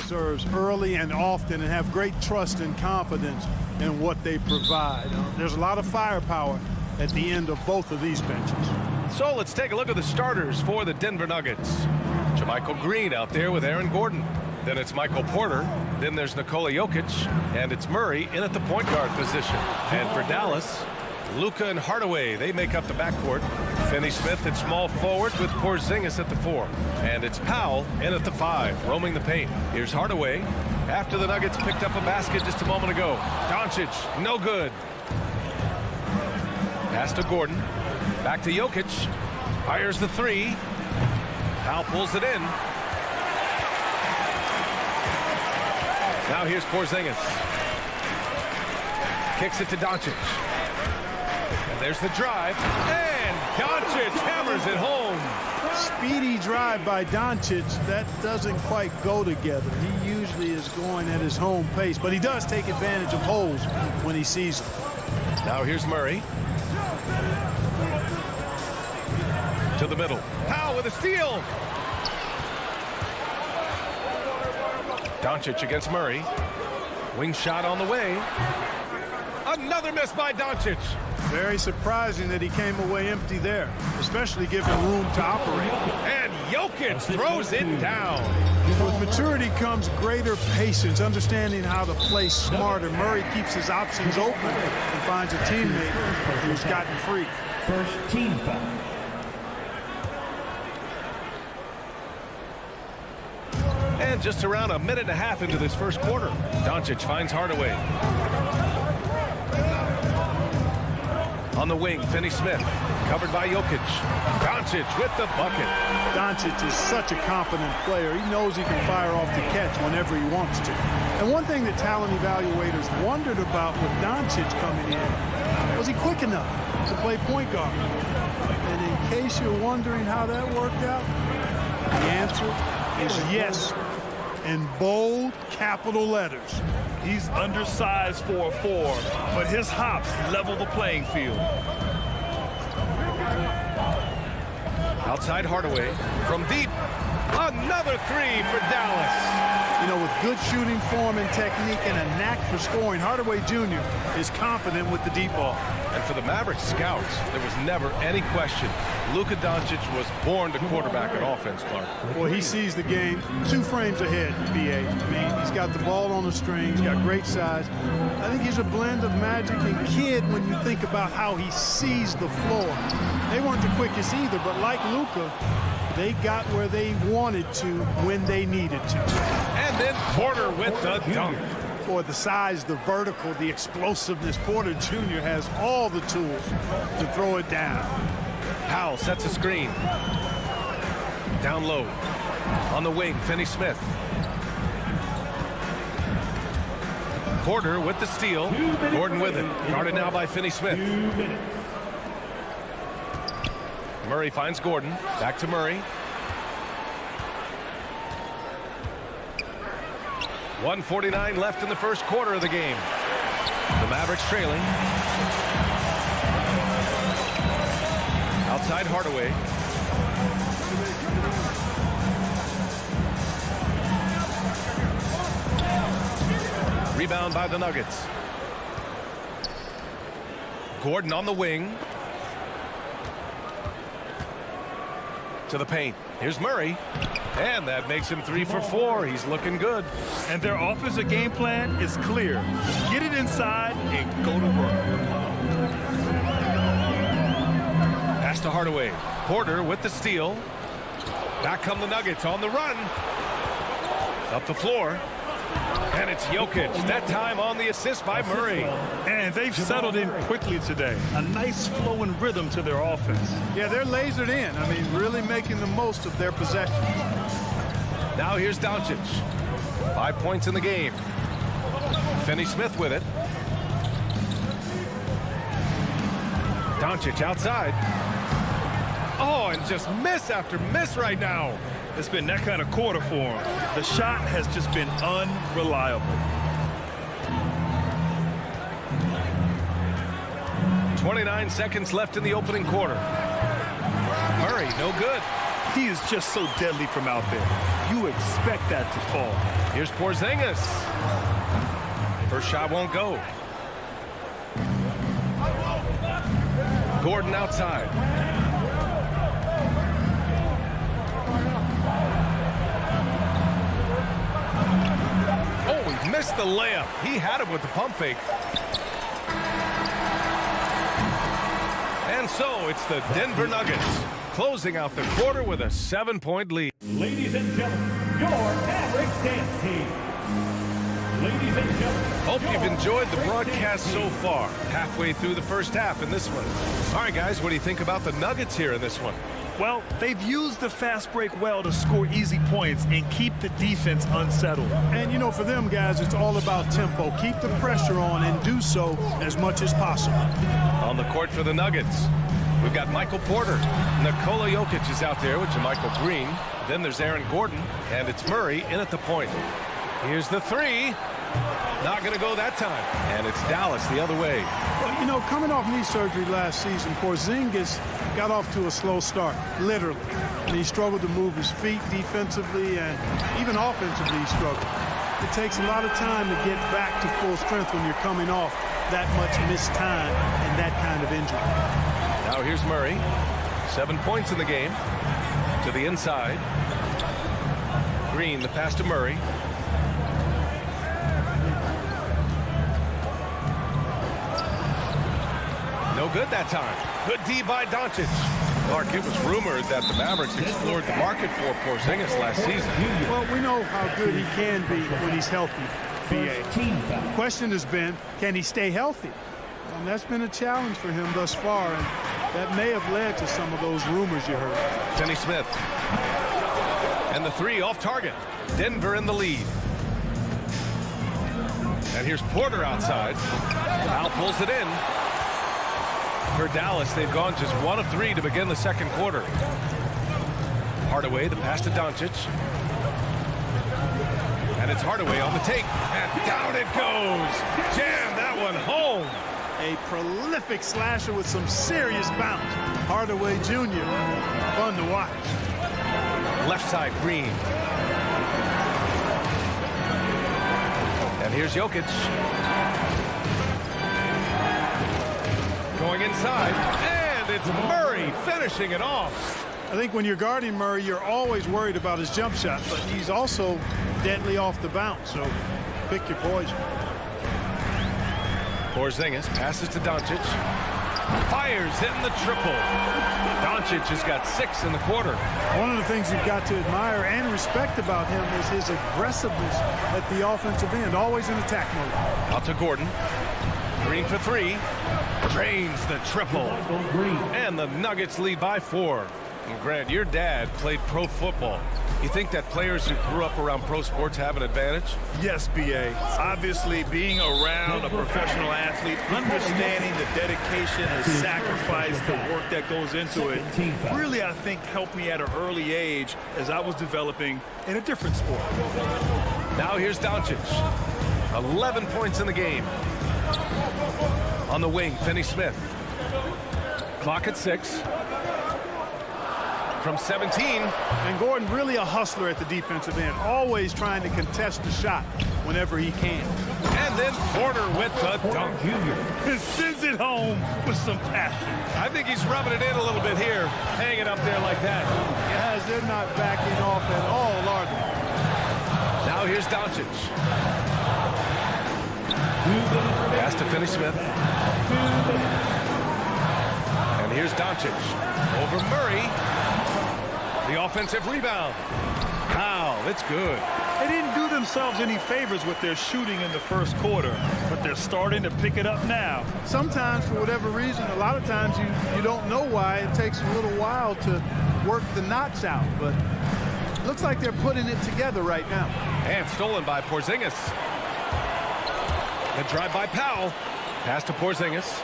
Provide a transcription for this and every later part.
serves early and often and have great trust and confidence in what they provide. There's a lot of firepower at the end of both of these benches. So let's take a look at the starters for the Denver Nuggets. JaMychal Green out there with Aaron Gordon. Then it's Michael Porter. Then there's Nikola Jokic. And it's Murray in at the point guard position. And for Dallas, Luka and Hardaway, they make up the backcourt. Finney-Smith at small forward with Porzingis at the 4. And it's Powell in at the 5, roaming the paint. Here's Hardaway after the Nuggets picked up a basket just a moment ago. Doncic, no good. Pass to Gordon. Back to Jokic. Fires the 3. Powell pulls it in. Now here's Porzingis. Kicks it to Doncic. And there's the drive. And Doncic hammers it home. Speedy drive by Doncic. That doesn't quite go together. He usually is going at his home pace, but he does take advantage of holes when he sees them. Now here's Murray. To the middle. Powell with a steal. Doncic against Murray. Wing shot on the way. Another miss by Doncic. Very surprising that he came away empty there, especially given room to operate. And Jokic throws it down. With maturity comes greater patience, understanding how to play smarter. Murray keeps his options open and finds a teammate who's gotten free. First team foul. And just around a minute and a half into this first quarter, Doncic finds Hardaway. On the wing, Finney-Smith, covered by Jokic. Doncic with the bucket. Doncic is such a confident player. He knows he can fire off the catch whenever he wants to. And one thing that talent evaluators wondered about with Doncic coming in, was he quick enough to play point guard? And in case you're wondering how that worked out, the answer is yes, in bold capital letters. He's undersized for a 4, but his hops level the playing field. Outside Hardaway from deep. Another 3 for Dallas. You know, with good shooting form and technique and a knack for scoring, Hardaway Jr. is confident with the deep ball. And for the Mavericks scouts, there was never any question. Luka Doncic was born to quarterback an offense, Clark. Well, he sees the game 2 frames ahead, B.A. I mean, he's got the ball on the string. He's got great size. I think he's a blend of Magic and Kidd when you think about how he sees the floor. They weren't the quickest either, but like Luka, they got where they wanted to when they needed to. And then Porter with the dunk. For the size, the vertical, the explosiveness, Porter Jr. has all the tools to throw it down. Powell sets a screen. Down low. On the wing, Finney-Smith. Porter with the steal. Gordon with it. Guarded now by Finney-Smith. Murray finds Gordon. Back to Murray. 1:49 left in the first quarter of the game. The Mavericks trailing. Outside Hardaway. Rebound by the Nuggets. Gordon on the wing. To the paint. Here's Murray. And that makes him 3 for 4. He's looking good. And their offensive game plan is clear. Get it inside and go to work. Pass to Hardaway. Porter with the steal. Back come the Nuggets on the run. Up the floor. And it's Jokic. That time on the assist by Murray. And they've settled in quickly today. A nice flow and rhythm to their offense. Yeah, they're lasered in. I mean, really making the most of their possession. Now here's Doncic. 5 points in the game. Finney-Smith with it. Doncic outside. Oh, and just miss after miss right now. It's been that kind of quarter for him. The shot has just been unreliable. 29 seconds left in the opening quarter. Murray, no good. He is just so deadly from out there. you expect that to fall. Here's Porzingis. First shot won't go. Gordon outside. Oh, he missed the layup. He had it with the pump fake. And so it's the Denver Nuggets closing out the quarter with a 7-point lead. Ladies and gentlemen, your Mavericks dance team. Ladies and gentlemen. Hope you've enjoyed the broadcast so far. Halfway through the first half in this one. All right, guys, what do you think about the Nuggets here in this one? Well, they've used the fast break well to score easy points and keep the defense unsettled. And, you know, for them guys, it's all about tempo. Keep the pressure on and do so as much as possible. On the court for the Nuggets, we've got Michael Porter. Nikola Jokic is out there with JaMychal Green. Then there's Aaron Gordon, and it's Murray in at the point. Here's the three. Not going to go that time. And it's Dallas the other way. Well, you know, coming off knee surgery last season, Porzingis got off to a slow start, literally. And he struggled to move his feet defensively and even offensively he struggled. It takes a lot of time to get back to full strength when you're coming off that much missed time and that kind of injury. Now here's Murray. 7 points in the game. To the inside. Green, the pass to Murray. No good that time. Good D by Doncic. Clark, it was rumored that the Mavericks explored the market for Porzingis last season. Well, we know how good he can be when he's healthy. First team foul. The question has been, can he stay healthy? And that's been a challenge for him thus far, and that may have led to some of those rumors you heard. Finney Smith. And the three off target. Denver in the lead. And here's Porter outside. Al pulls it in. For Dallas, they've gone just 1 of 3 to begin the second quarter. Hardaway, the pass to Doncic. And it's Hardaway on the take. And down it goes. Jam that one home. A prolific slasher with some serious bounce. Hardaway Jr. Fun to watch. Left side, Green. And here's Jokic. Going inside, and it's Murray finishing it off. I think when you're guarding Murray, you're always worried about his jump shot, but he's also deadly off the bounce, so pick your poison. Porzingis passes to Doncic. Fires in the triple. Doncic has got 6 in the quarter. One of the things you've got to admire and respect about him is his aggressiveness at the offensive end, always in attack mode. Out to Gordon. Green for 3. Drains the triple. And the Nuggets lead by 4. And Grant, your dad played pro football. You think that players who grew up around pro sports have an advantage? Yes, B.A. Obviously, being around a professional athlete, understanding the dedication, the sacrifice, the work that goes into it, really, I think, helped me at an early age as I was developing in a different sport. Now here's Doncic. 11 points in the game. On the wing, Finney Smith. Clock at 6. From 17. And Gordon really a hustler at the defensive end, always trying to contest the shot whenever he can. And then Porter with the dunk. And sends it home with some passion. I think he's rubbing it in a little bit here, hanging up there like that. Guys, they're not backing off at all, are they? Now here's Doncic. Pass to Finney Smith. And here's Doncic. Over Murray. The offensive rebound. Wow, that's good. They didn't do themselves any favors with their shooting in the first quarter, but they're starting to pick it up now. Sometimes, for whatever reason, a lot of times you don't know why. It takes a little while to work the knots out, but it looks like they're putting it together right now. And stolen by Porzingis. The drive by Powell. Pass to Porzingis.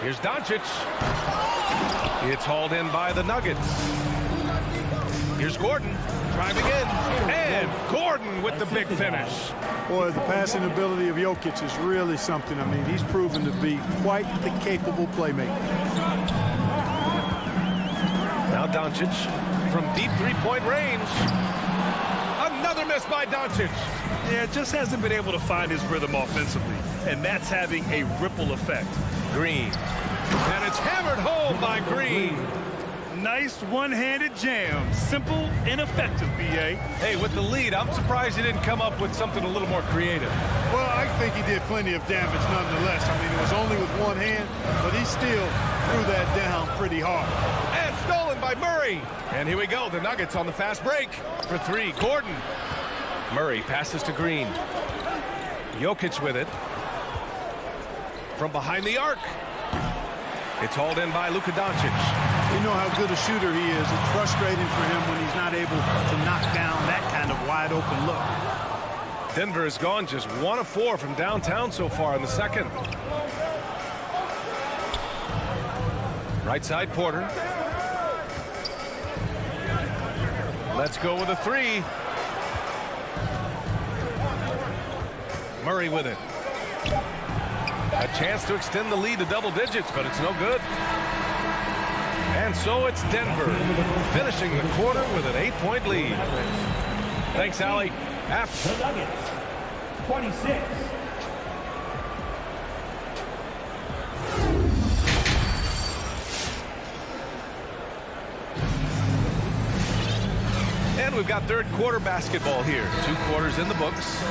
Here's Doncic. It's hauled in by the Nuggets. Here's Gordon driving in. And Gordon with the big finish. Boy, the passing ability of Jokic is really something. I mean, he's proven to be quite the capable playmaker. Now Doncic from deep three-point range. Another miss by Doncic. Yeah, just hasn't been able to find his rhythm offensively, and that's having a ripple effect. Green. And it's hammered home by Green. Nice one-handed jam. Simple and effective, B.A. Hey, with the lead, I'm surprised he didn't come up with something a little more creative. Well, I think he did plenty of damage nonetheless. I mean, it was only with one hand, but he still threw that down pretty hard. And stolen by Murray. And here we go. The Nuggets on the fast break for three. Gordon. Murray passes to Green. Jokic with it. From behind the arc. It's hauled in by Luka Doncic. You know how good a shooter he is. It's frustrating for him when he's not able to knock down that kind of wide open look. Denver has gone just 1 of 4 from downtown so far in the second. Right side, Porter. Let's go with a three. Murray with it. A chance to extend the lead to double digits, but it's no good. And so it's Denver finishing the quarter with an 8-point lead. Thanks, Allie. After The Nuggets, 26. And we've got third quarter basketball here. 2 quarters in the books.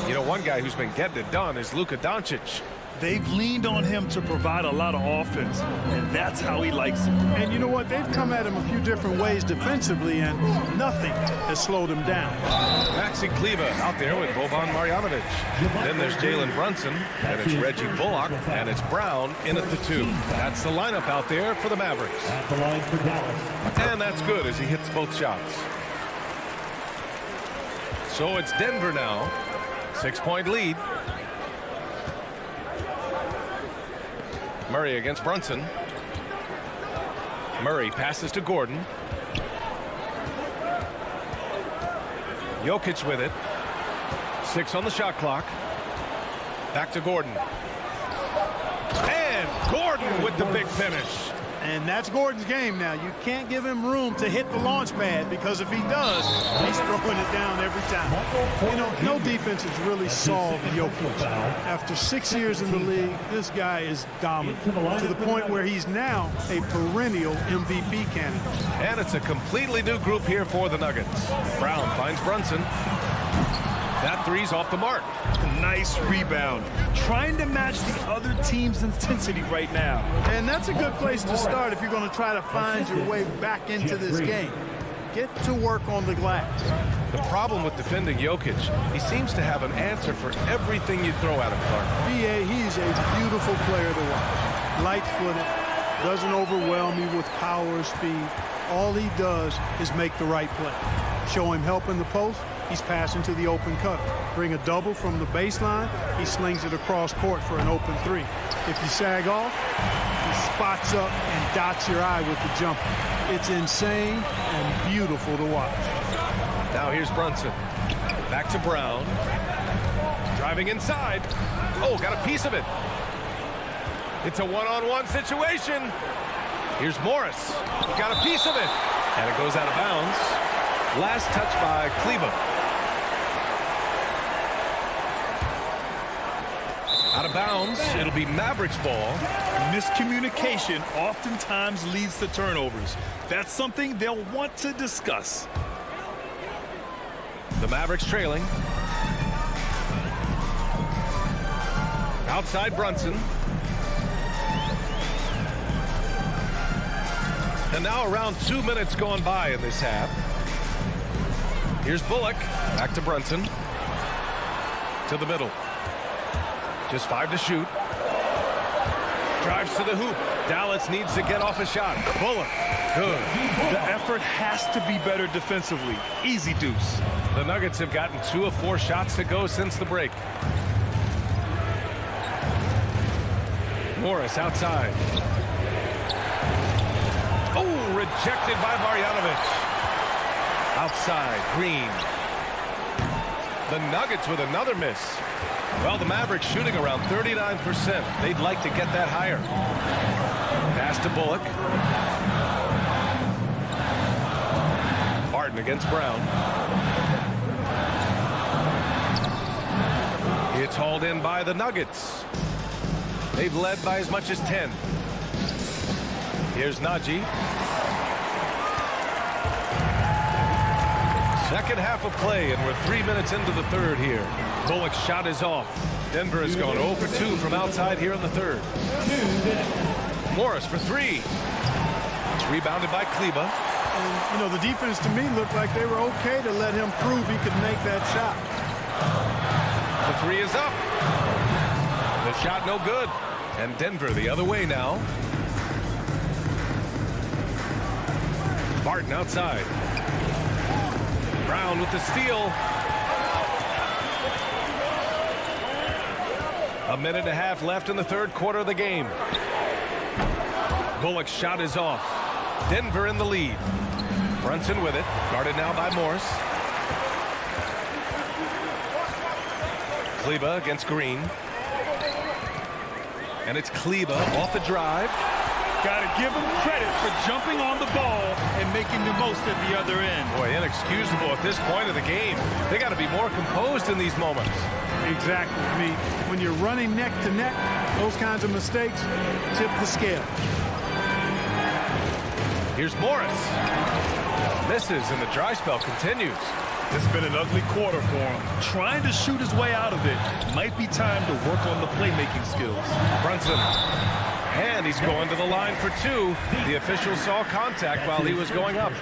You know, one guy who's been getting it done is Luka Doncic. They've leaned on him to provide a lot of offense, and that's how he likes it. And you know what? They've come at him a few different ways defensively, and nothing has slowed him down. Maxi Kleba out there with Boban Marjanovic. Then there's Jalen Brunson, and it's Reggie Bullock, and it's Brown in at the 2. That's the lineup out there for the Mavericks. At the line for Dallas. And that's good as he hits both shots. So it's Denver now. 6-point lead. Murray against Brunson. Murray passes to Gordon. Jokic with it. 6 on the shot clock. Back to Gordon. And Gordon with the big finish. And that's Gordon's game now. You can't give him room to hit the launch pad, because if he does, he's throwing it down every time. You know, no defense has really solved Jokic. After 6 years in the league, this guy is dominant to the point where he's now a perennial MVP candidate. And it's a completely new group here for the Nuggets. Brown finds Brunson. That three's off the mark. Nice rebound. Trying to match the other team's intensity right now. And that's a good place to start if you're going to try to find your way back into this game. Get to work on the glass. The problem with defending Jokic, he seems to have an answer for everything you throw at him, Clark. B.A., he's a beautiful player to watch. Light-footed, doesn't overwhelm you with power or speed. All he does is make the right play. Show him help in the post, he's passing to the open cutter. Bring a double from the baseline, he slings it across court for an open 3. If you sag off, he spots up and dots your eye with the jumper. It's insane and beautiful to watch. Now here's Brunson. Back to Brown. Driving inside. Oh, got a piece of it. It's a one-on-one situation. Here's Morris. Got a piece of it. And it goes out of bounds. Last touch by Kleba. Out of bounds. It'll be Mavericks ball. Miscommunication oftentimes leads to turnovers. That's something they'll want to discuss. The Mavericks trailing. Outside Brunson. And now around 2 minutes gone by in this half. Here's Bullock. Back to Brunson. To the middle. Just 5 to shoot. Drives to the hoop. Dallas needs to get off a shot. Bullock. Good. The effort has to be better defensively. Easy deuce. The Nuggets have gotten 2 of 4 shots to go since the break. Morris outside. Oh, rejected by Marjanovic. Outside, Green. The Nuggets with another miss. Well, the Mavericks shooting around 39%. They'd like to get that higher. Pass to Bullock. Barton against Brown. It's hauled in by the Nuggets. They've led by as much as 10. Here's Najee. Second half of play, and we're 3 minutes into the third here. Bullock's shot is off. Denver has gone 0 for 2 from outside here in the third. Morris for 3. It's rebounded by Kleba. And, you know, the defense to me looked like they were okay to let him prove he could make that shot. The 3 is up. The shot no good. And Denver the other way now. Barton outside. Brown with the steal. A minute and a half left in the third quarter of the game. Bullock's shot is off. Denver in the lead. Brunson with it. Guarded now by Morris. Kleba against Green. And it's Kleba off the drive. Got to give him credit for jumping on the ball and making the most at the other end. Boy, inexcusable at this point of the game. They got to be more composed in these moments. Exactly. I mean, when you're running neck to neck, those kinds of mistakes tip the scale. Here's Morris. Misses, and the dry spell continues. It's been an ugly quarter for him. Trying to shoot his way out of it. Might be time to work on the playmaking skills. Brunson. And he's going to the line for 2. The official saw contact while he was going up.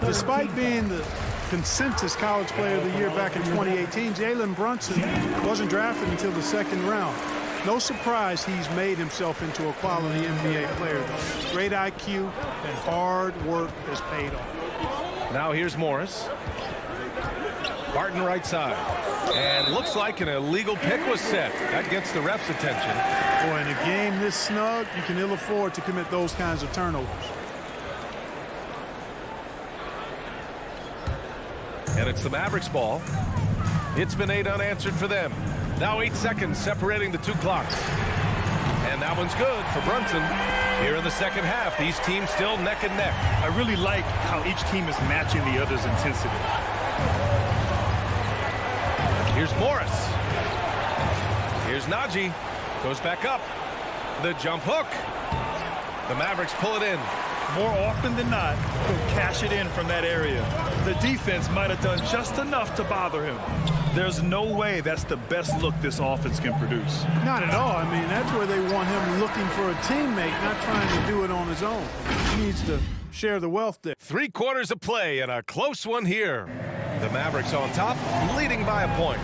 Despite being the consensus college player of the year back in 2018, Jalen Brunson wasn't drafted until the second round. No surprise he's made himself into a quality NBA player. Great IQ and hard work has paid off. Now here's Morris. Barton right side. And looks like an illegal pick was set. That gets the ref's attention. Boy, in a game this snug, you can ill afford to commit those kinds of turnovers. And it's the Mavericks ball. It's been 8 unanswered for them. Now 8 seconds separating the 2 clocks. And that one's good for Brunson. Here in the second half, these teams still neck and neck. I really like how each team is matching the other's intensity. Here's Morris. Here's Najee. Goes back up. The jump hook. The Mavericks pull it in. More often than not, he'll cash it in from that area. The defense might have done just enough to bother him. There's no way that's the best look this offense can produce. Not at all. I mean, that's where they want him looking for a teammate, not trying to do it on his own. He needs to share the wealth there. 3 quarters of play and a close one here. The Mavericks on top, leading by a point.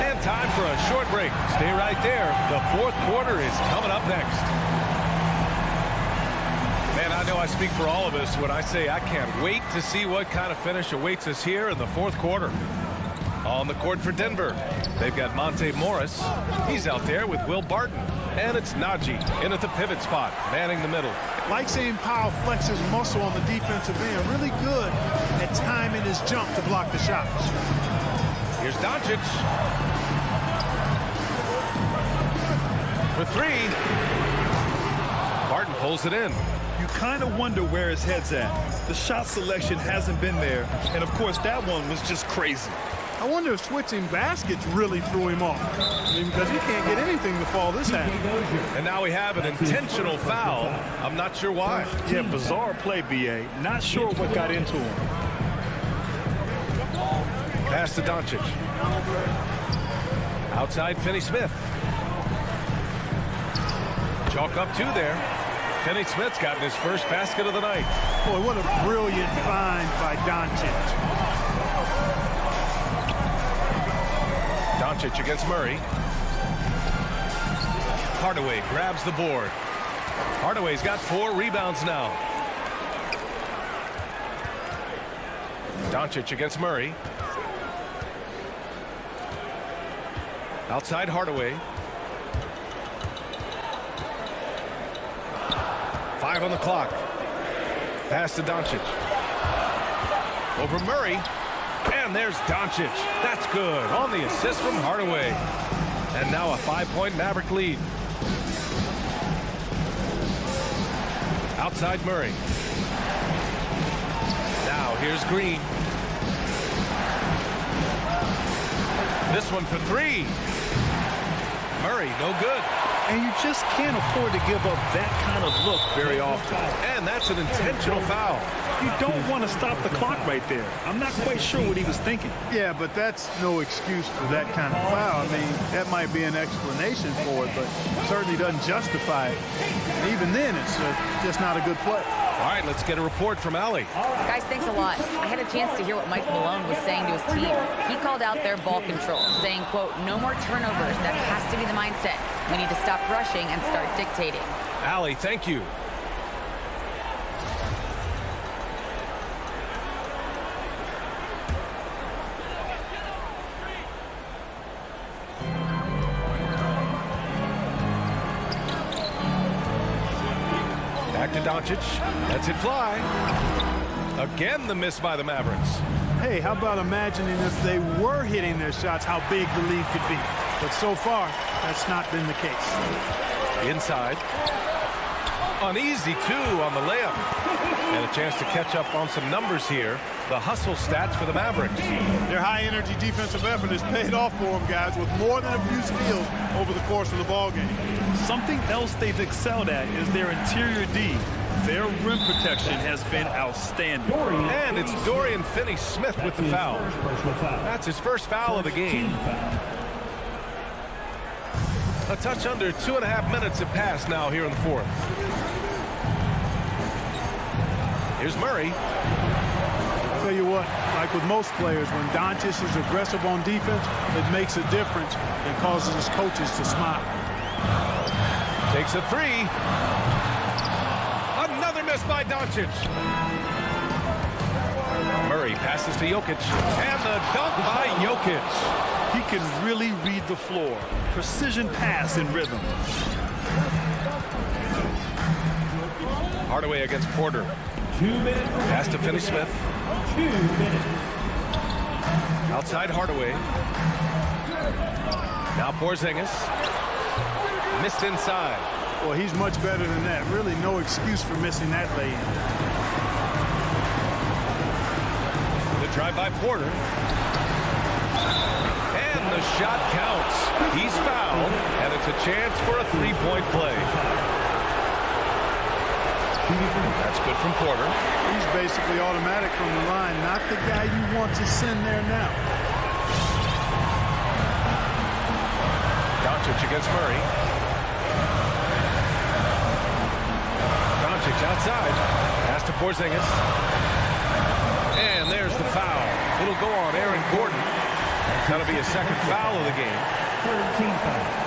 And time for a short break. Stay right there. The fourth quarter is coming up next. Man, I know I speak for all of us when I say I can't wait to see what kind of finish awaits us here in the fourth quarter. On the court for Denver, they've got Monte Morris. He's out there with Will Barton. And it's Najee in at the pivot spot, manning the middle. Like seeing Powell flex his muscle on the defensive end. Really good at timing his jump to block the shots. Here's Doncic. For 3. Barton pulls it in. You kind of wonder where his head's at. The shot selection hasn't been there. And, of course, that one was just crazy. I wonder if switching baskets really threw him off. I mean, because he can't get anything to fall this half. And now we have an intentional foul. I'm not sure why. Yeah, bizarre play, B.A. Not sure what got into him. Pass to Doncic. Outside, Finney-Smith. Chalk up 2 there. Finney-Smith's gotten his first basket of the night. Boy, what a brilliant find by Doncic. Doncic against Murray. Hardaway grabs the board. Hardaway's got 4 rebounds now. Doncic against Murray. Outside Hardaway. 5 on the clock. Pass to Doncic. Over Murray. And there's Doncic. That's good. On the assist from Hardaway. And now a 5-point Maverick lead. Outside Murray. Now Here's Green. This one for three. Murray, no good. And you just can't afford to give up that kind of look very often. And that's an intentional foul. You don't want to stop the clock right there. I'm not quite sure what he was thinking. Yeah, but that's no excuse for that kind of foul. I mean, that might be an explanation for it, but certainly doesn't justify it. And even then, it's just not a good play. All right, let's get a report from Allie. Guys, thanks a lot. I had a chance to hear what Mike Malone was saying to his team. He called out their ball control, saying, quote, no more turnovers. That has to be the mindset. We need to stop rushing and start dictating. Allie, thank you. Back to Doncic. Lets it fly. Again, the miss by the Mavericks. Hey, how about imagining if they were hitting their shots, how big the lead could be? But so far, that's not been the case. Inside. An easy two on the layup. And a chance to catch up on some numbers here. The hustle stats for the Mavericks. Their high-energy defensive effort has paid off for them, guys, with more than a few steals over the course of the ballgame. Something else they've excelled at is their interior D. Their rim protection has been outstanding. And it's Dorian Finney-Smith with the foul. That's his first foul of the game. A touch under 2.5 minutes have passed now here in the fourth. Here's Murray. I'll tell you what, like with most players, when Doncic is aggressive on defense, it makes a difference and causes his coaches to smile. Takes a three. Another miss by Doncic. Murray passes to Jokic. And the dunk by Jokic. He can really read the floor. Precision pass in rhythm. Hardaway against Porter. 2 minutes. Pass to Finney-Smith. 2 minutes. Outside Hardaway. Now Porzingis. Missed inside. Well, he's much better than that. Really no excuse for missing that lay-in. The drive by Porter. And the shot counts. He's fouled, and it's a chance for a three-point play. That's good from Porter. He's basically automatic from the line, not the guy you want to send there now. Doncic against Murray. Doncic outside. Pass to Porzingis. And there's the foul. It'll go on Aaron Gordon. That'll be a second foul of the game. 13 foul.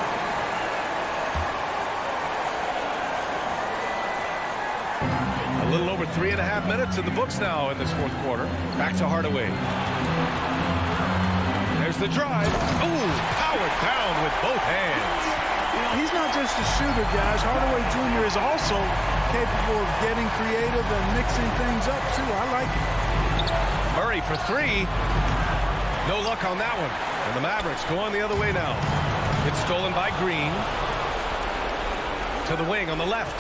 A little over 3.5 minutes in the books now in this fourth quarter. Back to Hardaway. There's the drive. Ooh, powered down with both hands. You know, he's not just a shooter, guys. Hardaway Jr. is also capable of getting creative and mixing things up, too. I like it. Murray for three. No luck on that one. And the Mavericks going the other way now. It's stolen by Green. To the wing on the left.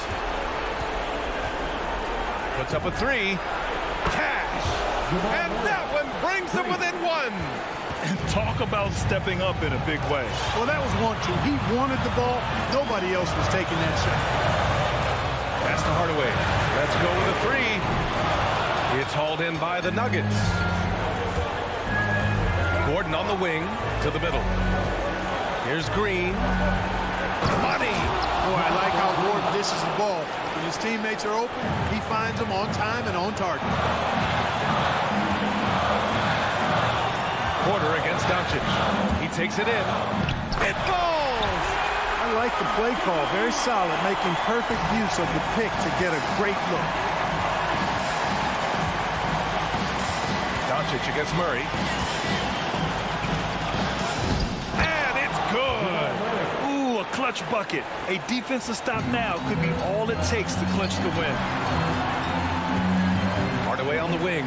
Puts up a three. Cash. And that one brings them within one. And talk about stepping up in a big way. Well, that was 1-2. He wanted the ball. Nobody else was taking that shot. Pass to Hardaway. Let's go with a three. It's hauled in by the Nuggets. Gordon on the wing to the middle. Here's Green. Money. Boy, I like how Gordon dishes the ball. When his teammates are open, he finds them on time and on target. Porter against Doncic. He takes it in. It falls! I like the play call. Very solid, making perfect use of the pick to get a great look. Doncic against Murray. And it's good! Ooh, a clutch bucket. A defensive stop now could be all it takes to clinch the win. Hardaway on the wing.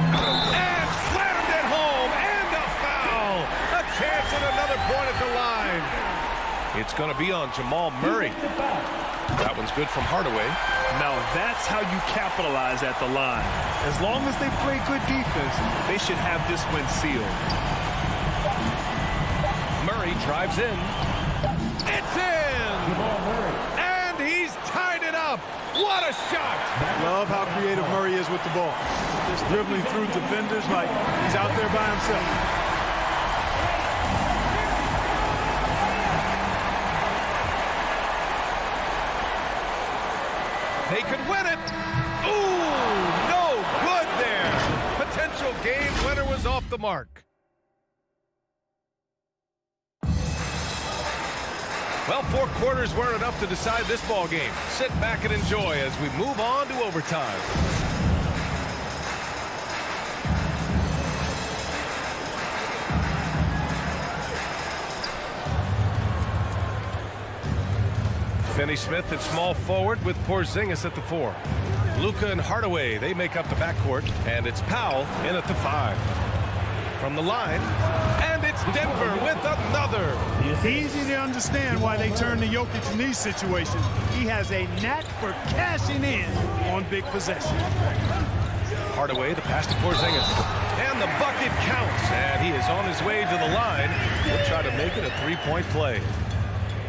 And slammed it home! And a foul! A chance at another point at the line. It's going to be on Jamal Murray. That one's good from Hardaway. Now that's how you capitalize at the line. As long as they play good defense, they should have this win sealed. Murray drives in. It's in! And he's tied it up. What a shot! Love how creative Murray is with the ball. Just dribbling through defenders like he's out there by himself. They could win it. Ooh, no good there. Potential game winner was off the mark. Well, 4 quarters weren't enough to decide this ball game. Sit back and enjoy as we move on to overtime. Finney-Smith at small forward with Porzingis at the 4. Luka and Hardaway, they make up the backcourt, and it's Powell in at the 5. From the line, and it's Denver with another. Easy to understand why they turn to Jokic in these situations. He has a knack for cashing in on big possessions. Hardaway, the pass to Porzingis. And the bucket counts, and he is on his way to the line. He'll try to make it a 3-point play.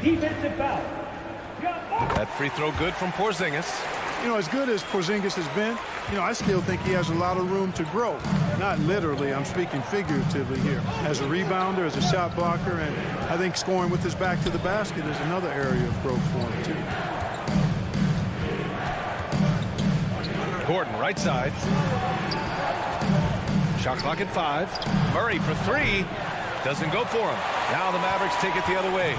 Defensive foul. That free throw good from Porzingis. You know, as good as Porzingis has been, you know, I still think he has a lot of room to grow. Not literally, I'm speaking figuratively here. As a rebounder, as a shot blocker, and I think scoring with his back to the basket is another area of growth for him, too. Gordon, right side. Shot clock at 5. Murray for 3. Doesn't go for him. Now the Mavericks take it the other way.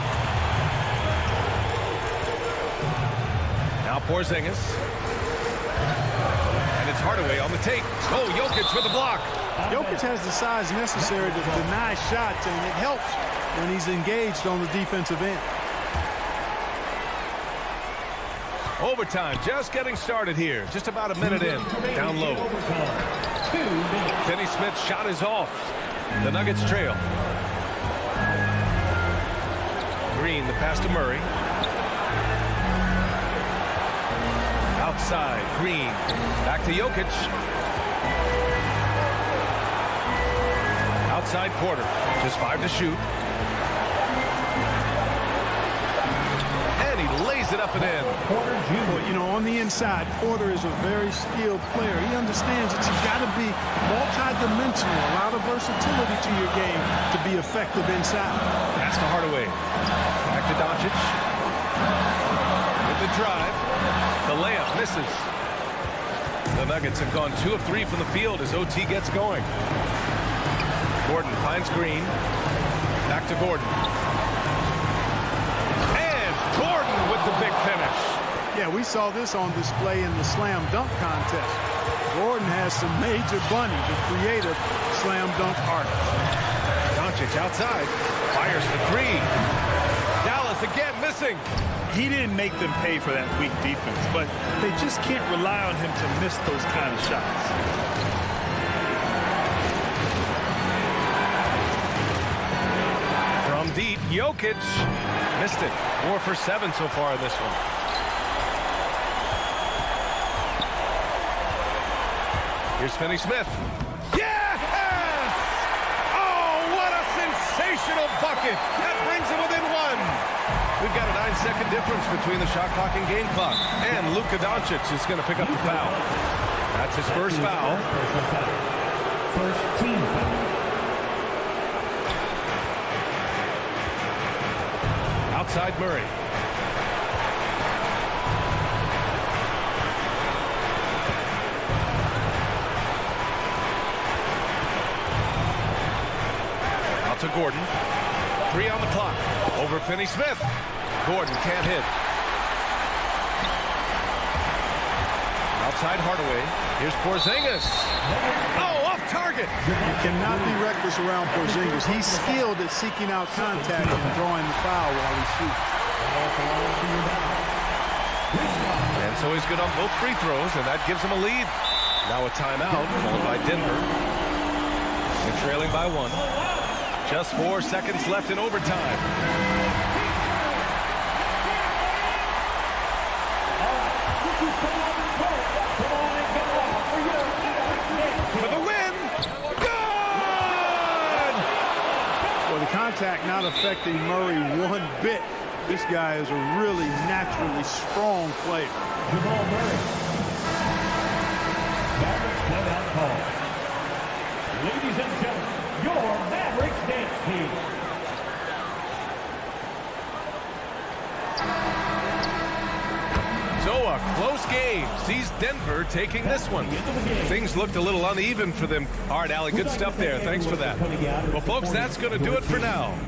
Now Porzingis. And it's Hardaway on the take. Oh, Jokic with a block. Jokic has the size necessary to deny shots, and it helps when he's engaged on the defensive end. Overtime just getting started here. Just about a minute in. Down low. Finney-Smith's shot is off. The Nuggets trail. Green, the pass to Murray. Outside, Green. Back to Jokic. Outside Porter. Just 5 to shoot. And he lays it up and in. Well, you know, on the inside, Porter is a very skilled player. He understands that you've got to be multi-dimensional, a lot of versatility to your game to be effective inside. Pass to Hardaway. Back to Doncic. With the drive. The layup misses. The Nuggets have gone 2 of 3 from the field as OT gets going. Gordon finds Green. Back to Gordon. And Gordon with the big finish. Yeah, we saw this on display in the slam dunk contest. Gordon has some major bunny to create a slam dunk artist. Doncic outside. Fires for 3. Dallas again missing. He didn't make them pay for that weak defense, but they just can't rely on him to miss those kind of shots. From deep, Jokic missed it. 4 for 7 so far in this one. Here's Finney-Smith. Yes! Oh, what a sensational bucket. That brings him within 1. We've got a 9-second difference between the shot clock and game clock. And Luka Doncic is going to pick up the foul. That's his first foul. First team foul. Outside Murray. Out to Gordon. 3 on the clock. Over Finney-Smith. Gordon can't hit. Outside Hardaway. Here's Porzingis. Oh, off target. You cannot be reckless around Porzingis. He's skilled at seeking out contact and drawing the foul while he shoots. And so he's good on both free throws, and that gives him a lead. Now a timeout called by Denver. They're trailing by 1. Just 4 seconds left in overtime. All right, contact not affecting Murray one bit. This guy is a really naturally strong player. Jamal Murray. Mavericks timeout call. Ladies and gentlemen, your Mavericks dance team. So a close game sees Denver taking this one. Things looked a little uneven for them. All right, Allie, good stuff there. Thanks for that. Well, folks, that's going to do it for now.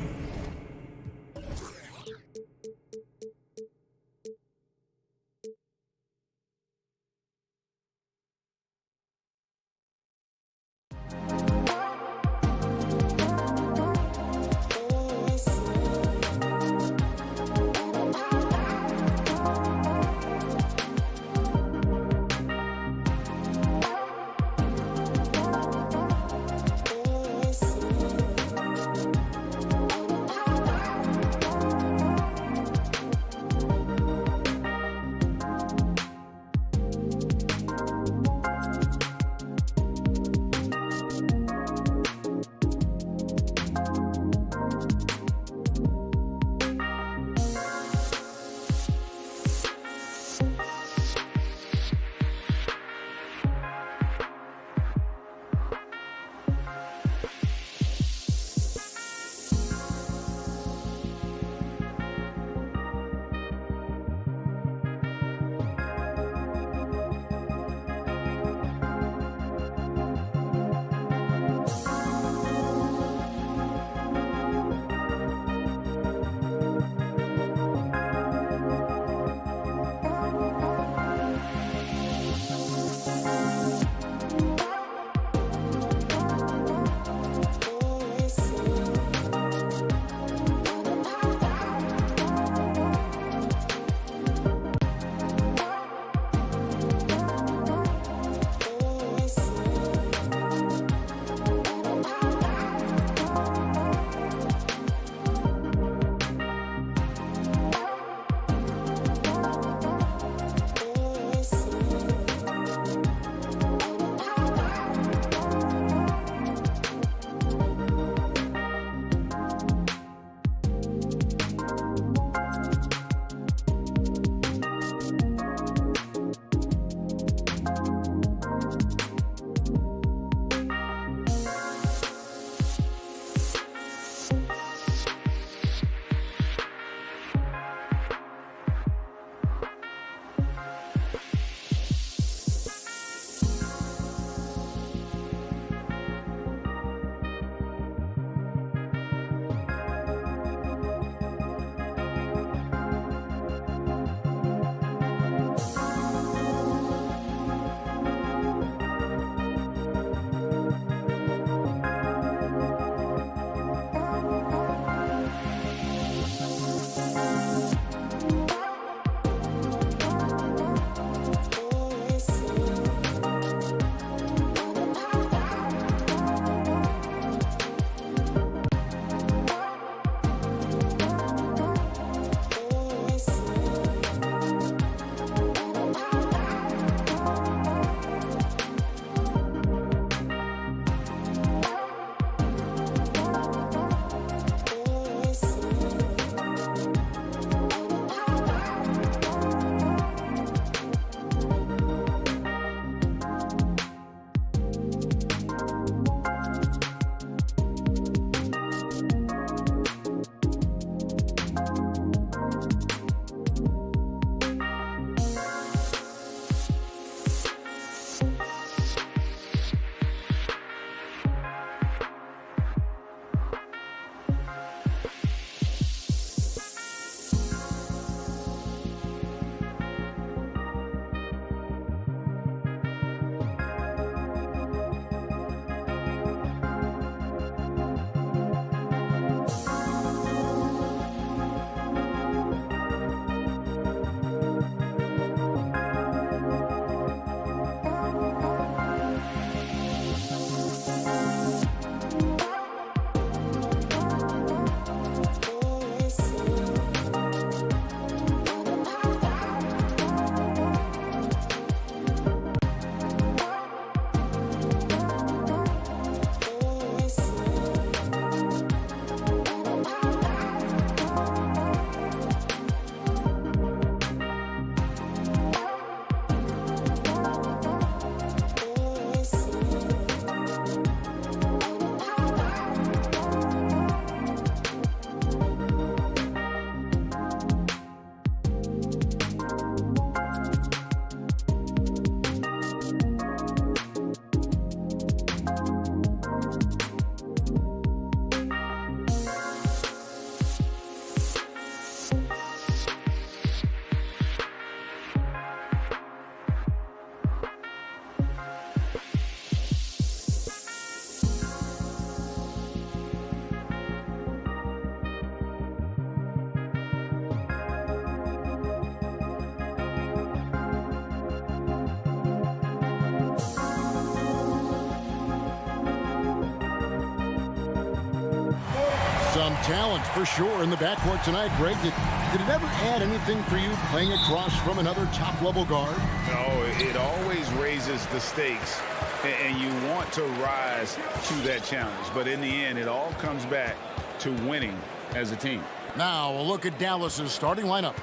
Some talent for sure in the backcourt tonight, Greg. Did it ever add anything for you playing across from another top-level guard? No, it always raises the stakes, and you want to rise to that challenge. But in the end, it all comes back to winning as a team. Now, a look at Dallas's starting lineup.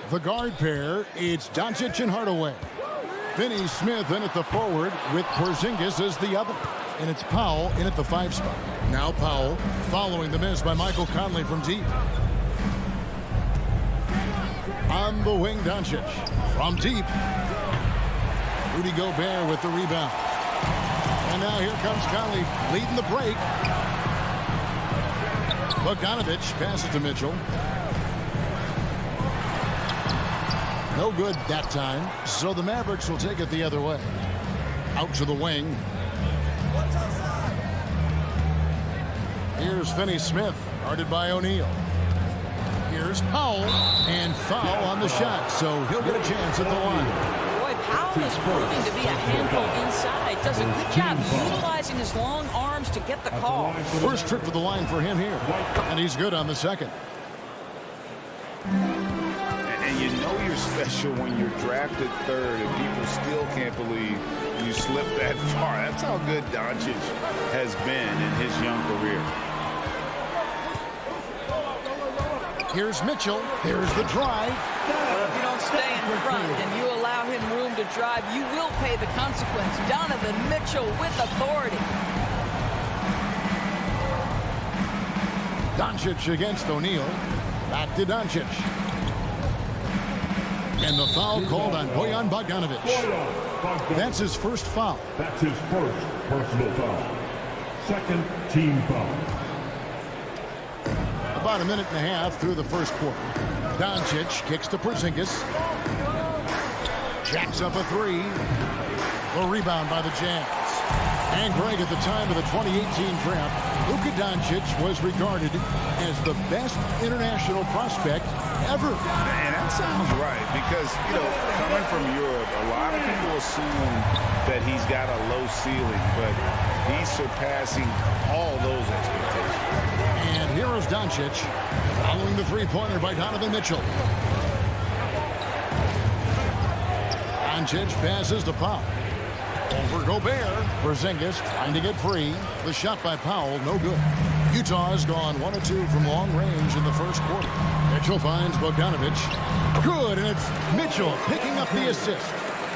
The guard pair, it's Doncic and Hardaway. Finney Smith in at the forward with Porzingis as the other. And it's Powell in at the 5 spot. Now Powell following the miss by Michael Conley from deep. On the wing, Doncic from deep. Rudy Gobert with the rebound. And now here comes Conley leading the break. Bogdanovich passes to Mitchell. No good that time. So the Mavericks will take it the other way. Out to the wing. Here's Finney Smith, guarded by O'Neal. Here's Powell, and foul on the shot, so he'll get a chance at the line. Boy, Powell is proving to be a handful inside. Does a good job utilizing his long arms to get the call. First trip to the line for him here, and he's good on the second. And you know you're special when you're drafted third and people still can't believe you slipped that far. That's how good Doncic has been in his young career. Here's Mitchell. There's the drive. If you don't stay in front and you allow him room to drive, you will pay the consequence. Donovan Mitchell with authority. Doncic against O'Neal. Back to Doncic. And the foul called on Bojan Bogdanovich. That's his first foul. That's his first personal foul. Second team foul. About a minute and a half through the first quarter. Doncic kicks to Porzingis. Jacks up a 3. The rebound by the Jazz. And Greg, at the time of the 2018 draft, Luka Doncic was regarded as the best international prospect ever. And that sounds right because, you know, coming from Europe, a lot of people assume that he's got a low ceiling, but he's surpassing all those expectations. And here is Doncic following the three-pointer by Donovan Mitchell. Doncic passes to Powell. Over Gobert. Porzingis trying to get free. The shot by Powell, no good. Utah has gone 1 of 2 from long range in the first quarter. Mitchell finds Bogdanovich. Good, and it's Mitchell picking up the assist.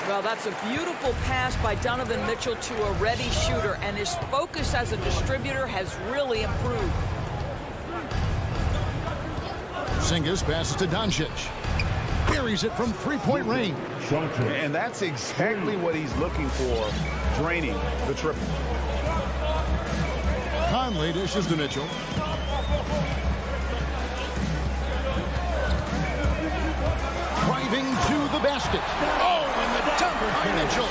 Well, that's a beautiful pass by Donovan Mitchell to a ready shooter, and his focus as a distributor has really improved. Porzingis passes to Doncic. Buries it from three-point range. And that's exactly what he's looking for, draining the triple. Conley dishes to Mitchell. Driving to the basket. Oh, and the dunker by Mitchell.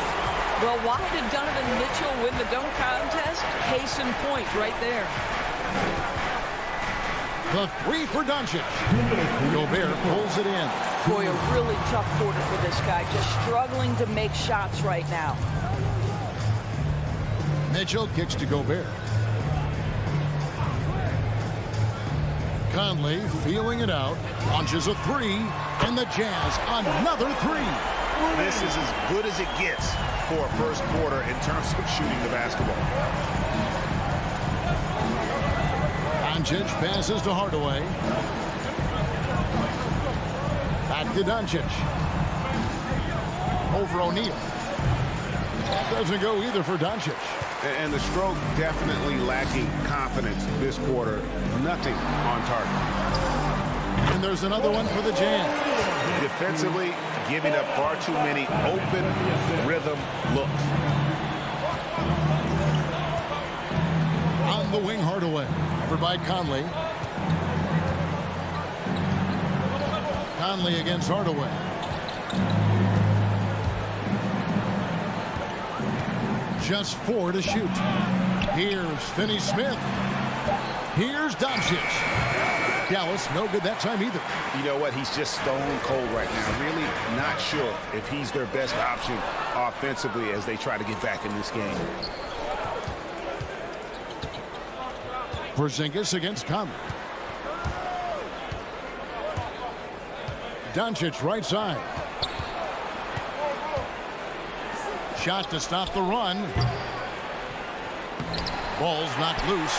Well, why did Donovan Mitchell win the dunk contest? Case in point right there. The 3 for Doncic. Gobert pulls it in. Boy, a really tough quarter for this guy. Just struggling to make shots right now. Mitchell kicks to Gobert. Conley feeling it out. Launches a 3. And the Jazz another 3. This is as good as it gets for a first quarter in terms of shooting the basketball. Doncic passes to Hardaway. Back to Doncic. Over O'Neal. That doesn't go either for Doncic. And the stroke definitely lacking confidence this quarter. Nothing on target. And there's another one for the Jazz. Defensively, giving up far too many open rhythm looks. On the wing, Hardaway. Covered by Conley. Conley against Hardaway. Just 4 to shoot. Here's Finney Smith. Here's Doncic. Dallas, no good that time either. You know what? He's just stone cold right now. Really not sure if he's their best option offensively as they try to get back in this game. Porzingis against Conley. Doncic right side. Shot to stop the run. Ball's knocked loose.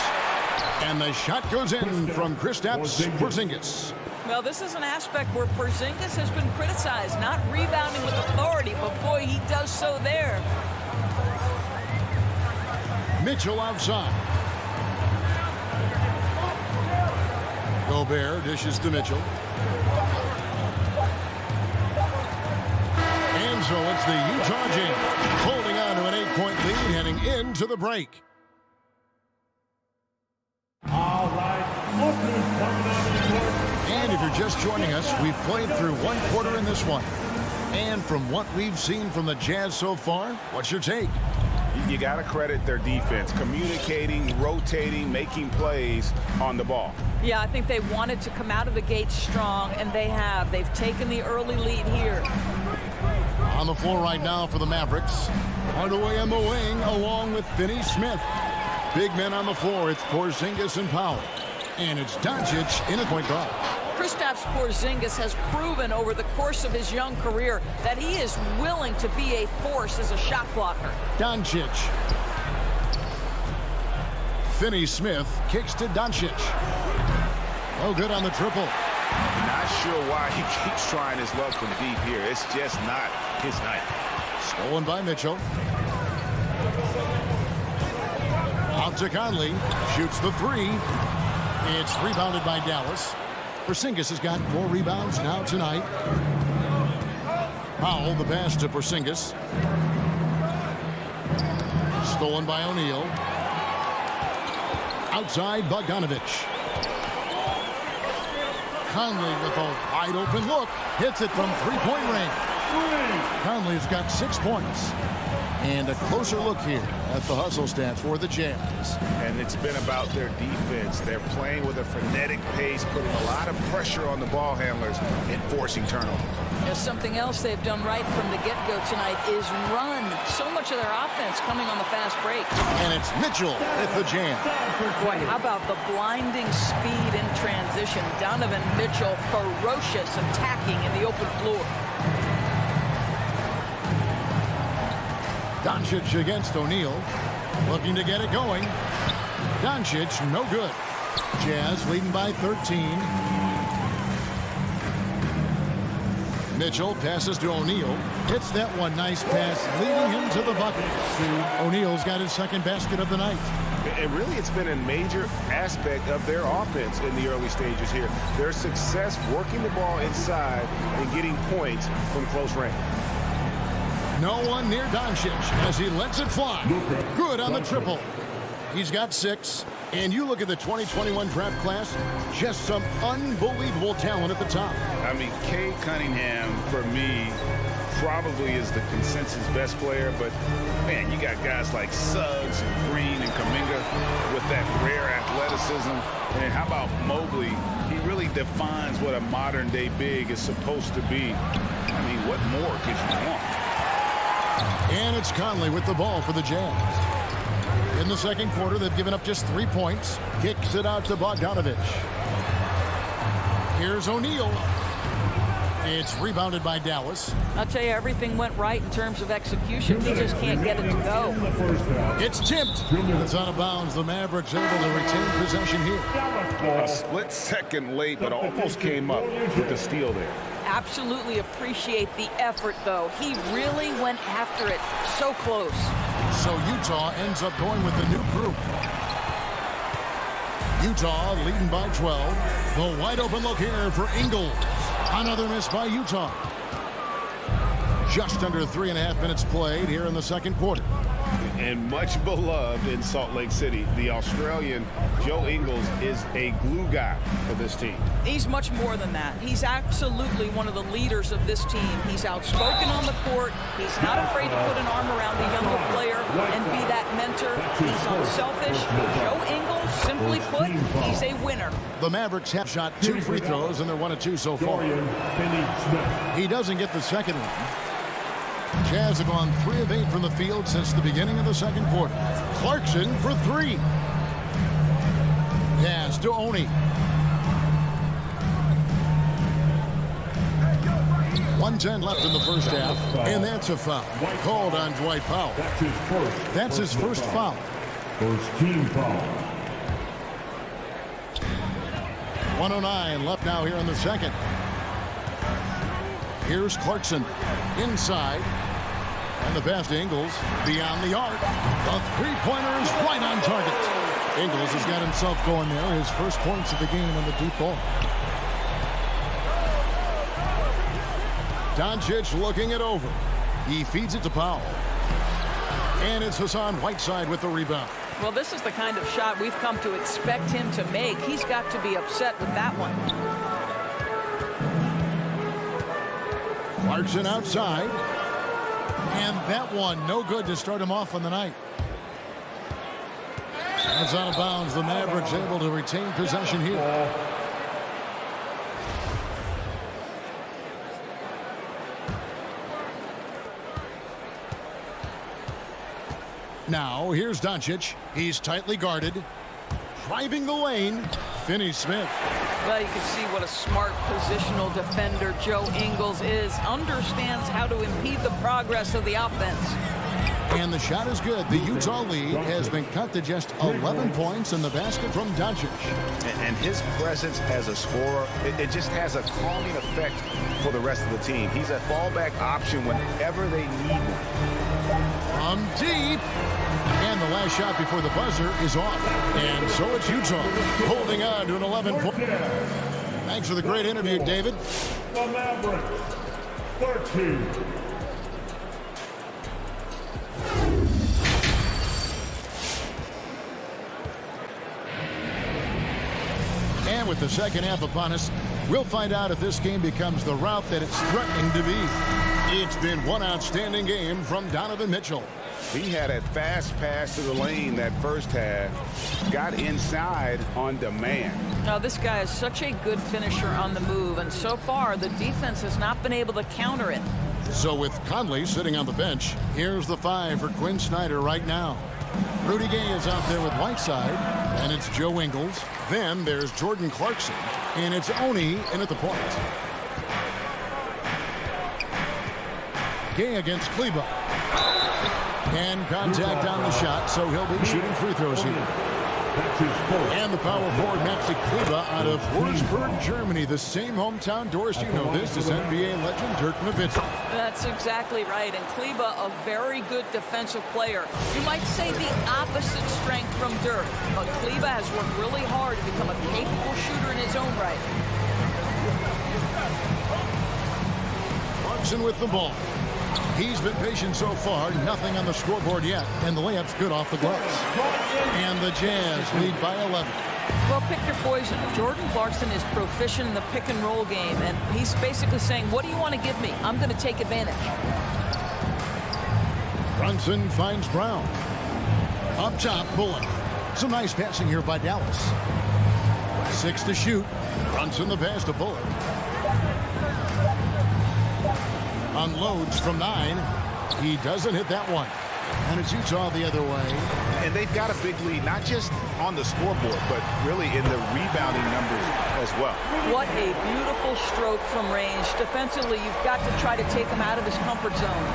And the shot goes in from Kristaps Porzingis. Well, this is an aspect where Porzingis has been criticized, not rebounding with authority, but boy, he does so there. Mitchell outside. Gobert dishes to Mitchell. And so it's the Utah Jazz holding on to an 8-point lead heading into the break. All right. And if you're just joining us, we've played through one quarter in this one. And from what we've seen from the Jazz so far, what's your take? You got to credit their defense, communicating, rotating, making plays on the ball. Yeah, I think they wanted to come out of the gate strong, and they have. They've taken the early lead here. On the floor right now for the Mavericks. Hardaway on the wing along with Finney Smith. Big men on the floor. It's Porzingis and Powell. And it's Doncic in a point guard. Kristaps Porzingis has proven over the course of his young career that he is willing to be a force as a shot blocker. Doncic. Finney Smith kicks to Doncic. Oh, good on the triple. Not sure why he keeps trying his luck from deep here. It's just not his night. Stolen by Mitchell. Out to Conley. Shoots the three. It's rebounded by Dallas. Porzingis has got 4 rebounds now tonight. Powell, the pass to Porzingis. Stolen by O'Neal. Outside, Bogdanovich. Conley with a wide open look. Hits it from three-point range. Conley's got 6 points. And a closer look here at the hustle stats for the Jazz. And it's been about their defense. They're playing with a frenetic pace, putting a lot of pressure on the ball handlers and forcing turnovers. There's something else they've done right from the get-go tonight is run. So much of their offense coming on the fast break. And it's Mitchell with the jam. Boy, how about the blinding speed in transition? Donovan Mitchell, ferocious attacking in the open floor. Doncic against O'Neal. Looking to get it going. Doncic, no good. Jazz leading by 13. Mitchell passes to O'Neal. Hits that one. Nice pass, leading him to the bucket. O'Neal's got his second basket of the night. And really, it's been a major aspect of their offense in the early stages here. Their success working the ball inside and getting points from close range. No one near Doncic as he lets it fly. Good on the triple. He's got 6. And you look at the 2021 draft class, just some unbelievable talent at the top. I mean, Cade Cunningham, for me, probably is the consensus best player. But, man, you got guys like Suggs and Green and Kuminga with that rare athleticism. And how about Mobley? He really defines what a modern-day big is supposed to be. I mean, what more could you want? And it's Conley with the ball for the Jazz. In the second quarter, they've given up just 3 points. Kicks it out to Bogdanovich. Here's O'Neal. It's rebounded by Dallas. I'll tell you, everything went right in terms of execution. He just can't get it to go. It's tipped. It's out of bounds. The Mavericks able to retain possession here. A split second late, but almost came up with the steal there. Absolutely appreciate the effort, though. He really went after it. So close. So Utah ends up going with the new group. Utah leading by 12. The wide open look here for Ingles. Another miss by Utah. Just under 3.5 minutes played here in the second quarter. And much beloved in Salt Lake City, the Australian Joe Ingles is a glue guy for this team. He's much more than that. He's absolutely one of the leaders of this team. He's outspoken on the court. He's not afraid to put an arm around a younger player and be that mentor. He's unselfish. Joe Ingles, simply put, he's a winner. The Mavericks have shot 2 free throws, and they're 1 of 2 so far. He doesn't get the second one. Jazz have gone 3 of 8 from the field since the beginning of the second quarter. Clarkson for 3. pass to Oni. 1:10 left in the first half, and that's a foul called on Dwight Powell. That's his first foul. First team foul. 1:09 left now here in the second. Here's Clarkson inside. And the pass to Ingles beyond the arc. The three-pointer is right on target. Ingles has got himself going there. His first points of the game on the deep ball. Doncic looking it over. He feeds it to Powell. And it's Hassan Whiteside with the rebound. Well, this is the kind of shot we've come to expect him to make. He's got to be upset with that one. Clarkson outside. And that one, no good to start him off on the night. It's out of bounds. The Mavericks able to retain possession here. Now, here's Doncic. He's tightly guarded. Driving the lane, Finney-Smith. Well, you can see what a smart positional defender Joe Ingles is. Understands how to impede the progress of the offense. And the shot is good. The Utah lead has been cut to just 11 points in the basket from Doncic. And his presence as a scorer, it just has a calming effect for the rest of the team. He's a fallback option whenever they need one. From deep. And the last shot before the buzzer is off. And so it's Utah holding on to an 11-point. Thanks for the great interview, David. The Mavericks, 13. And with the second half upon us, we'll find out if this game becomes the route that it's threatening to be. It's been one outstanding game from Donovan Mitchell. He had a fast pass to the lane that first half, got inside on demand. Now, this guy is such a good finisher on the move, and so far the defense has not been able to counter it. So with Conley sitting on the bench, here's the 5 for Quinn Snyder right now. Rudy Gay is out there with Whiteside, and it's Joe Ingles. Then there's Jordan Clarkson, and it's Oni in at the point. Gay against Kleber. And contact on the shot, so he'll be shooting free throws here. And the power forward, Maxi Kleber, out of Würzburg, Germany. The same hometown Doris, you know this, is NBA legend Dirk Nowitzki. That's exactly right. And Kleber, a very good defensive player. You might say the opposite strength from Dirk. But Kleber has worked really hard to become a capable shooter in his own right. Clarkson with the ball. He's been patient so far. Nothing on the scoreboard yet. And the layup's good off the glass. And the Jazz lead by 11. Well, pick your poison. Jordan Clarkson is proficient in the pick and roll game. And he's basically saying, what do you want to give me? I'm going to take advantage. Brunson finds Brown. Up top, Bullock. Some nice passing here by Dallas. 6 to shoot. Brunson the pass to Bullock. Unloads from 9. He doesn't hit that one. And it's Utah the other way. And they've got a big lead, not just on the scoreboard, but really in the rebounding numbers as well. What a beautiful stroke from range. Defensively, you've got to try to take him out of his comfort zone.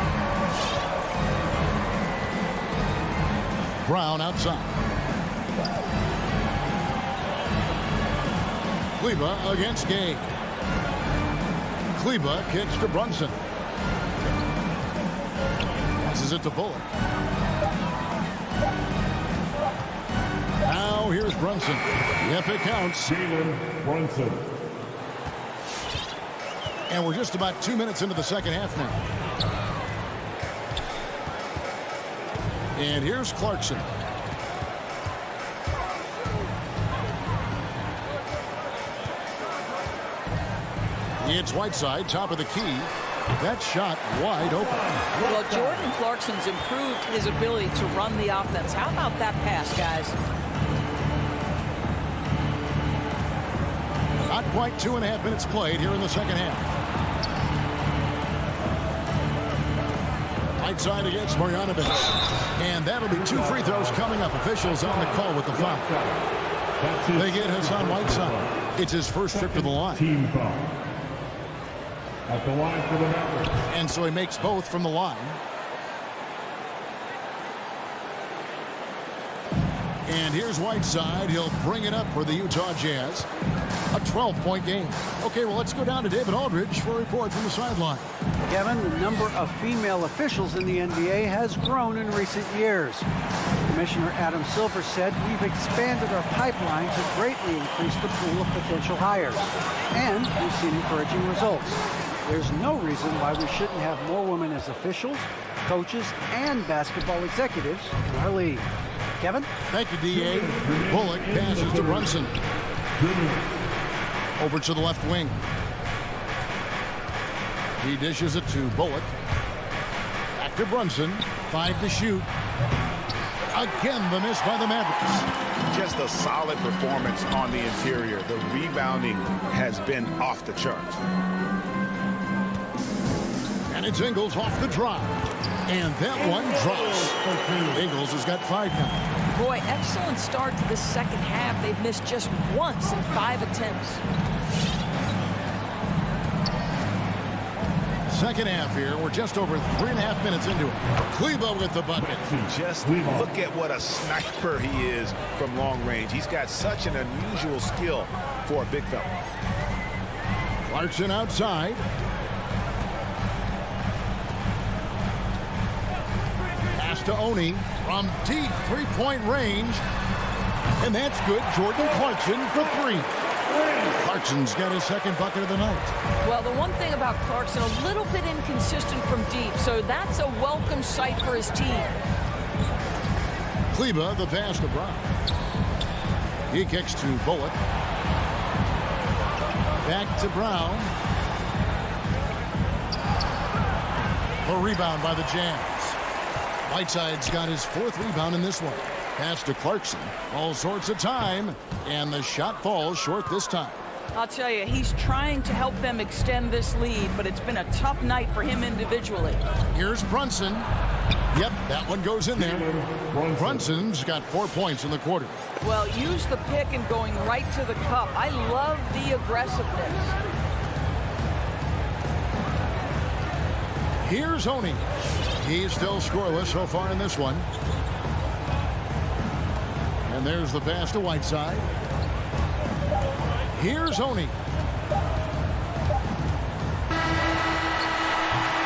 Brown outside. Kleber against Gay. Kleber kicks to Brunson. Passes it to Bullock. Now here's Brunson. Yep, it counts. Jalen Brunson. And we're just about 2 minutes into the second half now. And here's Clarkson. It's Whiteside, top of the key. That shot wide open. Well, Jordan Clarkson's improved his ability to run the offense. How about that pass, guys? Not quite 2.5 minutes played here in the second half. Whiteside against Marjanovic. And that'll be 2 free throws coming up. Officials on the call with the foul. They get Hassan Whiteside. It's his first trip to the line. Team foul. At the line for the Mavericks. And so he makes both from the line. And here's Whiteside. He'll bring it up for the Utah Jazz. A 12-point game. Okay, well, let's go down to David Aldridge for a report from the sideline. Kevin, the number of female officials in the NBA has grown in recent years. Commissioner Adam Silver said, "We've expanded our pipeline to greatly increase the pool of potential hires. And we've seen encouraging results. There's no reason why we shouldn't have more women as officials, coaches, and basketball executives in our league." Kevin? Thank you, D.A. Bullock passes to Brunson. Over to the left wing. He dishes it to Bullock. Back to Brunson. 5 to shoot. Again, the miss by the Mavericks. Just a solid performance on the interior. The rebounding has been off the charts. And it's Ingles off the drive. And that one drops. Ingles has got 5 now. Boy, excellent start to the second half. They've missed just once in 5 attempts. Second half here. We're just over 3.5 minutes into it. Kleber with the bucket. Just look at what a sniper he is from long range. He's got such an unusual skill for a big fella. Clarkson outside. Pass to Oni from deep three-point range. And that's good. Jordan Clarkson for 3. Clarkson's got his second bucket of the night. Well, the one thing about Clarkson, a little bit inconsistent from deep, so that's a welcome sight for his team. Kleber, the pass to Brown. He kicks to Bullock. Back to Brown. A rebound by the Jazz. Whiteside's got his 4th rebound in this one. Pass to Clarkson. All sorts of time. And the shot falls short this time. I'll tell you, he's trying to help them extend this lead, but it's been a tough night for him individually. Here's Brunson. Yep, that one goes in there. Brunson's got 4 points in the quarter. Well, use the pick and going right to the cup. I love the aggressiveness. Here's Oni. He's still scoreless so far in this one. And there's the pass to Whiteside. Here's Oni.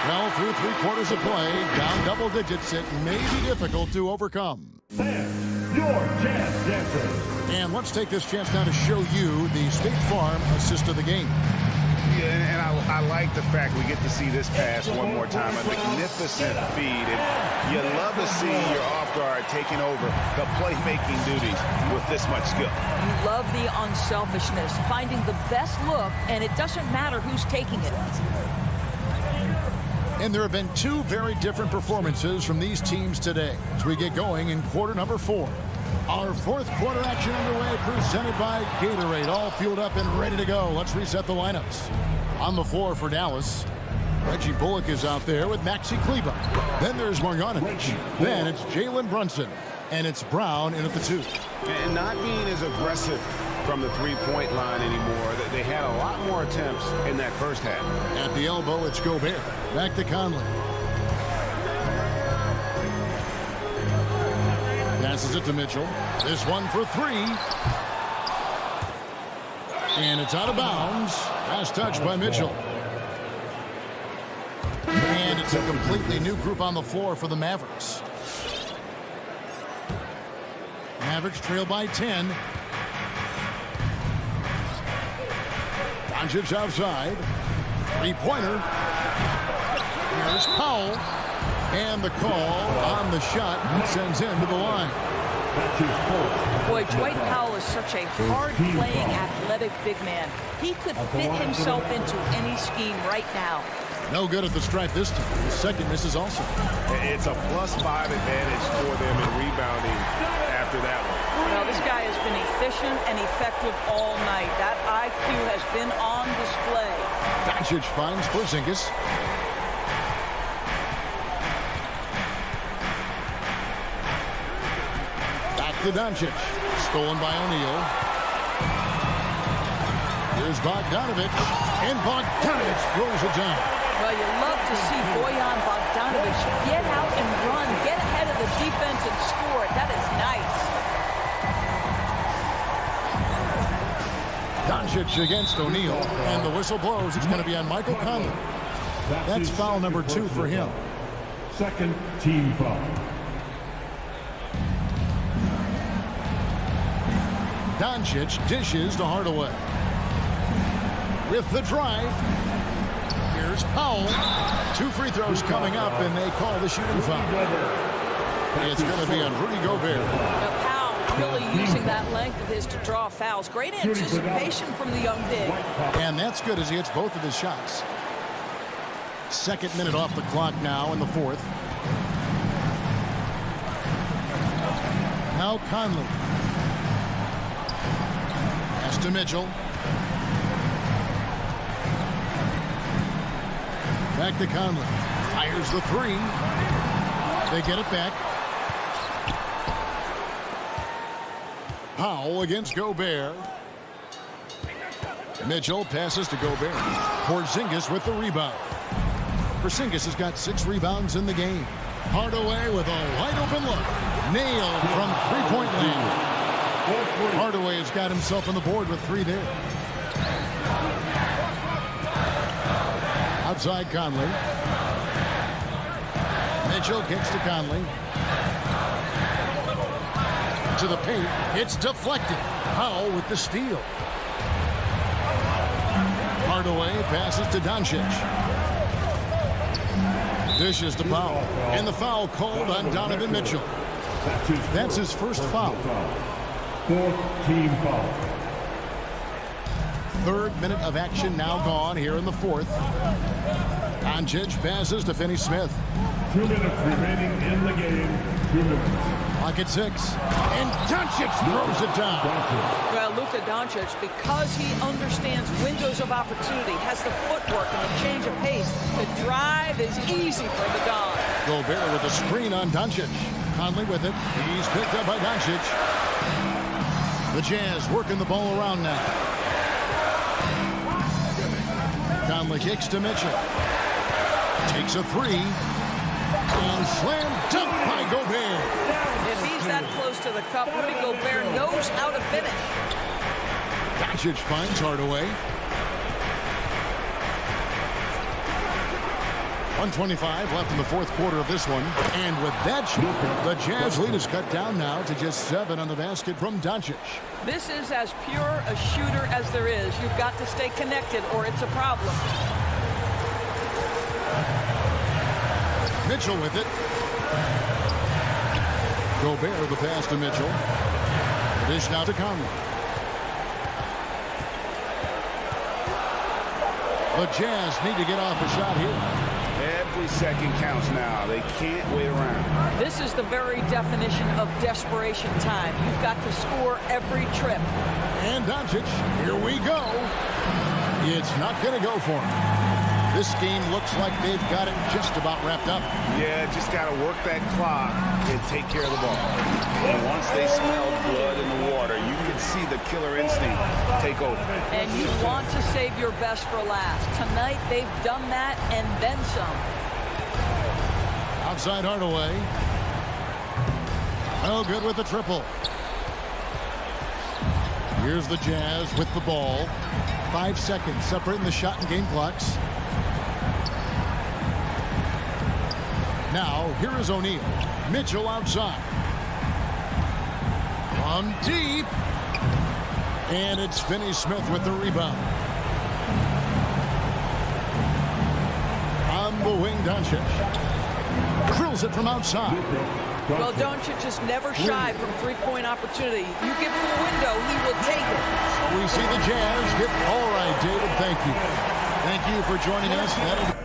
Well, through 3/4 of play, down double digits, it may be difficult to overcome. And your Jazz Dancers. And let's take this chance now to show you the State Farm assist of the game. Yeah, and I like the fact we get to see this pass one more time. A magnificent feed. And you love to see your off guard taking over the playmaking duties with this much skill. You love the unselfishness, finding the best look, and it doesn't matter who's taking it. And there have been 2 very different performances from these teams today as we get going in quarter number 4. Our 4th quarter action underway, presented by Gatorade, all fueled up and ready to go. Let's reset the lineups. On the floor for Dallas, Reggie Bullock is out there with Maxi Kleber. Then there's Marjanovic. Then it's Jalen Brunson. And it's Brown in at the 2. And not being as aggressive from the three-point line anymore. They had a lot more attempts in that first half. At the elbow, it's Gobert. Back to Conley. Passes it to Mitchell. This one for 3. And it's out of bounds. Last touch by Mitchell. And it's a completely new group on the floor for the Mavericks. Mavericks trail by 10. Doncic outside. 3-pointer. Here's Powell. And the call on the shot sends him to the line. Boy, Dwight Powell is such a hard-playing, athletic big man. He could fit himself into any scheme right now. No good at the stripe this time. The second misses also. It's a +5 advantage for them in rebounding after that one. Well, this guy has been efficient and effective all night. That IQ has been on display. Doncic finds Porzingis. Back to Doncic. Stolen by O'Neal. Here's Bogdanovic, and Bogdanovic throws it down. Well, you love to see Bojan Bogdanovic get out and run, get ahead of the defense and score. That is nice. Doncic against O'Neal, and the whistle blows. It's going to be on Michael Conley. That's foul number 2 for him. Second team foul. Doncic dishes to Hardaway. With the drive, here's Powell. 2 free throws coming up, and they call the shooting foul. It's going to be on Rudy Gobert. Now, Powell really using that length of his to draw fouls. Great anticipation from the young big. And that's good as he hits both of his shots. Second minute off the clock now in the fourth. Now Conley. Pass to Mitchell. Back to Conley. Fires the 3. They get it back. Powell against Gobert. Mitchell passes to Gobert. Porzingis with the rebound. Porzingis has got 6 rebounds in the game. Hardaway with a wide open look. Nailed from three-point land. Hardaway has got himself on the board with 3 there. Outside Conley. Mitchell kicks to Conley. To the paint. It's deflected. Powell with the steal. Hardaway passes to Doncic. Dishes to Powell. And the foul called on Donovan Mitchell. That's his first foul. 4th team foul. 3rd minute of action now gone here in the 4th. Doncic passes to Finney-Smith. 2 minutes remaining in the game. 2 minutes. Clock at 6. And Doncic throws it down. Well, Luka Doncic, because he understands windows of opportunity, has the footwork and the change of pace. The drive is easy for the Don. Gobert with a screen on Doncic. Conley with it. He's picked up by Doncic. The Jazz working the ball around now. Conley kicks to Mitchell. Takes a 3. And slam dunk by Gobert. If he's that close to the cup, Rudy Gobert knows how to finish. Doncic finds Hardaway. 1:25 left in the 4th quarter of this one. And with that shot, the Jazz lead is cut down now to just 7 on the basket from Doncic. This is as pure a shooter as there is. You've got to stay connected or it's a problem. Mitchell with it. Gobert the pass to Mitchell. Dish now to Conley. The Jazz need to get off a shot here. Every second counts now. They can't wait around. This is the very definition of desperation time. You've got to score every trip. And Doncic, here we go. It's not going to go for him. This game looks like they've got it just about wrapped up. Yeah, just got to work that clock and take care of the ball. And once they smell blood in the water, you can see the killer instinct take over. And you want to save your best for last. Tonight, they've done that and then some. Outside Hardaway. No good with the triple. Here's the Jazz with the ball. 5 seconds separating the shot and game clocks. Now, here is O'Neal. Mitchell outside. From deep. And it's Finney-Smith with the rebound. On the wing, Doncic. Drills it from outside. Well, Doncic is never shy from three-point opportunity. You give him a window, he will take it. We see the Jazz get... All right, David, thank you. Thank you for joining us. That'll...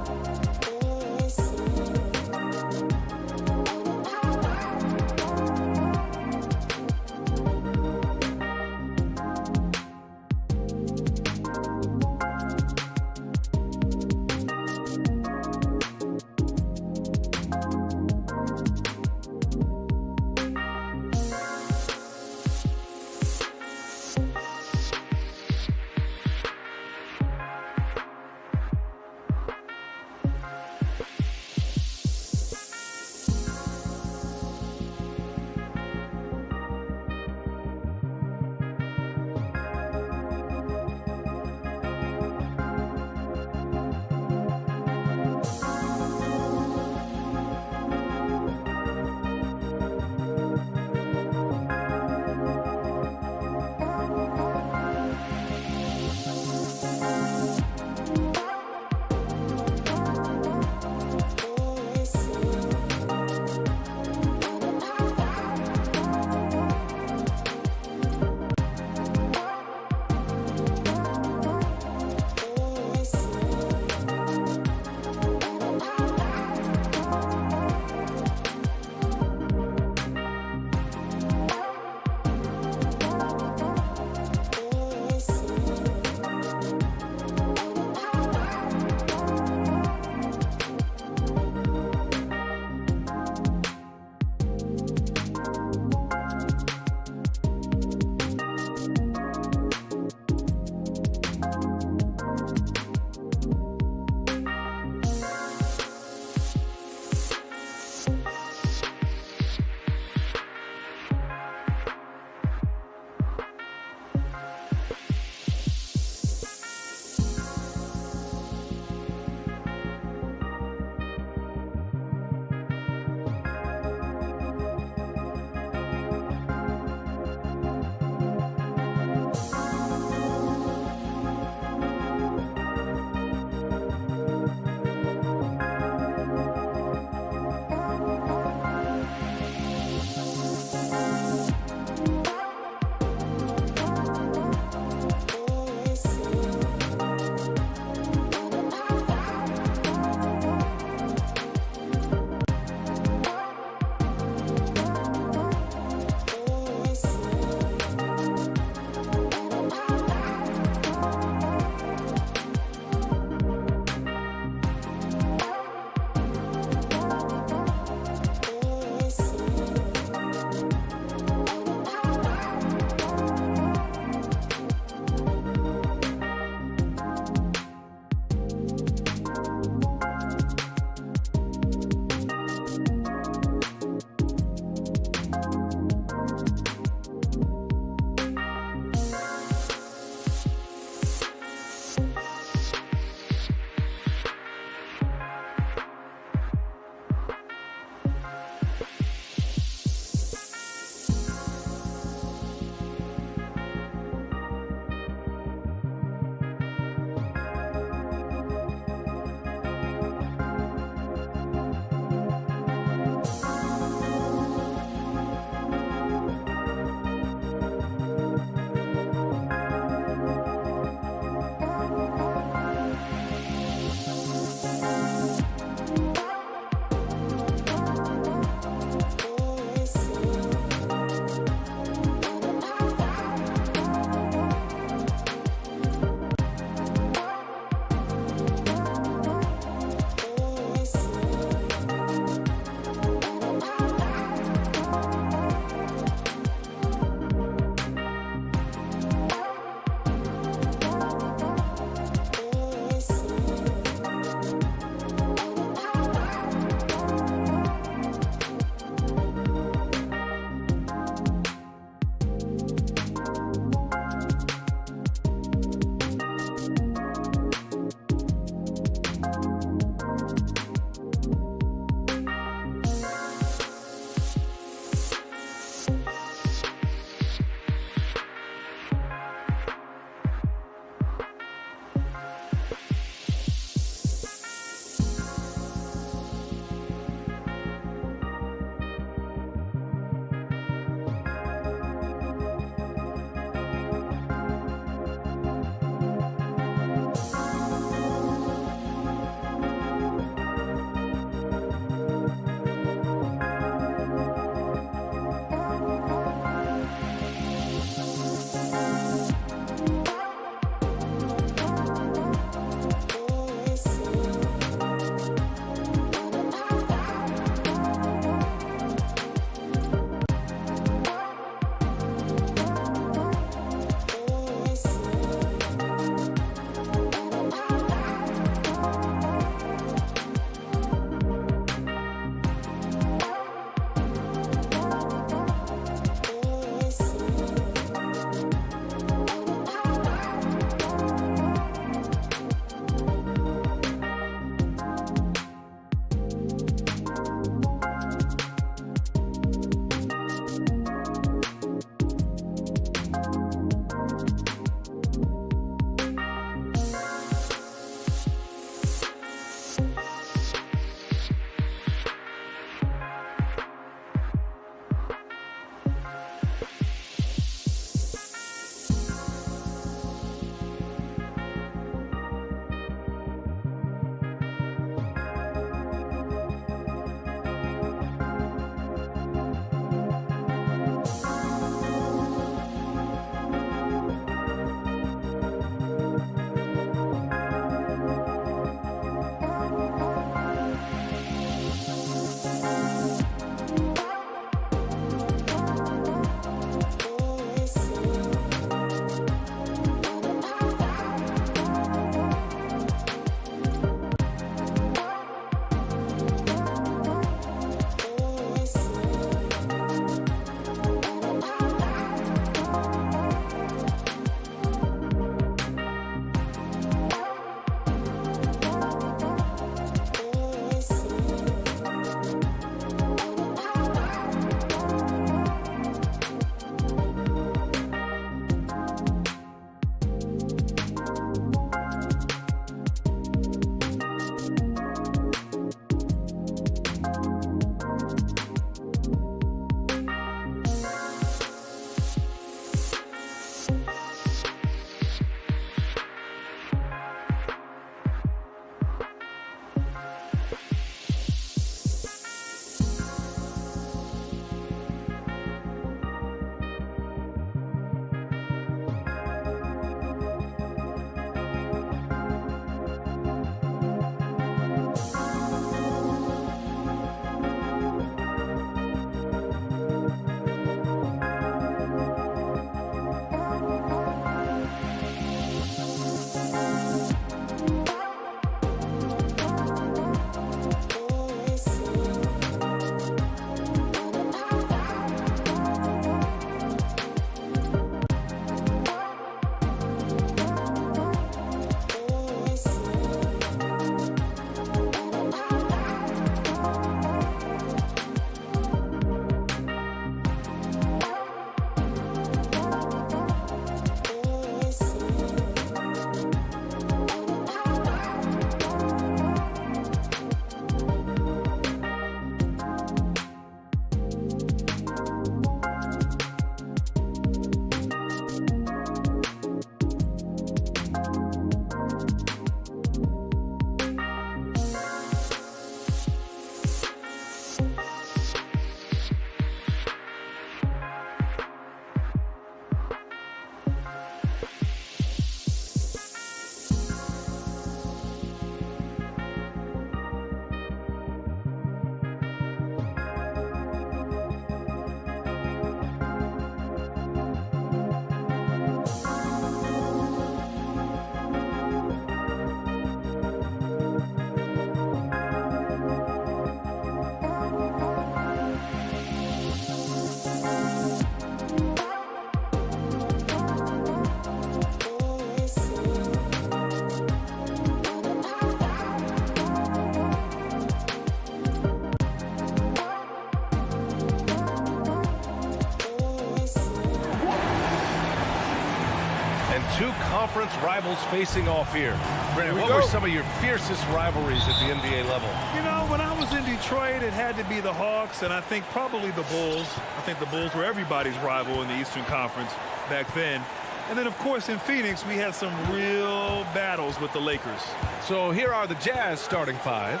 two conference rivals facing off here. Brandon, what were some of your fiercest rivalries at the NBA level? You know, when I was in Detroit, it had to be the Hawks, and I think probably the Bulls. I think the Bulls were everybody's rival in the Eastern Conference back then. And then, of course, in Phoenix, we had some real battles with the Lakers. So here are the Jazz starting five.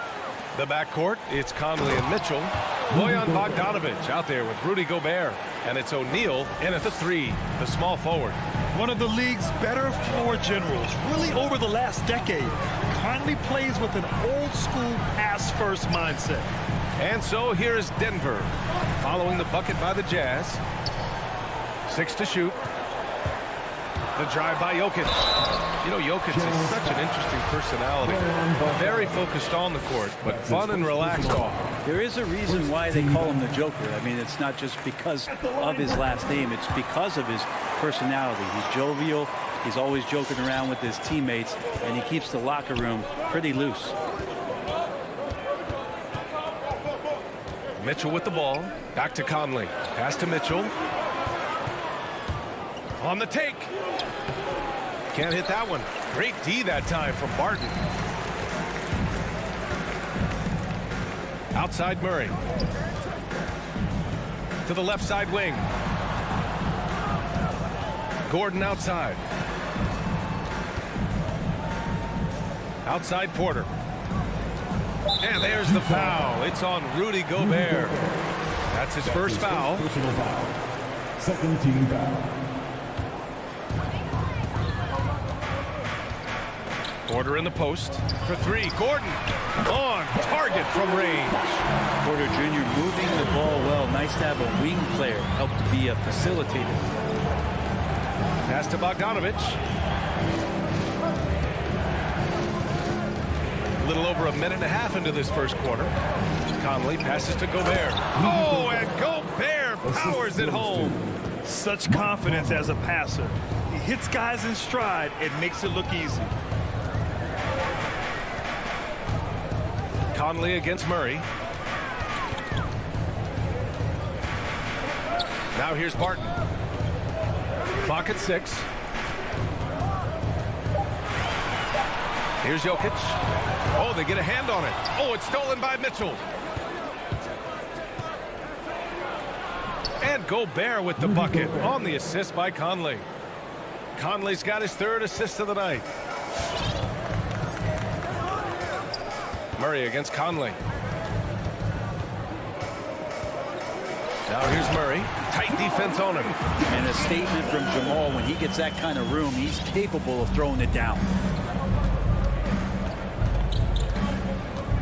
The backcourt, it's Conley and Mitchell. Bojan Bogdanovic out there with Rudy Gobert. And it's O'Neal in at the three, the small forward. One of the league's better floor generals, really over the last decade. Conley plays with an old-school pass-first mindset. And so here is Denver, following the bucket by the Jazz. 6 to shoot. The drive by Jokic. You know, Jokic is such an interesting personality. Very focused on the court, but fun and relaxed off. There is a reason why they call him the Joker. I mean, it's not just because of his last name. It's because of his personality. He's jovial. He's always joking around with his teammates, and he keeps the locker room pretty loose. Mitchell with the ball. Back to Conley. Pass to Mitchell. On the take. Can't hit that one. Great D that time from Barton. Outside Murray. To the left side wing. Gordon outside. Outside Porter. And there's the foul. It's on Rudy Gobert. That's his first foul. Personal foul. Second team foul. Porter in the post for three. Gordon on target from range. Porter Jr. moving the ball well. Nice to have a wing player help to be a facilitator. Pass to Bogdanovic. A little over a minute and a half into this first quarter. Conley passes to Gobert. Oh, and Gobert powers it home. Such confidence as a passer. He hits guys in stride and makes it look easy. Conley against Murray. Now here's Barton. Clock at 6. Here's Jokic. Oh, they get a hand on it. Oh, it's stolen by Mitchell. And Gobert with the bucket on the assist by Conley. Conley's got his third assist of the night. Murray against Conley. Now here's Murray. Tight defense on him. And a statement from Jamal, when he gets that kind of room, he's capable of throwing it down.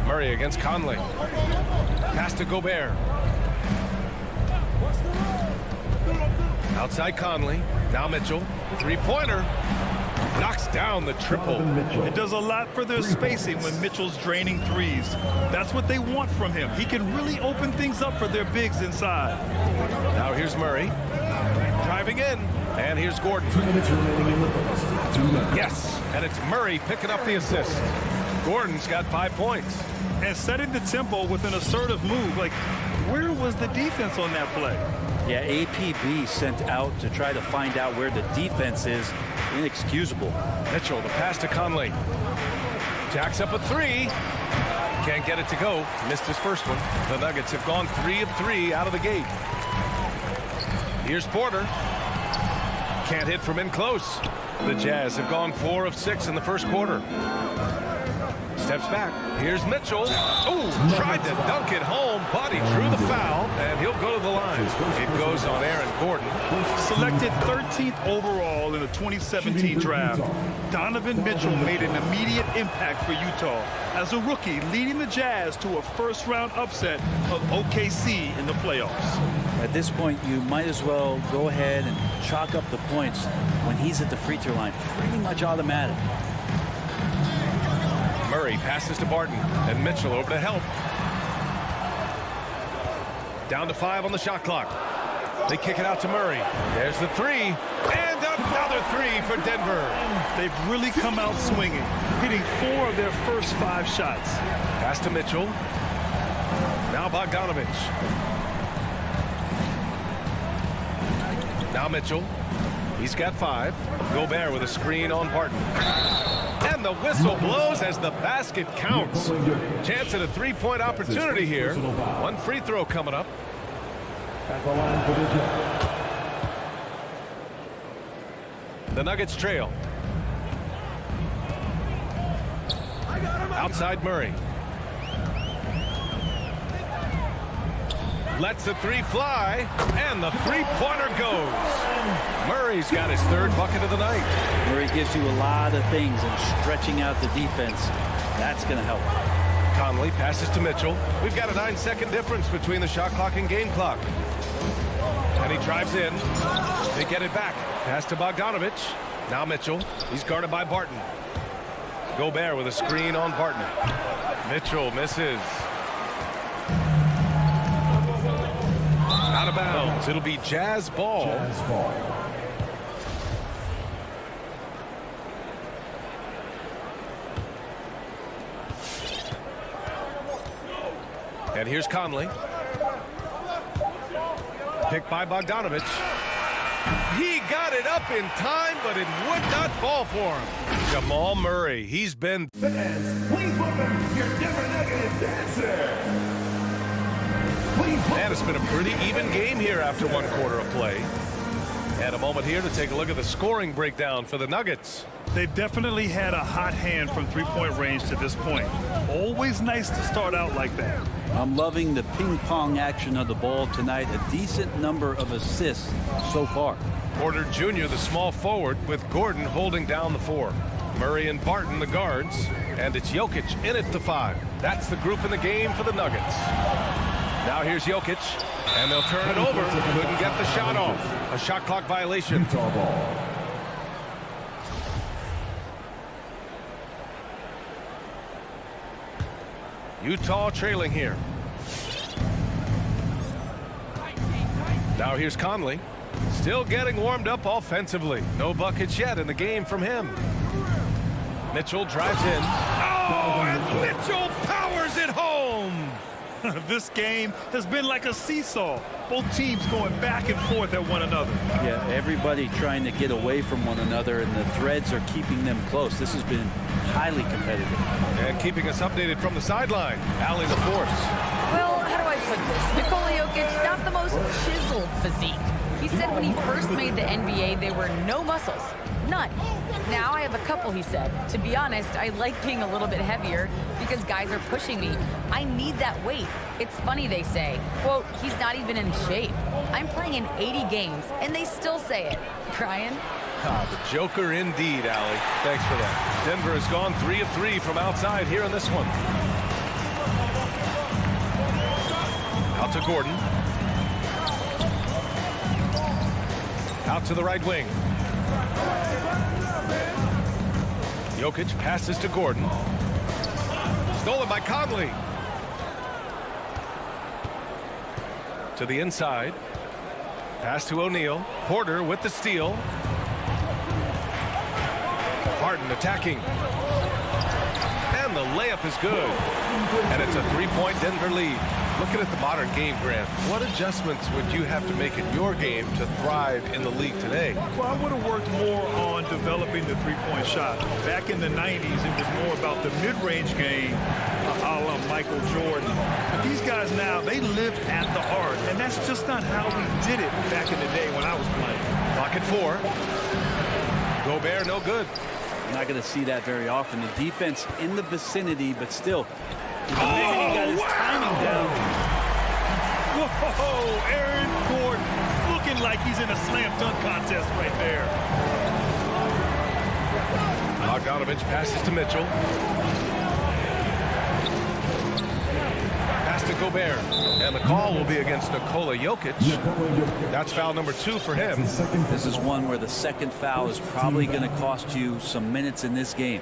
Murray against Conley. Pass to Gobert. Outside Conley. Now Mitchell. Three-pointer. Knocks down the triple. It does a lot for their spacing when Mitchell's draining threes. That's what they want from him. He can really open things up for their bigs inside. Now here's Murray. Driving in. And here's Gordon. 2 minutes remaining in the first. 2 minutes. Yes, and it's Murray picking up the assist. Gordon's got 5 points. And setting the tempo with an assertive move. Like, where was the defense on that play? Yeah, APB sent out to try to find out where the defense is. Inexcusable. Mitchell, the pass to Conley. Jacks up a three. Can't get it to go. Missed his first one. The Nuggets have gone 3 of 3 out of the gate. Here's Porter. Can't hit from in close. The Jazz have gone 4 of 6 in the first quarter. Steps back. Here's Mitchell. Oh, tried to dunk it home, but he drew the foul, and he'll go to the line. It goes on Aaron Gordon. Selected 13th overall in the 2017 draft, Donovan Mitchell made an immediate impact for Utah as a rookie, leading the Jazz to a first-round upset of OKC in the playoffs. At this point, you might as well go ahead and chalk up the points when he's at the free throw line. Pretty much automatic. Murray passes to Barton, and Mitchell over to help. Down to 5 on the shot clock. They kick it out to Murray. There's the three, and another three for Denver. They've really come out swinging, hitting 4 of their first 5 shots. Pass to Mitchell. Now Bogdanovic. Now Mitchell. He's got 5. Gobert with a screen on Barton. And the whistle blows as the basket counts. Chance at a three-point opportunity here. One free throw coming up. At the line for the Jazz. The Nuggets trail. Outside Murray. Lets the 3 fly, and the three-pointer goes. Murray's got his 3rd bucket of the night. Murray gives you a lot of things, and stretching out the defense, that's going to help. Conley passes to Mitchell. We've got a 9-second difference between the shot clock and game clock. And he drives in. They get it back. Pass to Bogdanovich. Now Mitchell. He's guarded by Barton. Gobert with a screen on Barton. Mitchell misses. Out of bounds. It'll be Jazz ball. And here's Conley. Picked by Bogdanovich. He got it up in time, but it would not fall for him. Jamal Murray. He's been... Fans, please welcome your Denver Nuggets dancer. And it's been a pretty even game here after 1 quarter of play. And a moment here to take a look at the scoring breakdown for the Nuggets. They've definitely had a hot hand from three-point range to this point. Always nice to start out like that. I'm loving the ping-pong action of the ball tonight. A decent number of assists so far. Porter Jr., the small forward, with Gordon holding down the 4. Murray and Barton, the guards. And it's Jokic in at the 5. That's the group in the game for the Nuggets. Now here's Jokic, and they'll turn it over. Couldn't get the shot off. A shot clock violation. Utah ball. Utah trailing here. Now here's Conley. Still getting warmed up offensively. No buckets yet in the game from him. Mitchell drives in. Oh, and Mitchell powers it home. This game has been like a seesaw. Both teams going back and forth at one another. Yeah, everybody trying to get away from one another, and the threads are keeping them close. This has been highly competitive. And keeping us updated from the sideline, Allie LaForce. Well, how do I put this? Nikola Jokic, not the most chiseled physique. He said when he first made the NBA, there were no muscles. None. Now I have a couple, he said. To be honest, I like being a little bit heavier because guys are pushing me. I need that weight. It's funny they say, quote, he's not even in shape. I'm playing in 80 games, and they still say it. Brian? Ah, the Joker indeed, Allie. Thanks for that. Denver has gone 3 of 3 from outside here in this one. Out to Gordon. Out to the right wing. Jokic passes to Gordon. Stolen by Conley. To the inside. Pass to O'Neal. Porter with the steal. Barton attacking. And the layup is good. And it's a 3-point Denver lead. Looking at the modern game, Grant, what adjustments would you have to make in your game to thrive in the league today? Well, I would have worked more on developing the three-point shot. Back in the 90s, it was more about the mid-range game, a la Michael Jordan. But these guys now, they live at the art, and that's just not how we did it back in the day when I was playing. Clock at 4. Gobert, no good. You're not going to see that very often. The defense in the vicinity, but still. He got his timing down. Whoa, Aaron Gordon looking like he's in a slam dunk contest right there. Bogdanovich passes to Mitchell. Pass to Gobert. And the call will be against Nikola Jokic. That's foul number 2 for him. This is one where the second foul is probably going to cost you some minutes in this game.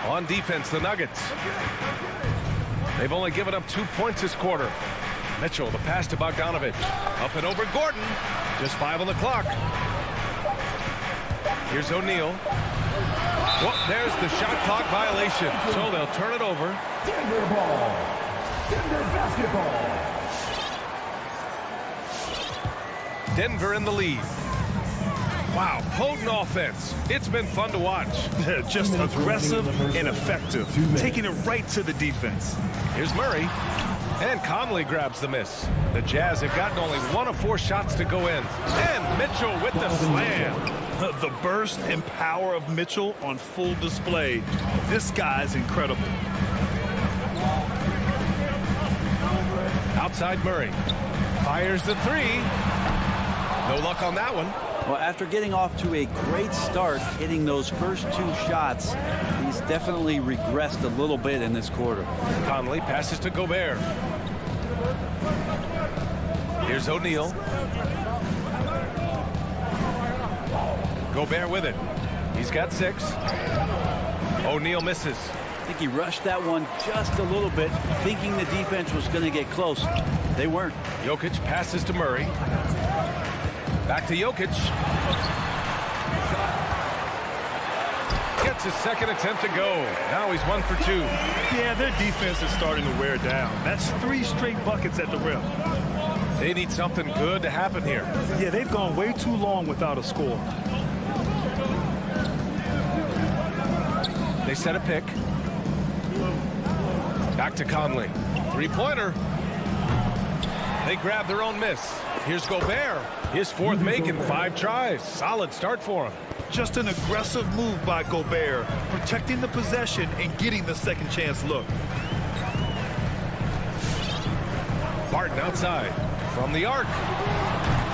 On defense, the Nuggets. They've only given up 2 points this quarter. Mitchell, the pass to Bogdanovich. Up and over Gordon. Just 5 on the clock. Here's O'Neal. Well, there's the shot clock violation. So they'll turn it over. Denver ball. Denver basketball. Denver in the lead. Wow, potent offense. It's been fun to watch. Just aggressive and effective, taking it right to the defense. Here's Murray. And Conley grabs the miss. The Jazz have gotten only 1 of 4 shots to go in. And Mitchell with the slam. The burst and power of Mitchell on full display. This guy's incredible. Outside Murray. Fires the 3. No luck on that one. Well, after getting off to a great start, hitting those first 2 shots, he's definitely regressed a little bit in this quarter. Conley passes to Gobert. Here's O'Neal. Gobert with it. He's got 6. O'Neal misses. I think he rushed that one just a little bit, thinking the defense was going to get close. They weren't. Jokic passes to Murray. Back to Jokic. Gets his second attempt to go. Now he's 1 for 2. Yeah, their defense is starting to wear down. That's 3 straight buckets at the rim. They need something good to happen here. Yeah, they've gone way too long without a score. They set a pick. Back to Conley. 3-pointer. They grab their own miss. Here's Gobert. His 4th make in 5 tries. Solid start for him. Just an aggressive move by Gobert, protecting the possession and getting the second chance look. Barton outside. From the arc.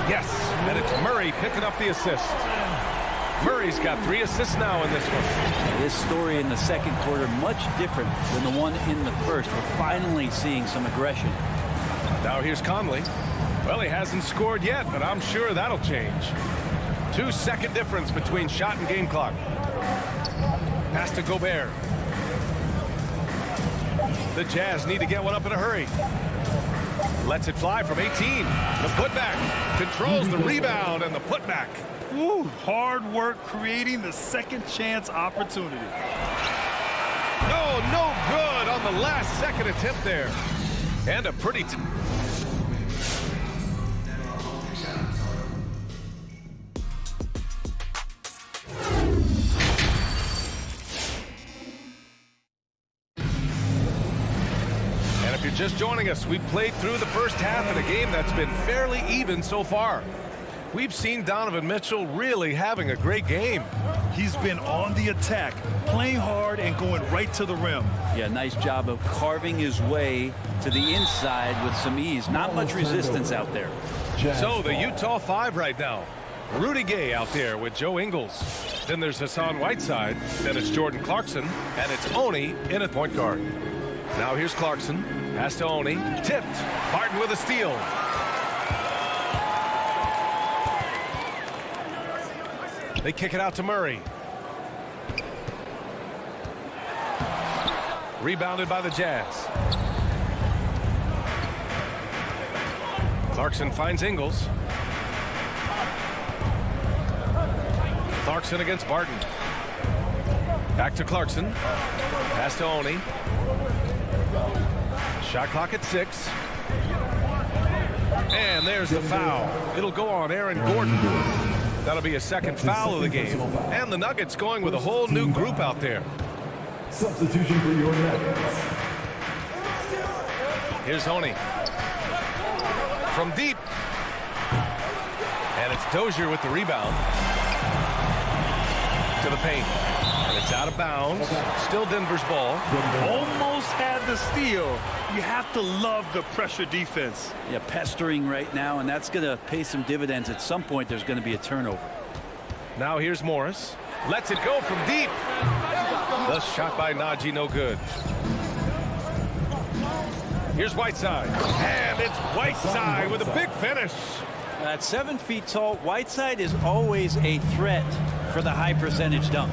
Yes, and it's Murray picking up the assist. Murray's got 3 assists now in this one. This story in the second quarter much different than the one in the first. We're finally seeing some aggression. Now here's Conley. Well, he hasn't scored yet, but I'm sure that'll change. 2-second difference between shot and game clock. Pass to Gobert. The Jazz need to get one up in a hurry. Lets it fly from 18. The putback. Controls the rebound and the putback. Ooh, hard work creating the second chance opportunity. No good on the last second attempt there. And a pretty... If you're just joining us, we played through the first half in a game that's been fairly even so far. We've seen Donovan Mitchell really having a great game. He's been on the attack, playing hard and going right to the rim. Yeah, nice job of carving his way to the inside with some ease. Not much resistance out there. So the Utah 5 right now. Rudy Gay out there with Joe Ingles. Then there's Hassan Whiteside. Then it's Jordan Clarkson. And it's Oni in at point guard. Now here's Clarkson. Pass to Oni. Tipped. Barton with a steal. They kick it out to Murray. Rebounded by the Jazz. Clarkson finds Ingles. Clarkson against Barton. Back to Clarkson. Pass to Oni. Shot clock at 6. And there's the foul. It'll go on Aaron Gordon. That'll be a second foul of the game. And the Nuggets going with a whole new group out there. Substitution for your Nuggets. Here's Oni. From deep. And it's Dozier with the rebound. To the paint. And it's out of bounds. Still Denver's ball. Almost had the steal. You have to love the pressure defense. Yeah, pestering right now, and that's going to pay some dividends. At some point, there's going to be a turnover. Now here's Morris. Lets it go from deep. The shot by Najee, no good. Here's Whiteside. And it's Whiteside with a big finish. At 7 feet tall, Whiteside is always a threat for the high percentage dunk.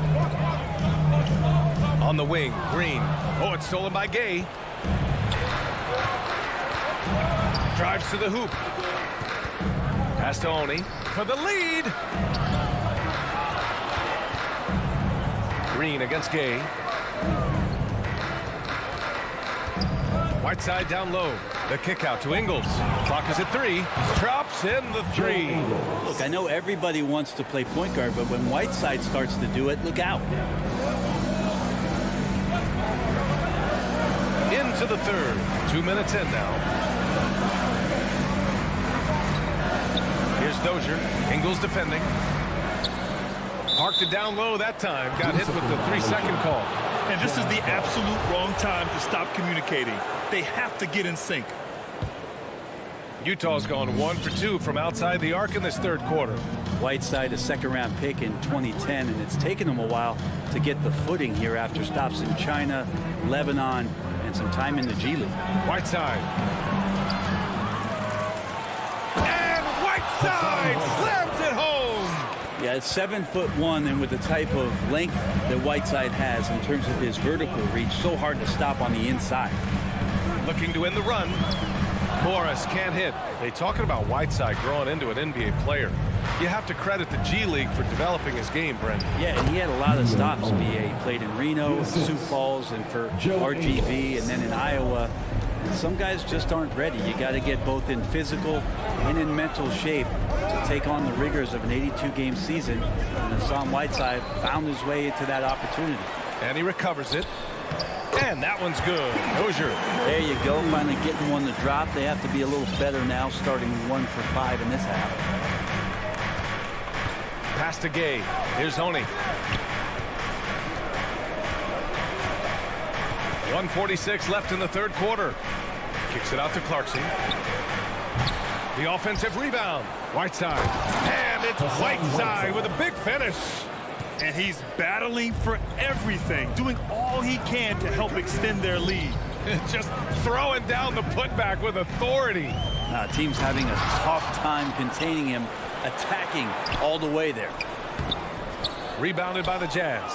On the wing, Green. Oh, it's stolen by Gay. Drives to the hoop. Pass to Oni for the lead. Green against Gay. Whiteside down low. The kick out to Ingles. Clock is at 3. Drops in the 3. Look, I know everybody wants to play point guard, but when Whiteside starts to do it, look out. Into the third. 2 minutes in now. Here's Dozier. Ingles defending. Parked it down low that time. Got hit with the 3-second call. And this is the absolute wrong time to stop communicating. They have to get in sync. Utah's gone 1 for 2 from outside the arc in this third quarter. Whiteside, a second-round pick in 2010, and it's taken him a while to get the footing here after stops in China, Lebanon, and some time in the G League. Whiteside. And Whiteside slams it home. Yeah, it's 7'1", and with the type of length that Whiteside has in terms of his vertical reach, so hard to stop on the inside. Looking to win the run. Morris can't hit. They talking about Whiteside growing into an NBA player. You have to credit the G League for developing his game, Brent. Yeah, and he had a lot of stops. He played in Reno, Sioux Falls, and for RGV, and then in Iowa. And some guys just aren't ready. You got to get both in physical and in mental shape to take on the rigors of an 82-game season. And Hassan Whiteside found his way into that opportunity. And he recovers it. And that one's good. Dozier. There you go. Finally getting one to drop. They have to be a little better now, starting 1 for 5 in this half. Pass to Gay. Here's Honey. 1:46 left in the third quarter. Kicks it out to Clarkson. The offensive rebound. Whiteside. And it's Whiteside with a big finish. And he's battling for everything, doing all he can to help extend their lead. Just throwing down the putback with authority. Team's having a tough time containing him, attacking all the way there. Rebounded by the Jazz.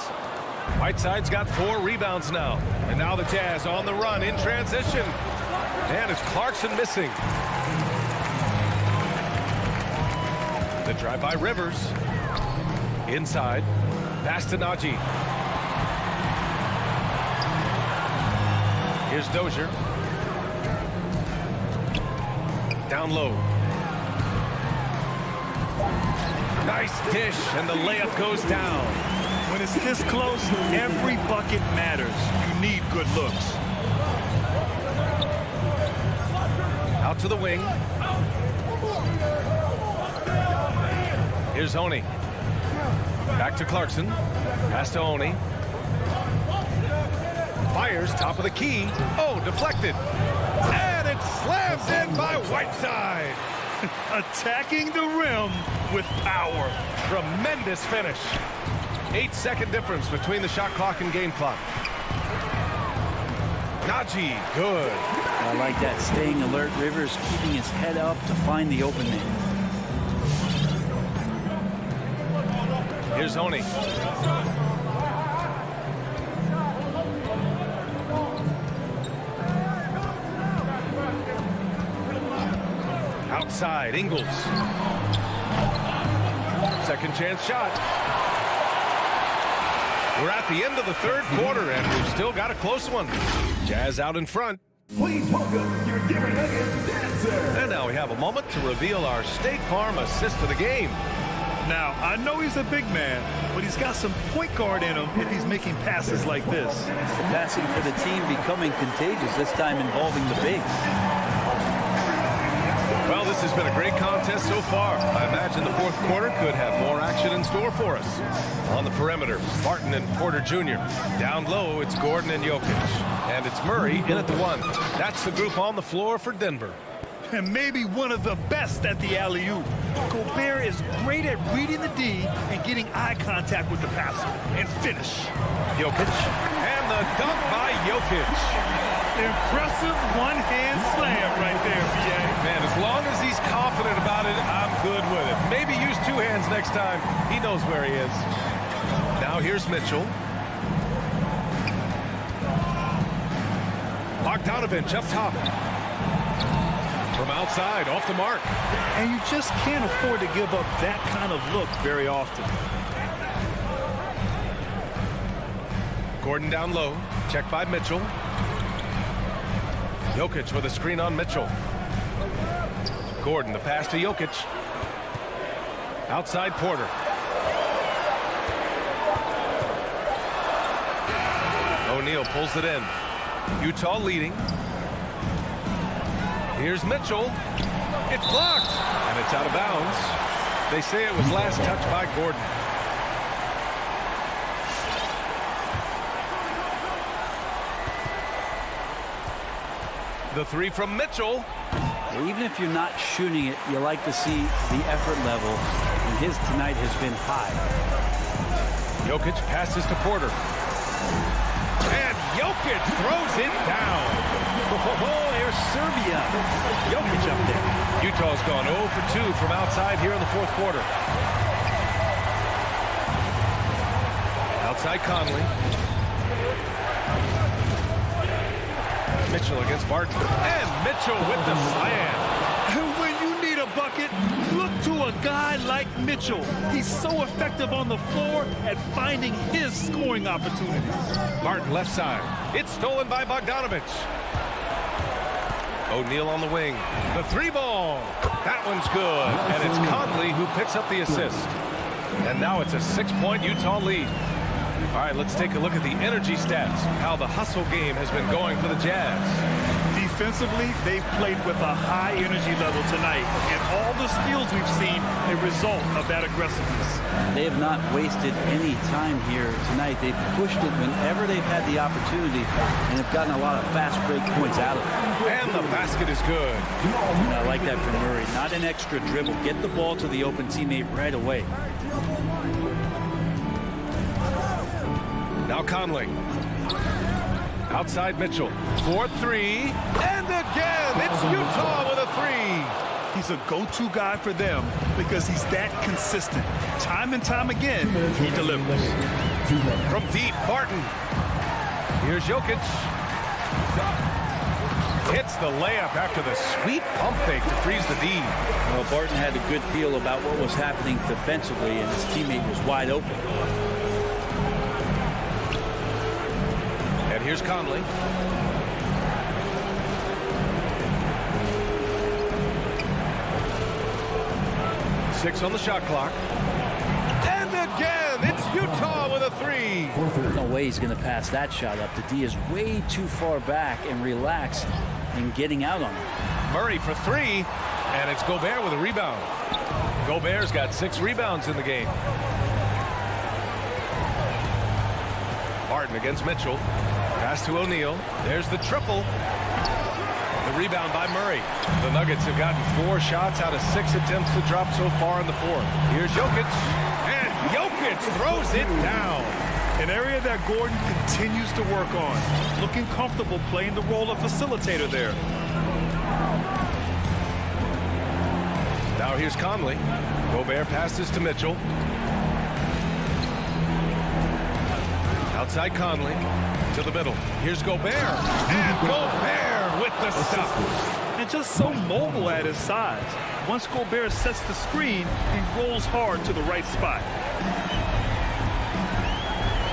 Whiteside's got 4 rebounds now. And now the Jazz on the run in transition. And it's Clarkson missing. The drive by Rivers. Inside. Pass to Najee. Here's Dozier. Down low. Nice dish, and the layup goes down. When it's this close, every bucket matters. You need good looks. Out to the wing. Here's Honey. Back to Clarkson. Pass to Oney. Fires top of the key. Oh, deflected. And it slams in by Whiteside. Attacking the rim with power. Tremendous finish. 8-second difference between the shot clock and game clock. Najee, good. I like that. Staying alert. Rivers keeping his head up to find the open man. Here's Honey. Outside, Ingles. Second chance shot. We're at the end of the third quarter, and we've still got a close one. Jazz out in front. Please welcome your Denver Nuggets dancer. And now we have a moment to reveal our State Farm assist of the game. Now, I know he's a big man, but he's got some point guard in him if he's making passes like this. The passing for the team becoming contagious, this time involving the bigs. Well, this has been a great contest so far. I imagine the fourth quarter could have more action in store for us. On the perimeter, Barton and Porter Jr. Down low, it's Gordon and Jokic. And it's Murray in at the 1. That's the group on the floor for Denver. And maybe one of the best at the alley-oop. Gobert is great at reading the D and getting eye contact with the passer. And finish. Jokic. And the dunk by Jokic. Impressive one-hand slam right there, B.A. Man, as long as he's confident about it, I'm good with it. Maybe use 2 hands next time. He knows where he is. Now here's Mitchell. Bogdanovich up top. From outside, off the mark. And you just can't afford to give up that kind of look very often. Gordon down low. Check by Mitchell. Jokic with a screen on Mitchell. Gordon, the pass to Jokic. Outside Porter. O'Neal pulls it in. Utah leading. Here's Mitchell. It's blocked, and it's out of bounds. They say it was last touched by Gordon. The three from Mitchell. Even if you're not shooting it, you like to see the effort level, and his tonight has been high. Jokic passes to Porter. And Jokic throws it down. Oh, there's Serbia. Jokic up there. Utah's gone 0 for 2 from outside here in the fourth quarter. Outside Conley. Mitchell against Barton. And Mitchell with the slam. And when you need a bucket, look to a guy like Mitchell. He's so effective on the floor at finding his scoring opportunities. Barton left side. It's stolen by Bogdanovich. O'Neal on the wing. The three ball. That one's good. And it's Conley who picks up the assist. And now it's a 6-point Utah lead. All right, let's take a look at the energy stats. How the hustle game has been going for the Jazz. Defensively, they've played with a high energy level tonight. And all the steals we've seen, a result of that aggressiveness. They have not wasted any time here tonight. They've pushed it whenever they've had the opportunity and have gotten a lot of fast break points out of it. And the basket is good. I like that from Murray. Not an extra dribble. Get the ball to the open teammate right away. Now Conley. Outside Mitchell. 4-3. And again, it's Utah with a three. He's a go-to guy for them because he's that consistent. Time and time again, he delivers. From deep, Barton. Here's Jokic. Hits the layup after the sweet pump fake to freeze the D. Well, Barton had a good feel about what was happening defensively, and his teammate was wide open. And here's Conley. Six on the shot clock. And again, it's Utah with a three. There's no way he's going to pass that shot up. The D is way too far back and relaxed in getting out on it. Murray for three, and it's Gobert with a rebound. Gobert's got 6 rebounds in the game. Barton against Mitchell. Pass to O'Neal. There's the triple. The rebound by Murray. The Nuggets have gotten 4 shots out of 6 attempts to drop so far in the fourth. Here's Jokic. And Jokic throws it down. An area that Gordon continues to work on. Looking comfortable playing the role of facilitator there. Now here's Conley. Gobert passes to Mitchell. Outside Conley to the middle. Here's Gobert. And Gobert with the stuff. And just so mobile at his size. Once Gobert sets the screen, he rolls hard to the right spot.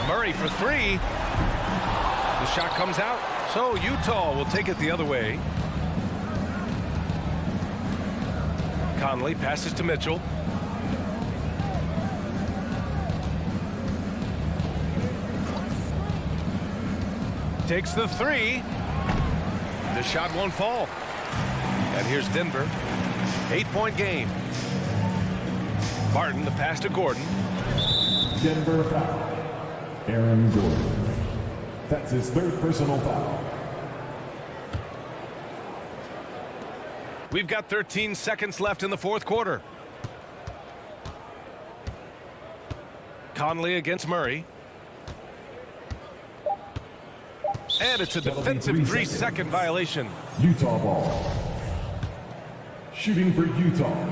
Murray for three. The shot comes out. So Utah will take it the other way. Conley passes to Mitchell. Takes the three. The shot won't fall. And here's Denver. 8-point game. Barton, the pass to Gordon. Denver foul. Aaron Gordon. That's his 3rd personal foul. We've got 13 seconds left in the fourth quarter. Conley against Murray. And it's a defensive 3-second violation. Utah ball. Shooting for Utah,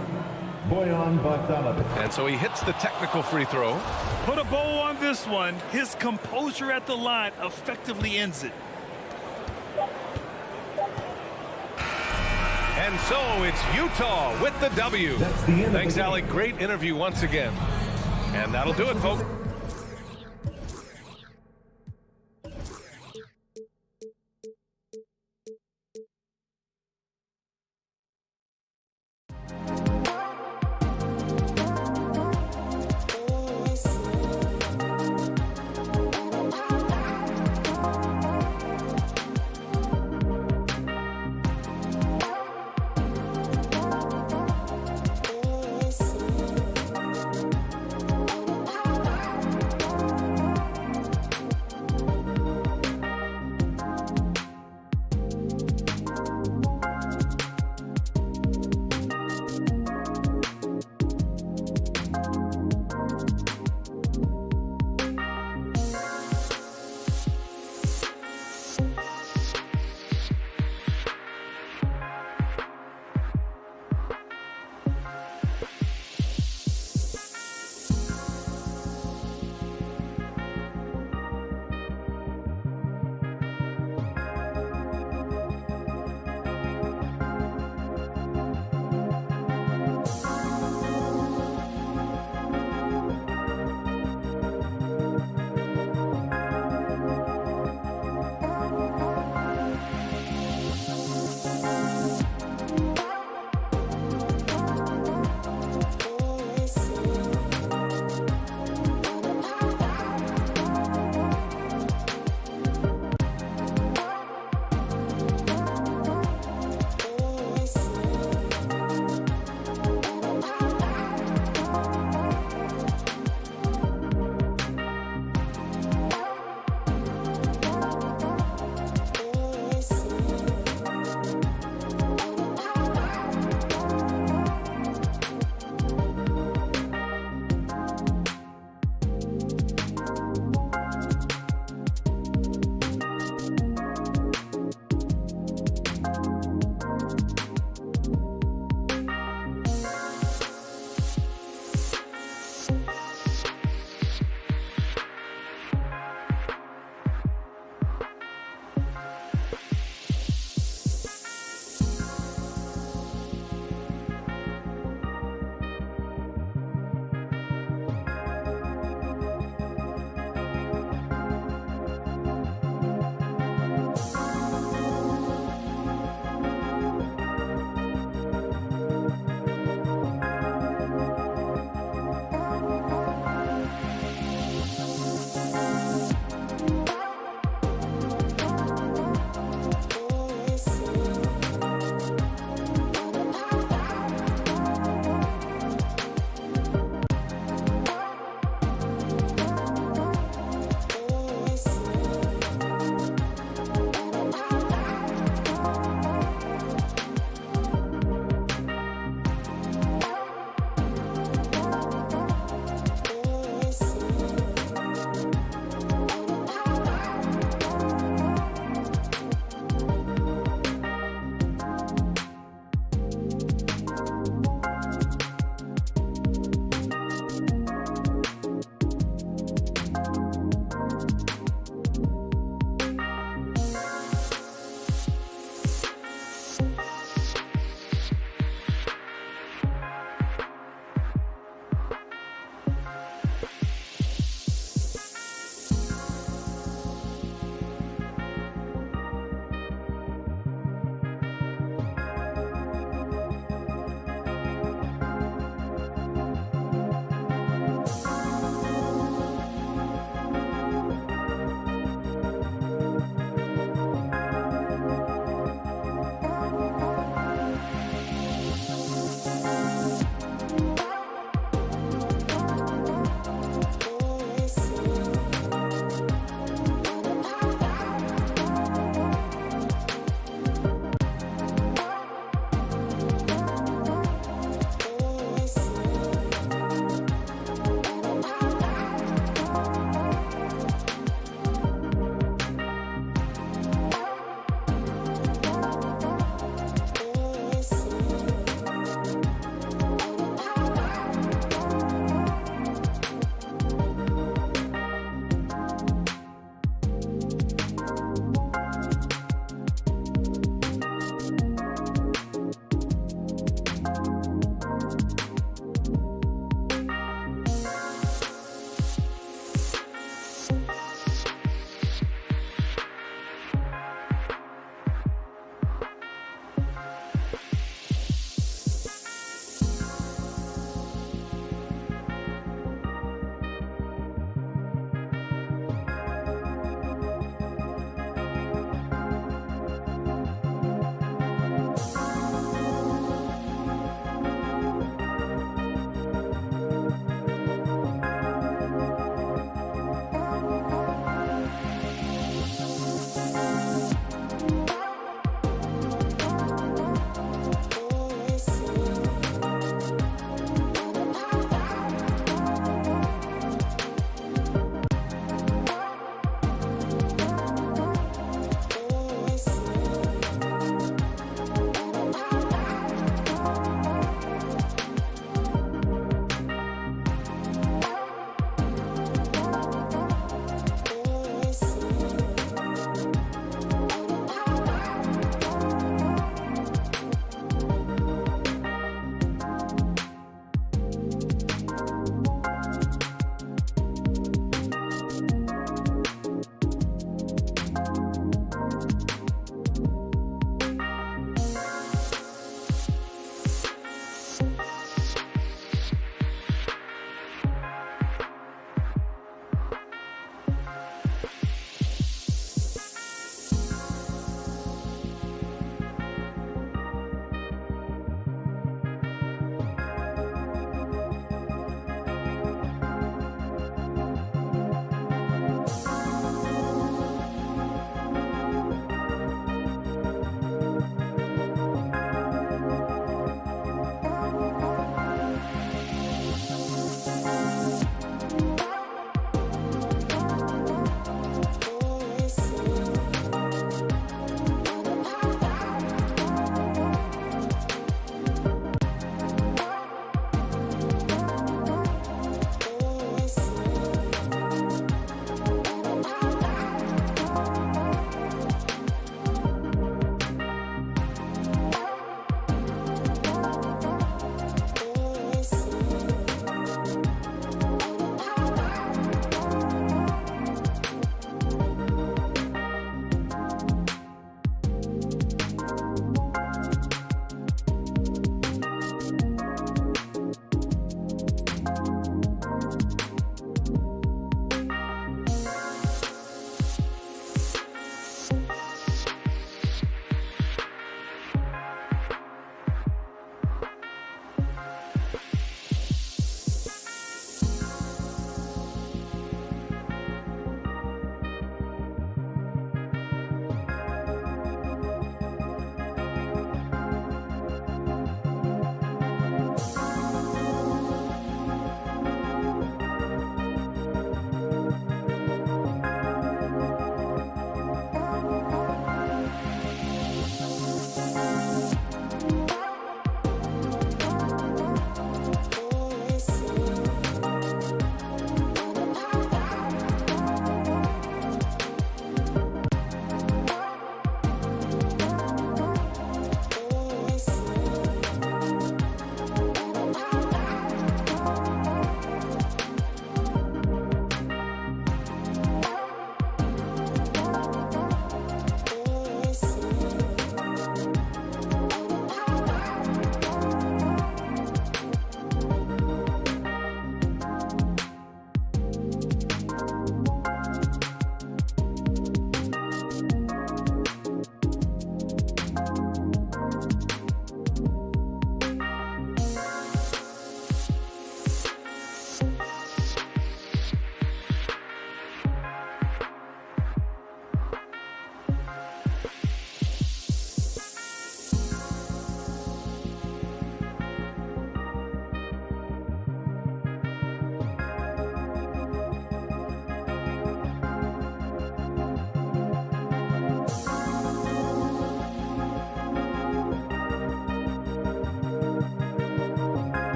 Bojan Bogdanovic. And so he hits the technical free throw. Put a bow on this one. His composure at the line effectively ends it. And so it's Utah with the W. Thanks, Alec. Great interview once again. And that'll do it, folks.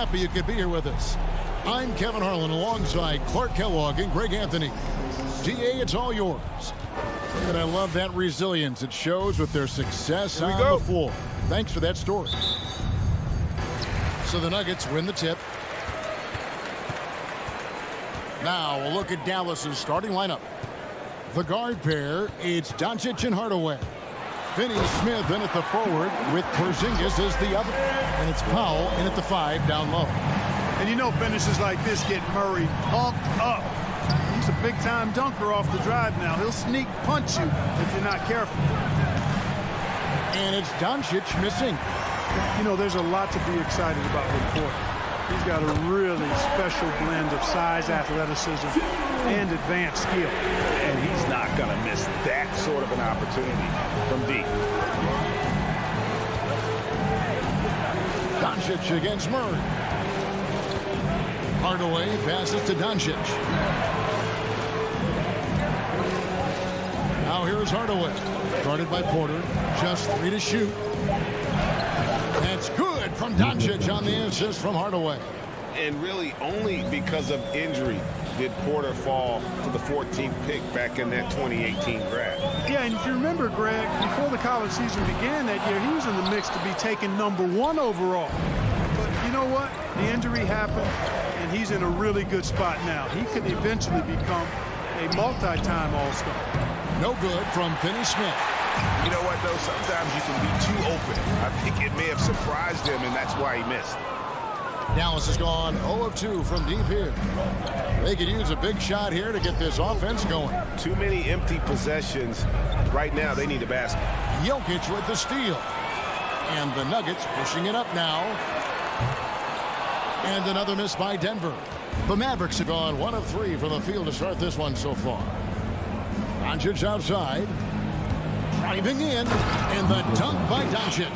happy you could be here with us. I'm Kevin Harlan alongside Clark Kellogg and Greg Anthony. DA, it's all yours. And I love that resilience it shows with their success on the floor. Thanks for that story. So the Nuggets win the tip. Now a look at Dallas's starting lineup. The guard pair, it's Doncic and Hardaway. Finney-Smith in at the forward with Porzingis as the other. And it's Powell in at the 5 down low. And you know finishes like this get Murray pumped up. He's a big-time dunker off the drive now. He'll sneak punch you if you're not careful. And it's Doncic missing. You know, there's a lot to be excited about with Porter. He's got a really special blend of size, athleticism, and advanced skill. And he's not going to miss that sort of an opportunity from deep. Doncic against Murray. Hardaway passes to Doncic. Now here's Hardaway. Guarded by Porter. Just 3 to shoot. That's good from Doncic on the assist from Hardaway. And really only because of injury did Porter fall to the 14th pick back in that 2018 draft. Yeah, and if you remember, Greg, before the college season began that year, he was in the mix to be taken #1 overall. But you know what? The injury happened, and he's in a really good spot now. He could eventually become a multi-time All-Star. No good from Finney-Smith. You know what, though? Sometimes you can be too open. I think it may have surprised him, and that's why he missed. Dallas has gone 0 of 2 from deep here. They could use a big shot here to get this offense going. Too many empty possessions. Right now, they need a basket. Jokic with the steal. And the Nuggets pushing it up now. And another miss by Denver. The Mavericks have gone 1 of 3 from the field to start this one so far. Doncic outside. Driving in. And the dunk by Doncic.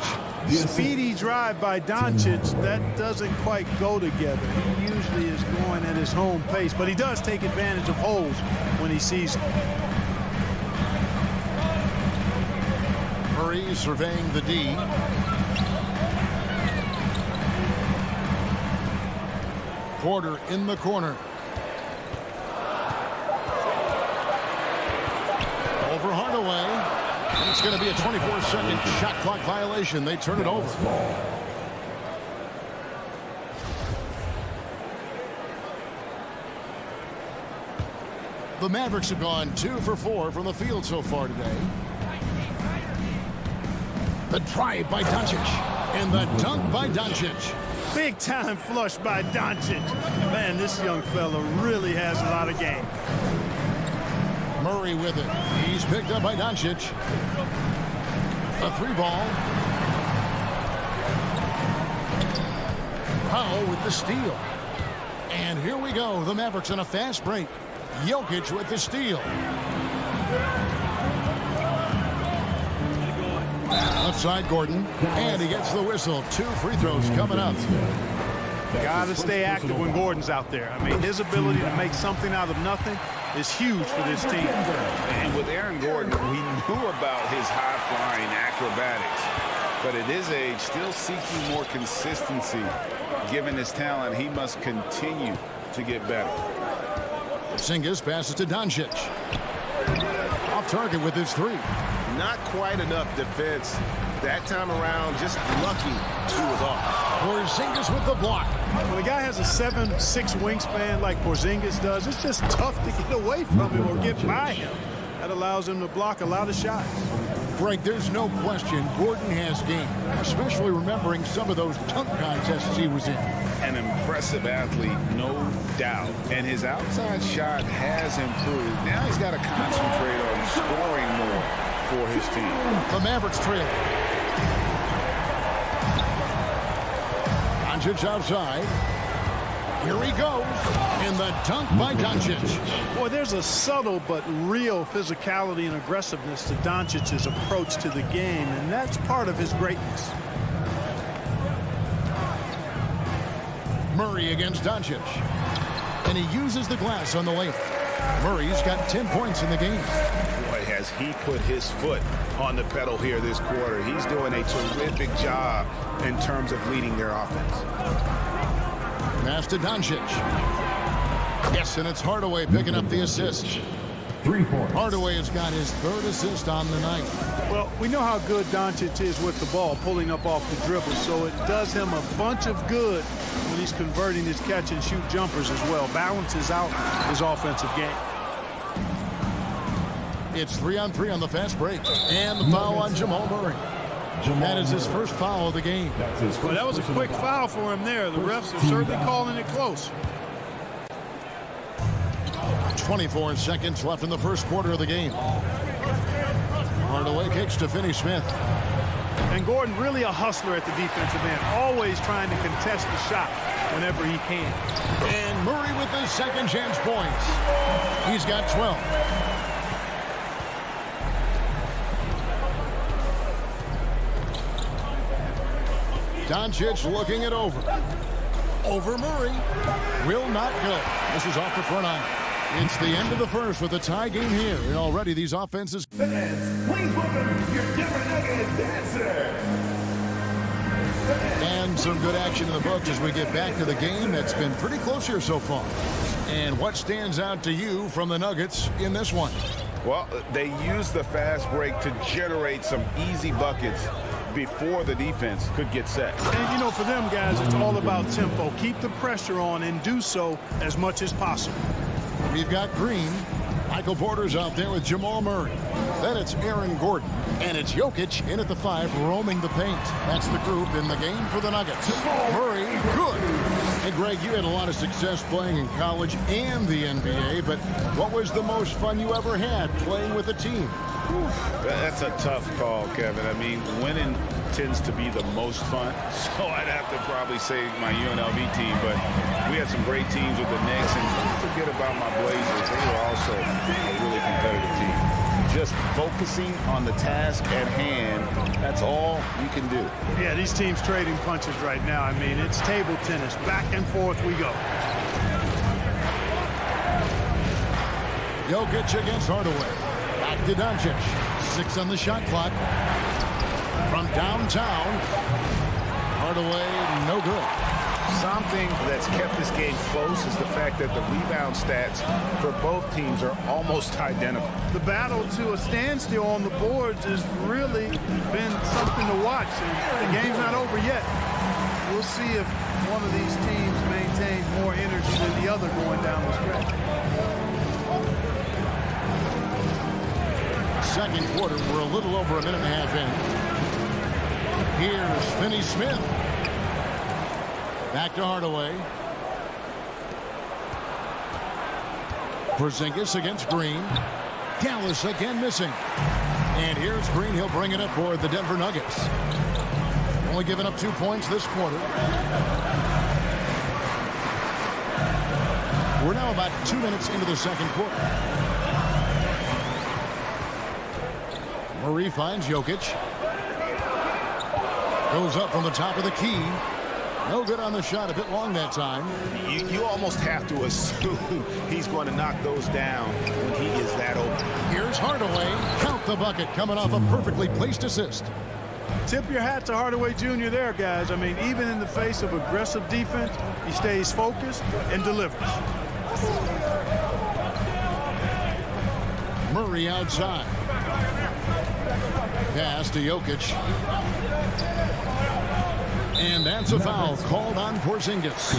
Speedy drive by Doncic, that doesn't quite go together. He usually is going at his home pace, but he does take advantage of holes when he sees them. Murray surveying the D. Porter in the corner. Over Hardaway. It's going to be a 24-second shot clock violation. They turn it over. The Mavericks have gone 2 for 4 from the field so far today. The drive by Doncic. And the dunk by Doncic. Big time flush by Doncic. Man, this young fella really has a lot of game. Murray with it. He's picked up by Doncic. A 3 ball. Powell with the steal. And here we go. The Mavericks on a fast break. Jokic with the steal. Left side Gordon. And he gets the whistle. 2 free throws coming up. Got to stay active when Gordon's out there. I mean, his ability to make something out of nothing is huge for this team. And with Aaron Gordon, we knew about his high-flying acrobatics. But at his age, still seeking more consistency. Given his talent, he must continue to get better. Porzingis passes to Doncic. Off target with his 3. Not quite enough defense. That time around, just lucky he was off. Porzingis with the block. When a guy has a 7'6" wingspan like Porzingis does, it's just tough to get away from him or get by him. That allows him to block a lot of shots. Greg, there's no question Gordon has game, especially remembering some of those dunk contests he was in. An impressive athlete, no doubt. And his outside shot has improved. Now he's got to concentrate on scoring more for his team. The Mavericks trail. Doncic outside. Here he goes. And the dunk by Doncic. Boy, there's a subtle but real physicality and aggressiveness to Doncic's approach to the game, and that's part of his greatness. Murray against Doncic. And he uses the glass on the layup. Murray's got 10 points in the game. Boy, has he put his foot on the pedal here this quarter. He's doing a terrific job in terms of leading their offense. Pass to Doncic. Yes, and it's Hardaway picking up the assist. 3 points. Hardaway has got his 3rd assist on the night. Well, we know how good Doncic is with the ball, pulling up off the dribble, so it does him a bunch of good when he's converting his catch-and-shoot jumpers as well. Balances out his offensive game. It's 3-on-3 on the fast break. And the foul on Jamal Murray. That is his first foul of the game. Well, that was a quick foul for him there. The refs are certainly calling it close. 24 seconds left in the first quarter of the game. Hardaway kicks to Finney-Smith. And Gordon really a hustler at the defensive end, always trying to contest the shot whenever he can. And Murray with his second chance points. He's got 12. Doncic looking it over. Over Murray. Will not go. This is off the front iron. It's the end of the first with a tie game here. And already these offenses. Fans, please welcome your Denver Nuggets dancer. And some good action in the books as we get back to the game that's been pretty close here so far. And what stands out to you from the Nuggets in this one? Well, they used the fast break to generate some easy buckets before the defense could get set. And, you know, for them guys, it's all about tempo. Keep the pressure on and do so as much as possible. We've got Green. Michael Porter's out there with Jamal Murray. Then it's Aaron Gordon. And it's Jokic in at the 5, roaming the paint. That's the group in the game for the Nuggets. Murray, good. And Greg, you had a lot of success playing in college and the NBA, but what was the most fun you ever had playing with a team? That's a tough call, Kevin. I mean, winning tends to be the most fun, so I'd have to probably say my UNLV team, but we had some great teams with the Knicks, and don't forget about my Blazers. They were also a really competitive team. Just focusing on the task at hand, that's all you can do. Yeah, these teams trading punches right now. I mean, it's table tennis. Back and forth we go. Jokic against Hardaway. Back to Doncic. 6 on the shot clock. From downtown. Hardaway, no good. Something that's kept this game close is the fact that the rebound stats for both teams are almost identical. The battle to a standstill on the boards has really been something to watch. And the game's not over yet. We'll see if one of these teams maintains more energy than the other going down the stretch. Second quarter, we're a little over a minute and a half in. Here's Finney-Smith. Back to Hardaway. Porzingis against Green. Dallas again missing. And here's Green. He'll bring it up for the Denver Nuggets. Only giving up 2 points this quarter. We're now about 2 minutes into the second quarter. Murray finds Jokic. Goes up from the top of the key. No good on the shot. A bit long that time. You almost have to assume he's going to knock those down when he is that open. Here's Hardaway. Count the bucket coming off a perfectly placed assist. Tip your hat to Hardaway Jr. there, guys. I mean, even in the face of aggressive defense, he stays focused and delivers. Murray outside. Pass to Jokic. And that's a foul called on Porzingis.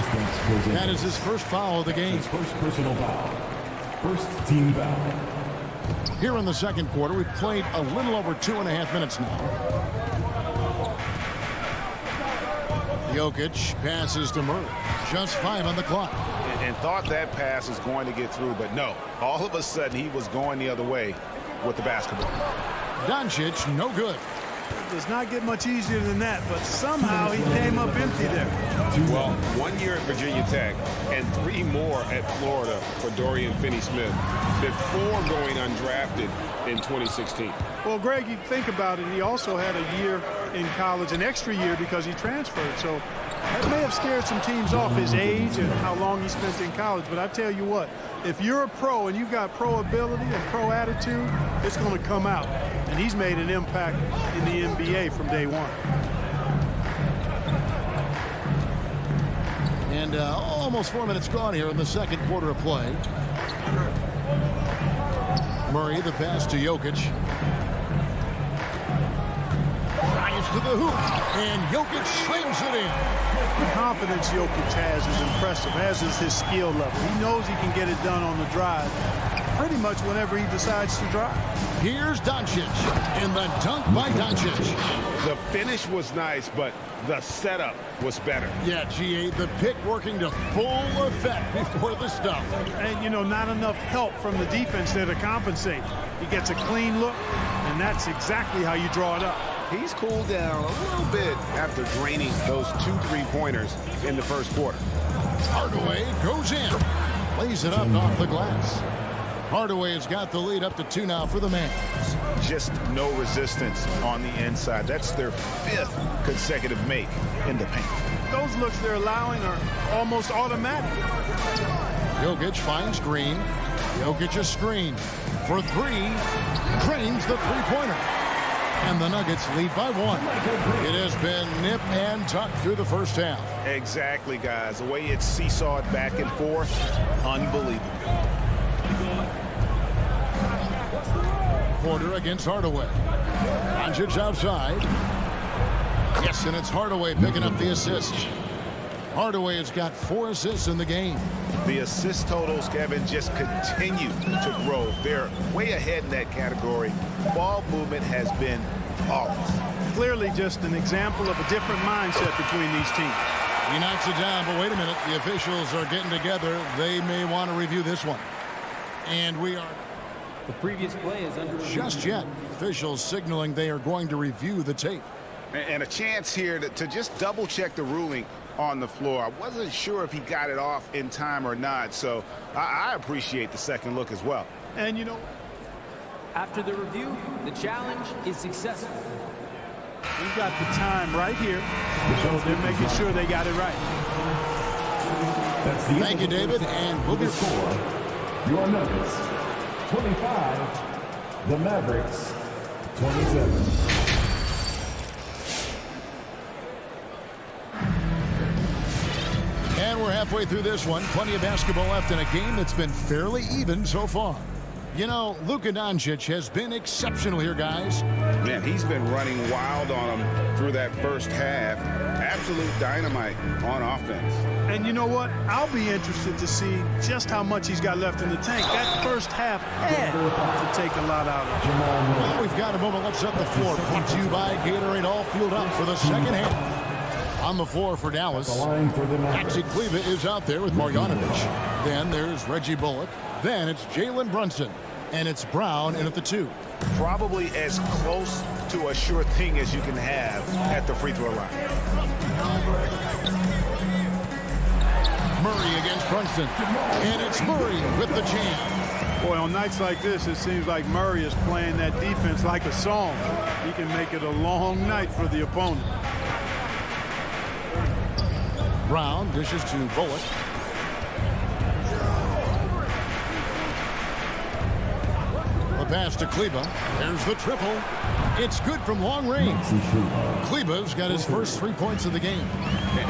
That is his first foul of the game. His first personal foul. First team foul. Here in the second quarter, we've played a little over 2.5 minutes now. Jokic passes to Murray. Just 5 on the clock. And thought that pass was going to get through, but no. All of a sudden, he was going the other way with the basketball. Doncic, no good. It does not get much easier than that, but somehow he came up empty there. Well, 1 year at Virginia Tech and 3 more at Florida for Dorian Finney-Smith before going undrafted in 2016. Well, Greg, you think about it, he also had a year in college, an extra year because he transferred. So that may have scared some teams off, his age and how long he spent in college. But I tell you what, if you're a pro and you've got pro ability and pro attitude, it's going to come out. And he's made an impact in the NBA from day one. And And almost 4 minutes gone here in the second quarter of play. Murray, the pass to Jokic. Drives to the hoop, and Jokic slams it in. The confidence Jokic has is impressive, as is his skill level. He knows he can get it done on the drive pretty much whenever he decides to drive. Here's Doncic, and the dunk by Doncic. The finish was nice, but the setup was better. Yeah, GA, the pick working to full effect before the stuff. And, you know, not enough help from the defense there to compensate. He gets a clean look, and that's exactly how you draw it up. He's cooled down a little bit after draining those 2 3-pointers in the first quarter. Hardaway goes in. Lays it up off the glass. Hardaway has got the lead up to 2 now for the Mavs. Just no resistance on the inside. That's their 5th consecutive make in the paint. Those looks they're allowing are almost automatic. Jokic finds Green. Jokic a screen for 3. Drains the three-pointer. And the Nuggets lead by 1. It has been nip and tuck through the first half. Exactly, guys. The way it's seesawed back and forth, unbelievable. Porter against Hardaway. Doncic outside. Yes, and it's Hardaway picking up the assist. Hardaway has got 4 assists in the game. The assist totals, Kevin, just continue to grow. They're way ahead in that category. Ball movement has been flawless. Clearly just an example of a different mindset between these teams. He knocks it down, but wait a minute. The officials are getting together. They may want to review this one. And we are... The previous play is under just yet. Officials signaling they are going to review the tape. And a chance here to just double-check the ruling on the floor. I wasn't sure if he got it off in time or not, so I appreciate the second look as well. And you know, after the review, the challenge is successful. We've got the time right here, so they're making sure they got it right. Thank you, David, and we'll be score. Your Nuggets 25, the Mavericks 27. And we're halfway through this one. Plenty of basketball left in a game that's been fairly even so far. You know, Luka Doncic has been exceptional here, guys. Man, he's been running wild on them through that first half. Absolute dynamite on offense. And you know what? I'll be interested to see just how much he's got left in the tank. That first half had to take a lot out of him. Well, we've got a moment. Let's set the floor. Brought to you by Gatorade, all fueled up for the second half. On the floor for Dallas, Maxi Kleber is out there with Marjanovic. Then there's Reggie Bullock. Then it's Jalen Brunson. And it's Brown in at the 2. Probably as close to a sure thing as you can have at the free throw line. Murray against Brunson. And it's Murray with the jam. Boy, on nights like this, it seems like Murray is playing that defense like a song. He can make it a long night for the opponent. Brown dishes to Bullock. The pass to Kleber. There's the triple. It's good from long range. Kleber's got his first 3 points of the game.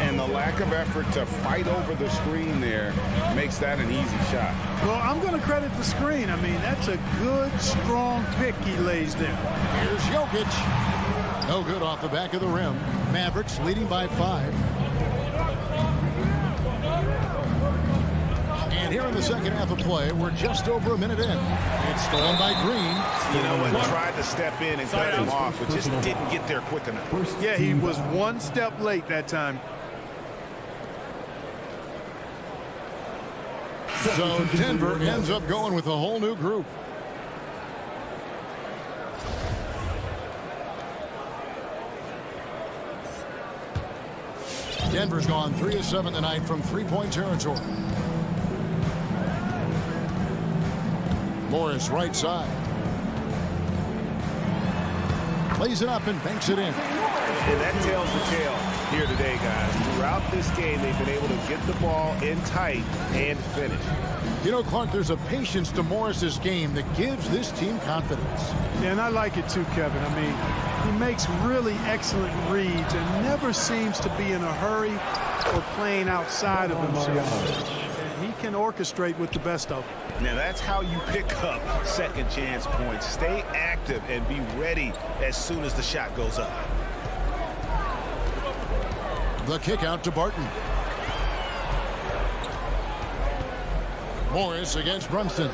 And the lack of effort to fight over the screen there makes that an easy shot. Well, I'm going to credit the screen. I mean, that's a good, strong pick he lays there. Here's Jokic. No good off the back of the rim. Mavericks leading by 5. And here in the second half of play, we're just over a minute in. It's stolen by Green. You know, and tried to step in and cut him off, but just didn't get there quick enough. Yeah, he was one step late that time. So Denver ends up going with a whole new group. Denver's gone 3 of 7 tonight from three-point territory. Morris right side. Plays it up and banks it in. And that tells the tale here today, guys. Throughout this game, they've been able to get the ball in tight and finish. You know, Clark, there's a patience to Morris's game that gives this team confidence. Yeah, and I like it too, Kevin. I mean, He makes really excellent reads and never seems to be in a hurry or playing outside of himself. And he can orchestrate with the best of them. Now that's how you pick up second chance points. Stay active and be ready as soon as the shot goes up. The kick out to Barton. Morris against Brunson.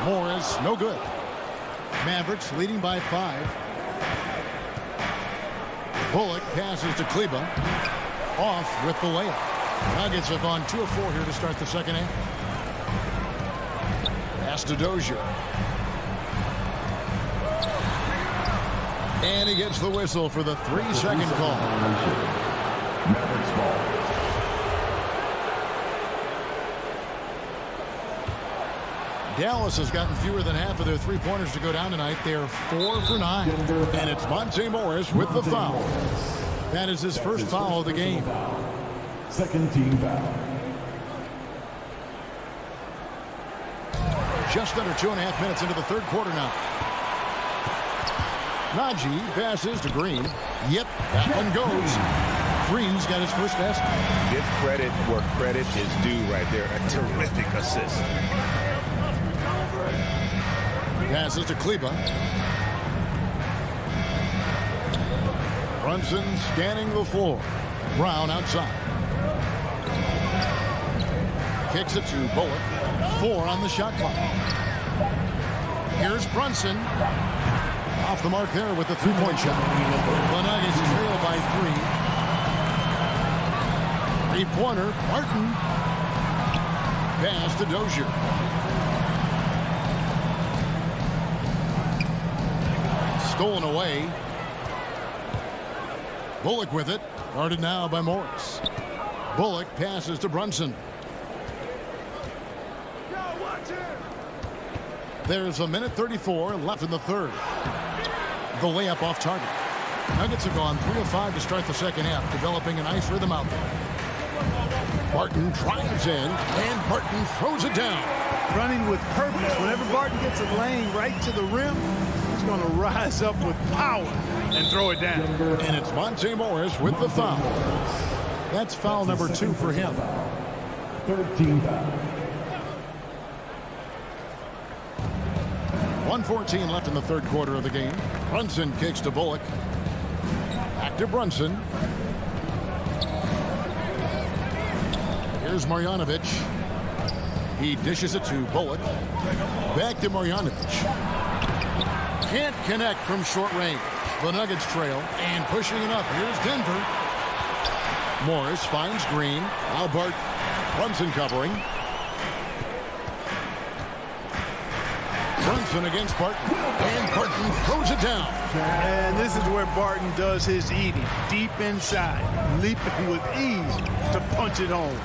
Morris, no good. Mavericks leading by 5. Bullock passes to Kleba. Off with the layup. Nuggets have gone 2 of 4 here to start the second half. Pass to Dozier. And he gets the whistle for the 3-second call. Mavericks ball. Dallas has gotten fewer than half of their three-pointers to go down tonight. They're 4 for 9. And it's Monte Morris with the foul. That is his first foul of the game. Second team foul. Just under 2.5 minutes into the third quarter now. Najee passes to Green. Yep, that one goes. Green's got his first basket. Give credit where credit is due right there. A terrific assist. Passes to Kleba. Brunson scanning the floor. Brown outside. Kicks it to Bullock. 4 on the shot clock. Here's Brunson. Off the mark there with the three-point shot. The Nuggets trail by 3. Three-pointer, Martin. Pass to Dozier. Stolen away. Bullock with it. Guarded now by Morris. Bullock passes to Brunson. There's 1:34 left in the third. The layup off target. Nuggets have gone 3 of 5 to start the second half, developing a nice rhythm out there. Barton drives in, and Barton throws it down. Running with purpose. Whenever Barton gets a lane right to the rim, he's going to rise up with power and throw it down. And it's Monte Morris with the foul. That's foul number 2 for him. Third team foul. 1:14 left in the third quarter of the game. Brunson kicks to Bullock. Back to Brunson. Here's Marjanovic. He dishes it to Bullock. Back to Marjanovic. Can't connect from short range. The Nuggets trail and pushing it up. Here's Denver. Morris finds Green. Albert. Brunson covering. Brunson against Barton. And Barton throws it down. And this is where Barton does his eating. Deep inside. Leaping with ease to punch it home.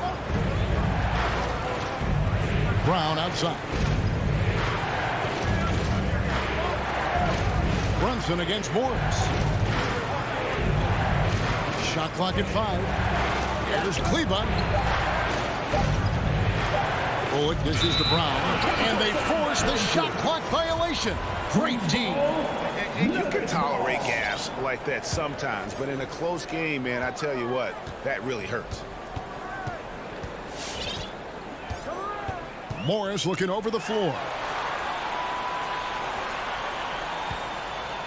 Brown outside. Brunson against Morris. Shot clock at 5. Here's Kleba. Bullock dishes to Brown. And they force the shot clock violation. Great team. And you can tolerate gas like that sometimes, but in a close game, man, I tell you what, that really hurts. Morris looking over the floor.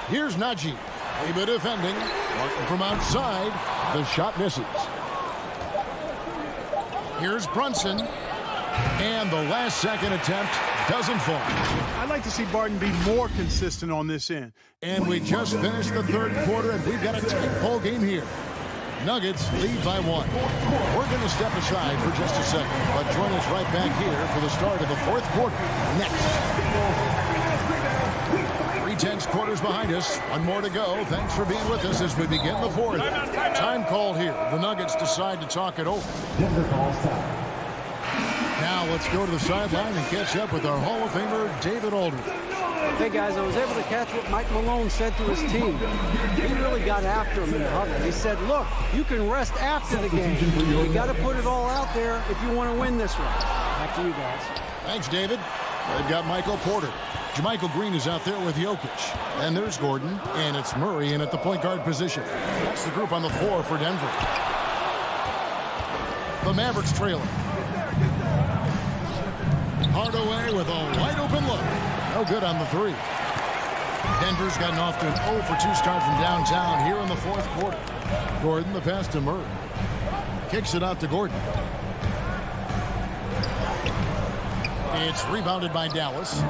Here's Najee. Kleba defending. Martin from outside. The shot misses. Here's Brunson. And the last second attempt doesn't fall. I'd like to see Barton be more consistent on this end. And we just finished the third quarter, and we've got a tight ball game here. Nuggets lead by 1. We're going to step aside for just a second, but join us right back here for the start of the fourth quarter next. 3/10 quarters behind us. One more to go. Thanks for being with us as we begin the fourth. Time called here. The Nuggets decide to talk it over. Denver calls time. Now let's go to the sideline and catch up with our Hall of Famer, David Aldridge. Hey, guys, I was able to catch what Mike Malone said to his team. He really got after him in the huddle. He said, look, you can rest after the game. You got to put it all out there if you want to win this one. Back to you guys. Thanks, David. They've got Michael Porter. JaMychal Green is out there with Jokic. And there's Gordon. And it's Murray in at the point guard position. That's the group on the floor for Denver. The Mavericks trailing. Hardaway with a wide open look. No good on the three. Denver's gotten off to an 0 for 2 start from downtown here in the fourth quarter. Gordon, the pass to Murray. Kicks it out to Gordon. It's rebounded by Dallas.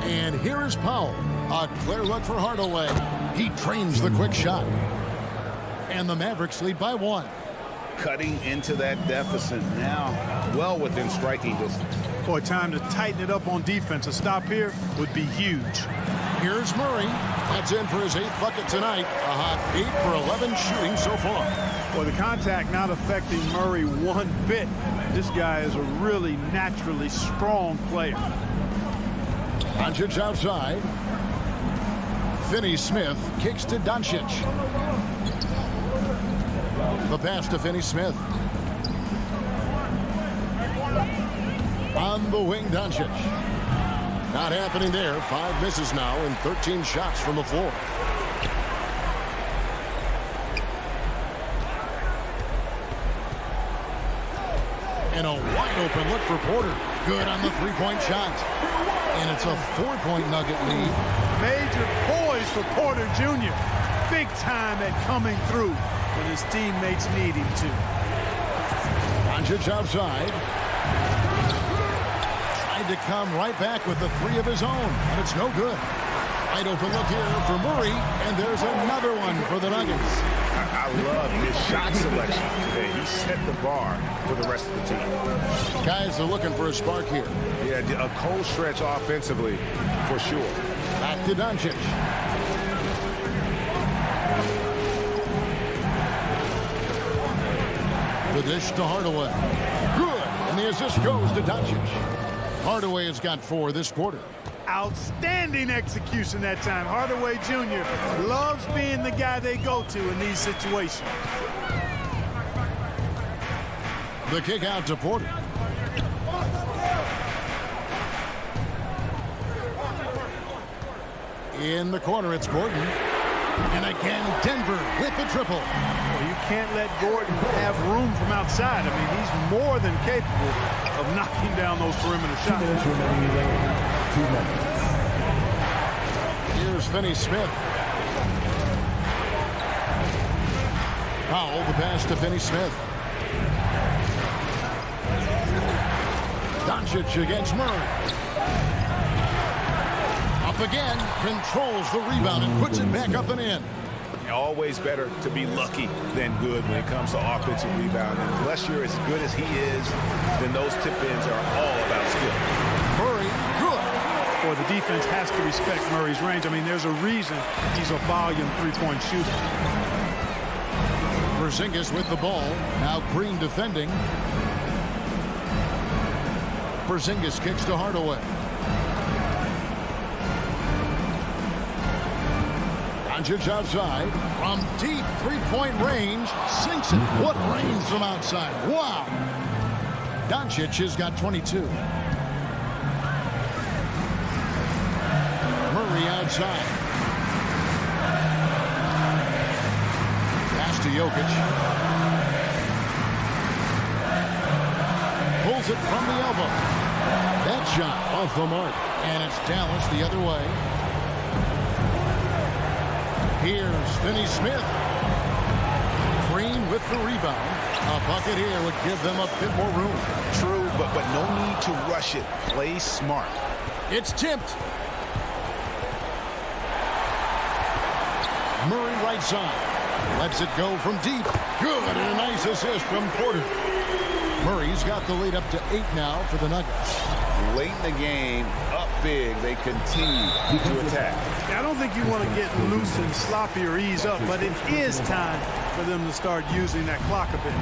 And here is Powell. A clear look for Hardaway. He trains the quick shot. And the Mavericks lead by 1. Cutting into that deficit now, well within striking distance. Boy, time to tighten it up on defense. A stop here would be huge. Here's Murray. That's in for his 8th bucket tonight. A hot 8 for 11 shooting so far. Boy, the contact not affecting Murray one bit. This guy is a really naturally strong player. Doncic outside. Finney-Smith kicks to Doncic. The pass to Finney-Smith. On the wing, Doncic. Not happening there. 5 misses now and 13 shots from the floor. And a wide open look for Porter. Good on the three-point shot. And it's a 4-point Nugget lead. Major poise for Porter Jr. Big time at coming through when his teammates need him to. Doncic outside. Tried to come right back with the 3 of his own, and it's no good. Wide open look here for Murray, and there's another one for the Nuggets. I love his shot selection today. He set the bar for the rest of the team. Guys are looking for a spark here. Yeah, a cold stretch offensively for sure. Back to Doncic. The dish to Hardaway. Good. And the assist goes to Doncic. Hardaway has got 4 this quarter. Outstanding execution that time. Hardaway Jr. loves being the guy they go to in these situations. The kick out to Porter. In the corner, it's Gordon. And again, Denver with the triple. Well, you can't let Gordon have room from outside. I mean, he's more than capable of knocking down those perimeter shots. 2 minutes remaining. 2 minutes. Here's Finney-Smith. Powell, the pass to Finney-Smith. Doncic against Murray. Up again, controls the rebound and puts it back up and in. Always better to be lucky than good when it comes to offensive rebound. And unless you're as good as he is, then those tip-ins are all about skill. Murray, good. Boy, the defense has to respect Murray's range. I mean, there's a reason he's a volume three-point shooter. Porzingis with the ball. Now Green defending. Porzingis kicks to Hardaway. Doncic outside. From deep three-point range. Sinks it. What range from outside. Wow. Doncic has got 22. Murray outside. Pass to Jokic. Pulls it from the elbow. That shot off the mark. And it's Dallas the other way. Here's Finney-Smith. Green with the rebound. A bucket here would give them a bit more room. True, but no need to rush it. Play smart. It's tipped. Murray right side. Lets it go from deep. Good, and a nice assist from Porter. Murray's got the lead up to 8 now for the Nuggets. Late in the game, up big, they continue to attack. I don't think you want to get loose and sloppy or ease up, but it is time for them to start using that clock a bit.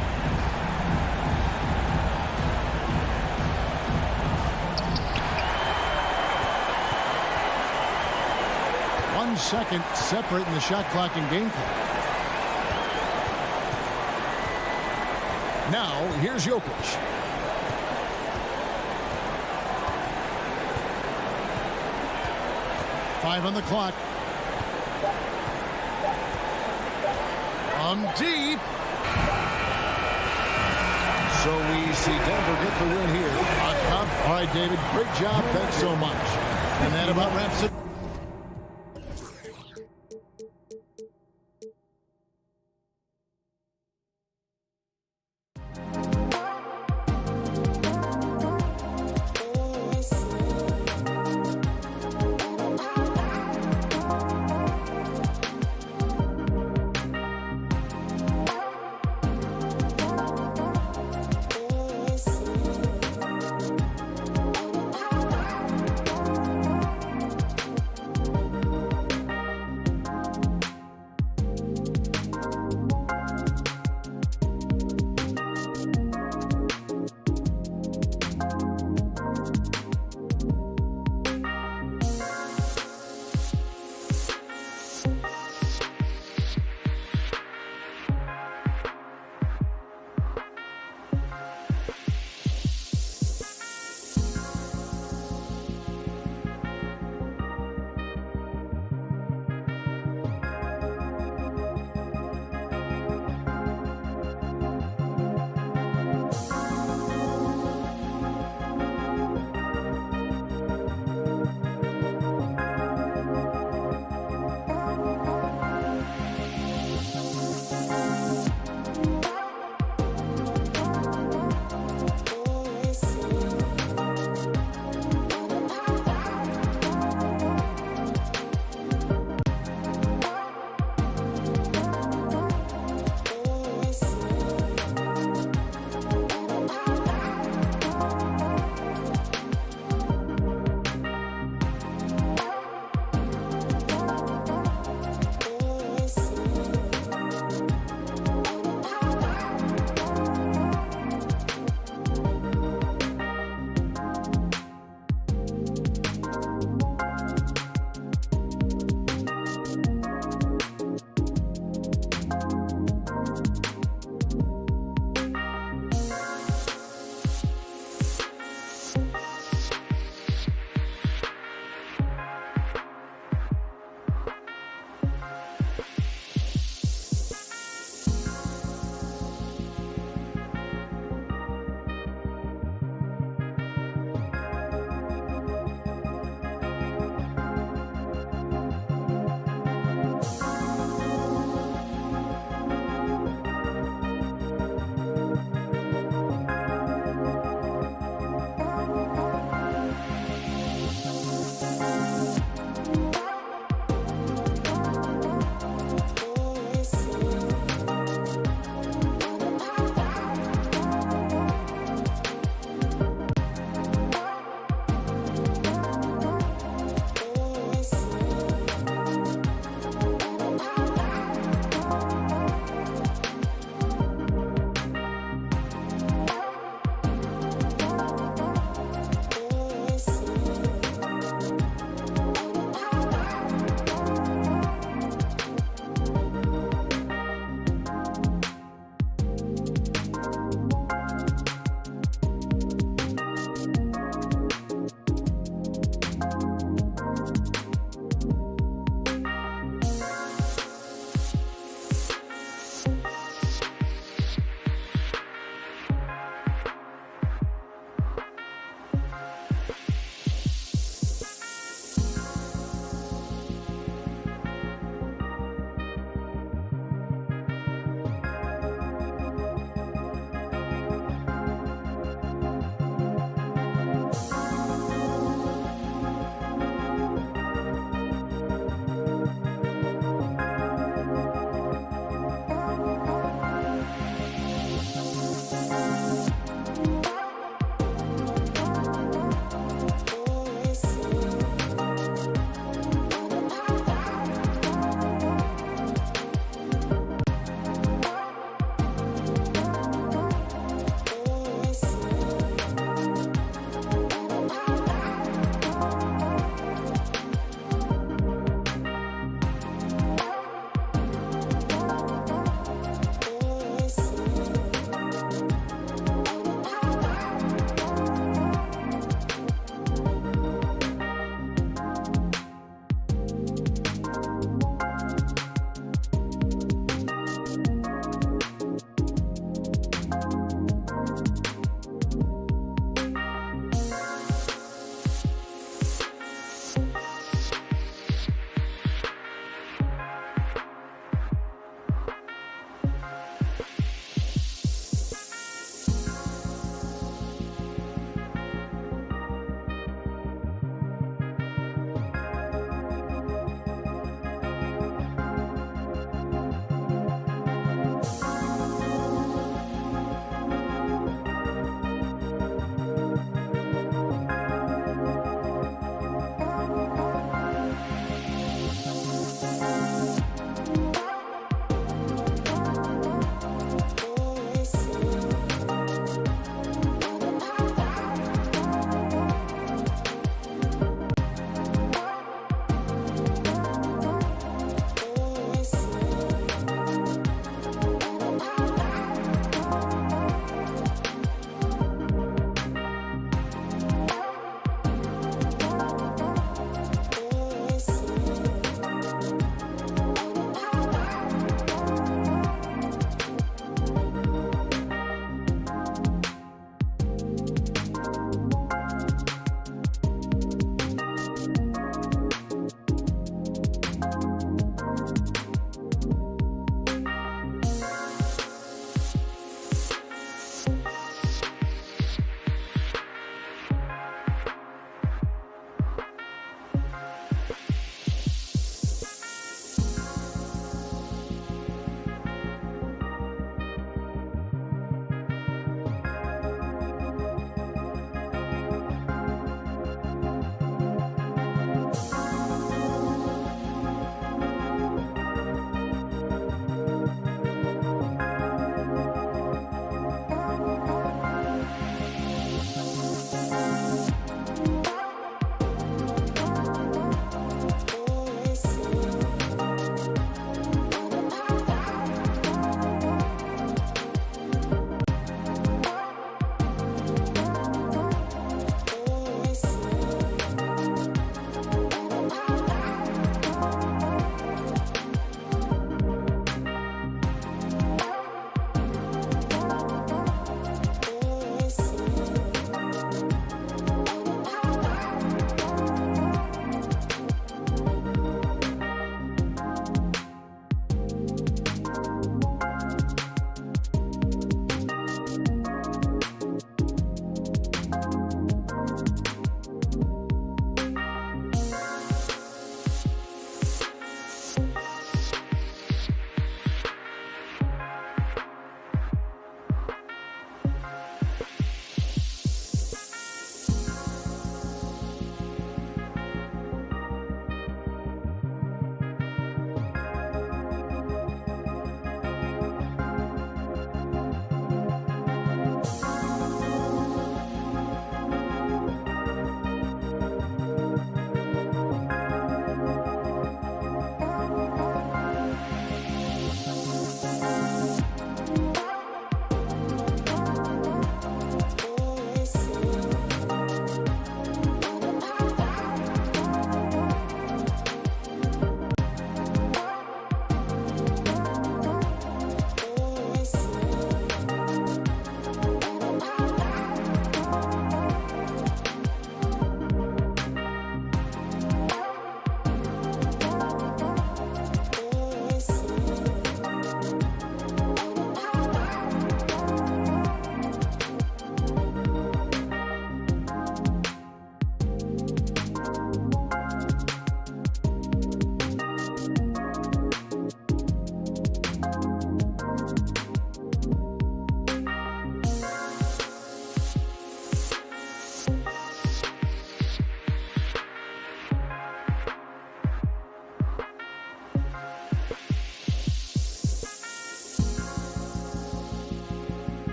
One second separating the shot clock and game clock. Now, here's Jokic. 5 on the clock. Deep. So we see Denver get the win here. All right, David, great job. Thanks so much. And that about wraps it.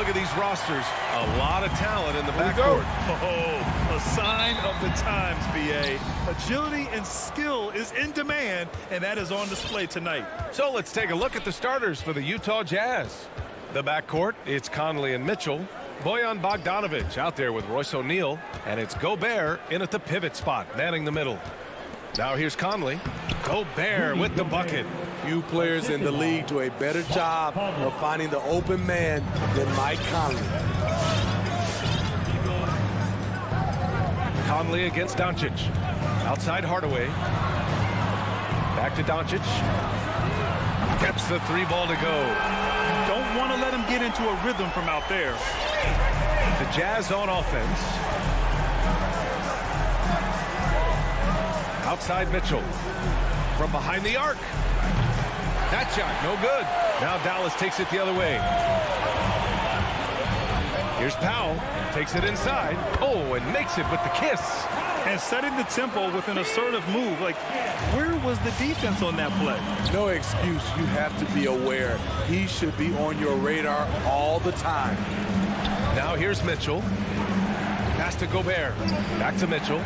look at these rosters. A lot of talent in the backcourt. Oh, a sign of the times, B.A. Agility and skill is in demand, and that is on display tonight. So let's take a look at the starters for the Utah Jazz. The backcourt, it's Conley and Mitchell. Bojan Bogdanovic out there with Royce O'Neal. And it's Gobert in at the pivot spot, manning the middle. Now here's Conley. Gobert with the bucket. Few players in the league do a better job of finding the open man than Mike Conley. Conley against Doncic. Outside Hardaway. Back to Doncic. Gets the three ball to go. Don't want to let him get into a rhythm from out there. The Jazz on offense. Outside Mitchell. From behind the arc. That shot, no good. Now Dallas takes it the other way. Here's Powell. Takes it inside. Oh, and makes it with the kiss. And setting the tempo with an assertive move. Like, where was the defense on that play? No excuse. You have to be aware. He should be on your radar all the time. Now here's Mitchell. Pass to Gobert. Back to Mitchell.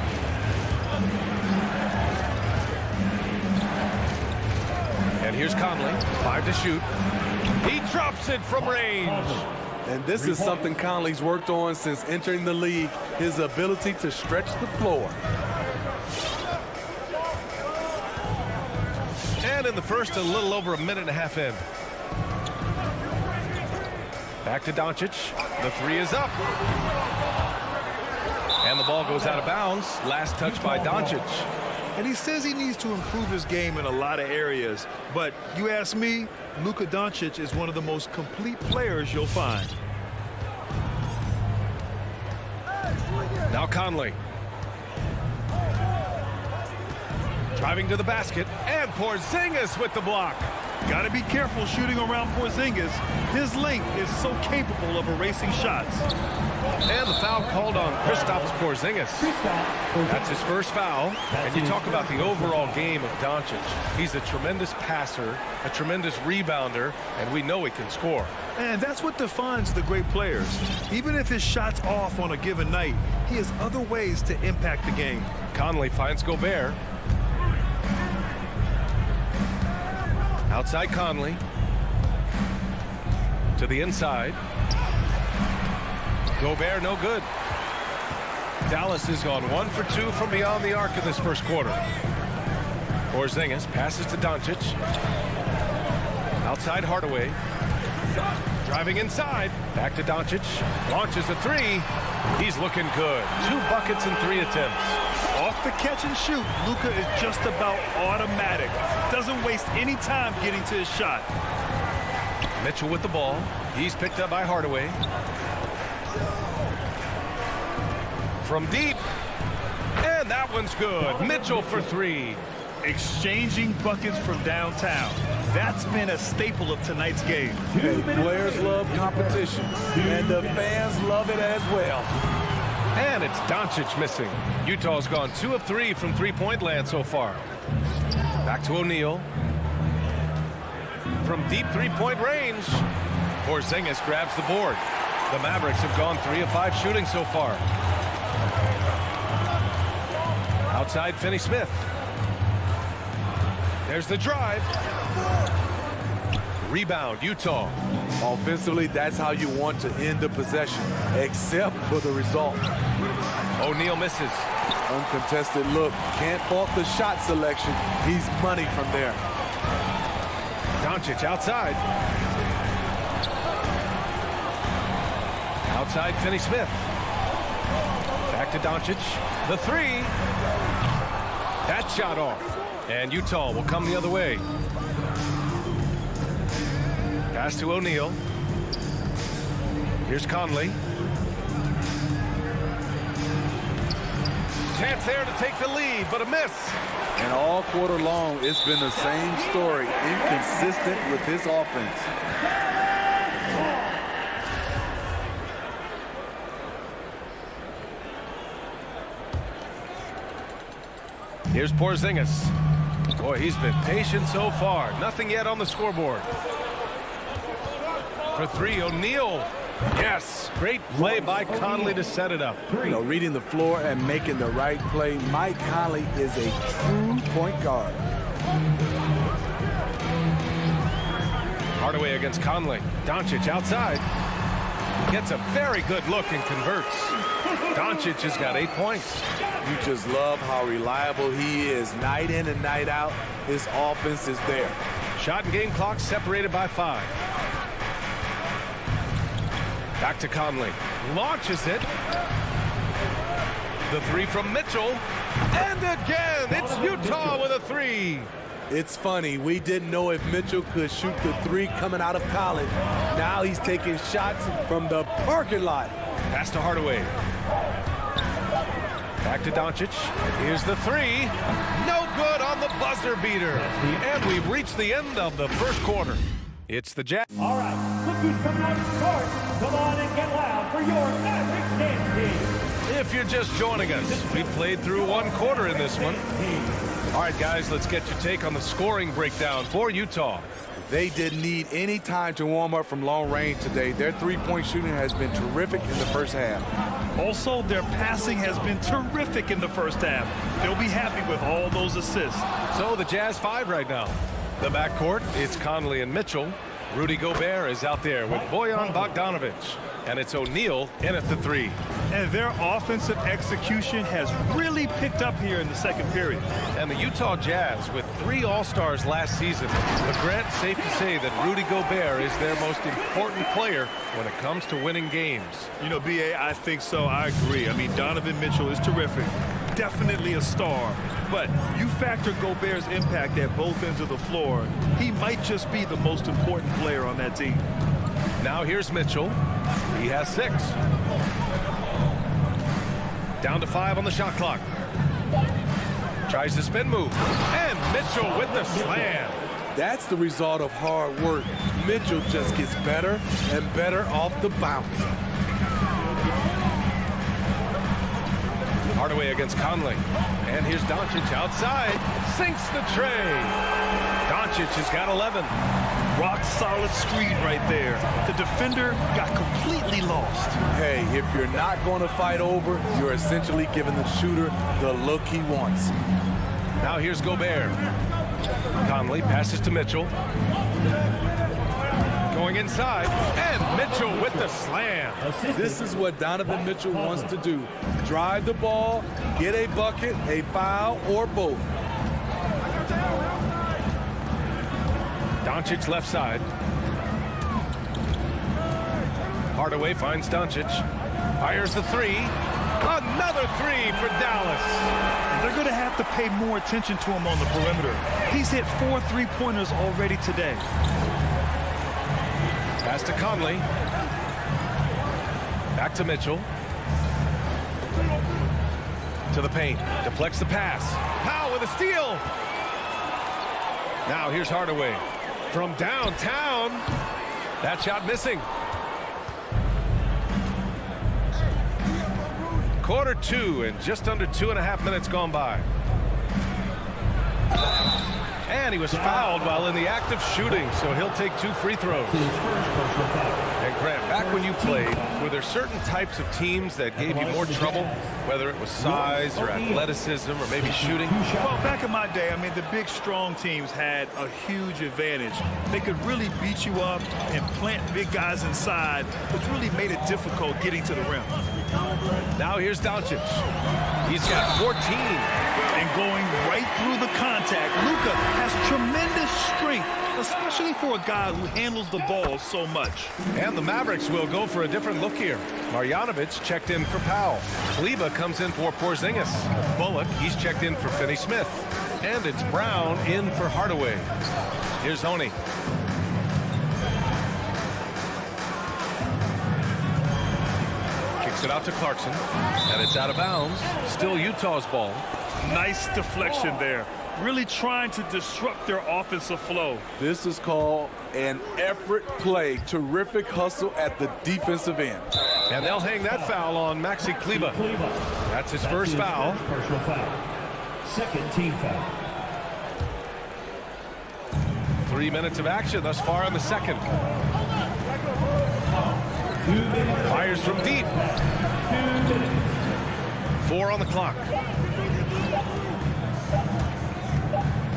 And here's Conley. 5 to shoot. He drops it from range. And this is something Conley's worked on since entering the league, his ability to stretch the floor. And in the first, a little over a minute and a half in. Back to Doncic. The three is up. And the ball goes out of bounds. Last touch by Doncic. And he says he needs to improve his game in a lot of areas. But you ask me, Luka Doncic is one of the most complete players you'll find. Now Conley. Driving to the basket. And Porzingis with the block. Got to be careful shooting around Porzingis. His length is so capable of erasing shots. And the foul called on Kristaps Porzingis. That's his first foul. And you talk about the overall game of Doncic. He's a tremendous passer, a tremendous rebounder, and we know he can score. And that's what defines the great players. Even if his shot's off on a given night, he has other ways to impact the game. Conley finds Gobert. Outside Conley. To the inside. Gobert no good. Dallas has gone 1 for 2 from beyond the arc in this first quarter. Porzingis passes to Doncic. Outside Hardaway. Driving inside. Back to Doncic. Launches a three. He's looking good. 2 buckets in 3 attempts. Off the catch and shoot, Luka is just about automatic. Doesn't waste any time getting to his shot. Mitchell with the ball. He's picked up by Hardaway. From deep. And that one's good. Mitchell for 3. Exchanging buckets from downtown. That's been a staple of tonight's game. Hey, players love competition, and the fans love it as well. And it's Doncic missing. Utah's gone 2 of 3 from three-point land so far. Back to O'Neal. From deep three-point range. Porzingis grabs the board. The Mavericks have gone 3 of 5 shooting so far. Outside Finney-Smith. There's the drive. Rebound, Utah. Offensively, that's how you want to end the possession, except for the result. O'Neal misses. Uncontested look. Can't fault the shot selection. He's money from there. Doncic outside. Outside Finney-Smith. Back to Doncic. The 3. That shot off. And Utah will come the other way. Pass to O'Neal. Here's Conley. Chance there to take the lead, but a miss. And all quarter long, it's been the same story. Inconsistent with his offense. Here's Porzingis. Boy, he's been patient so far. Nothing yet on the scoreboard. For 3, O'Neal Yes, great play by Conley to set it up. You know, reading the floor and making the right play. Mike Conley is a true point guard. Hardaway against Conley. Doncic outside. Gets a very good look and converts. Doncic has got 8 points. You just love how reliable he is. Night in and night out, his offense is there. Shot and game clock separated by 5. Back to Conley. Launches it. The 3 from Mitchell. And again, it's Utah with a 3. It's funny, we didn't know if Mitchell could shoot the 3 coming out of college. Now he's taking shots from the parking lot. Pass to Hardaway. Back to Doncic. Here's the 3. No good on the buzzer beater. And we've reached the end of the first quarter. It's the Jazz. All right, look who's coming out to start. Come on and get loud for your Mavericks dance team. If you're just joining us, we played through 1 quarter in this one. All right, guys, let's get your take on the scoring breakdown for Utah. They didn't need any time to warm up from long range today. Their three-point shooting has been terrific in the first half. Also, their passing has been terrific in the first half. They'll be happy with all those assists. So the Jazz 5 right now. The backcourt, it's Conley and Mitchell. Rudy Gobert is out there with Bojan Bogdanovic. And it's O'Neal in at the 3. And their offensive execution has really picked up here in the second period. And the Utah Jazz with 3 All-Stars last season. But Grant, safe to say that Rudy Gobert is their most important player when it comes to winning games. You know, B.A., I think so. I agree. I mean, Donovan Mitchell is terrific. Definitely a star. But you factor Gobert's impact at both ends of the floor, he might just be the most important player on that team. Now here's Mitchell. He has 6. Down to 5 on the shot clock. Tries the spin move. And Mitchell with the slam. That's the result of hard work. Mitchell just gets better and better off the bounce. Hardaway against Conley. And here's Doncic outside. Sinks the tray. Doncic has got 11. Rock solid screen right there. The defender got completely lost. Hey, if you're not going to fight over, you're essentially giving the shooter the look he wants. Now here's Gobert. Conley passes to Mitchell. Going inside. And Mitchell with the slam. This is what Donovan Mitchell wants to do. Drive the ball, get a bucket, a foul, or both. Doncic left side. Hardaway finds Doncic. Fires the 3. Another 3 for Dallas. They're going to have to pay more attention to him on the perimeter. He's hit 4 3-pointers already today. Pass to Conley. Back to Mitchell. To the paint. Deflects the pass. Powell with a steal. Now here's Hardaway. From downtown. That shot missing. Quarter 2 and just under 2.5 minutes gone by. And he was fouled while in the act of shooting, so he'll take 2 free throws. And Grant, back when you played, were there certain types of teams that gave you more trouble, whether it was size or athleticism or maybe shooting? Well, back in my day, I mean, the big, strong teams had a huge advantage. They could really beat you up and plant big guys inside, which really made it difficult getting to the rim. Now here's Doncic. He's got 14. And going right through the contact, Luka has tremendous strength, especially for a guy who handles the ball so much. And the Mavericks will go for a different look here. Marjanovic checked in for Powell. Kleber comes in for Porzingis. Bullock, he's checked in for Finney-Smith. And it's Brown in for Hardaway. Here's Honey. Kicks it out to Clarkson. And it's out of bounds. Still Utah's ball. Nice deflection there. Really trying to disrupt their offensive flow. This is called an effort play. Terrific hustle at the defensive end. And they'll hang that foul on Maxi Kleber. That's his first foul. Personal foul. Second team foul. 3 minutes of action thus far in the second. Fires from deep. 4 on the clock.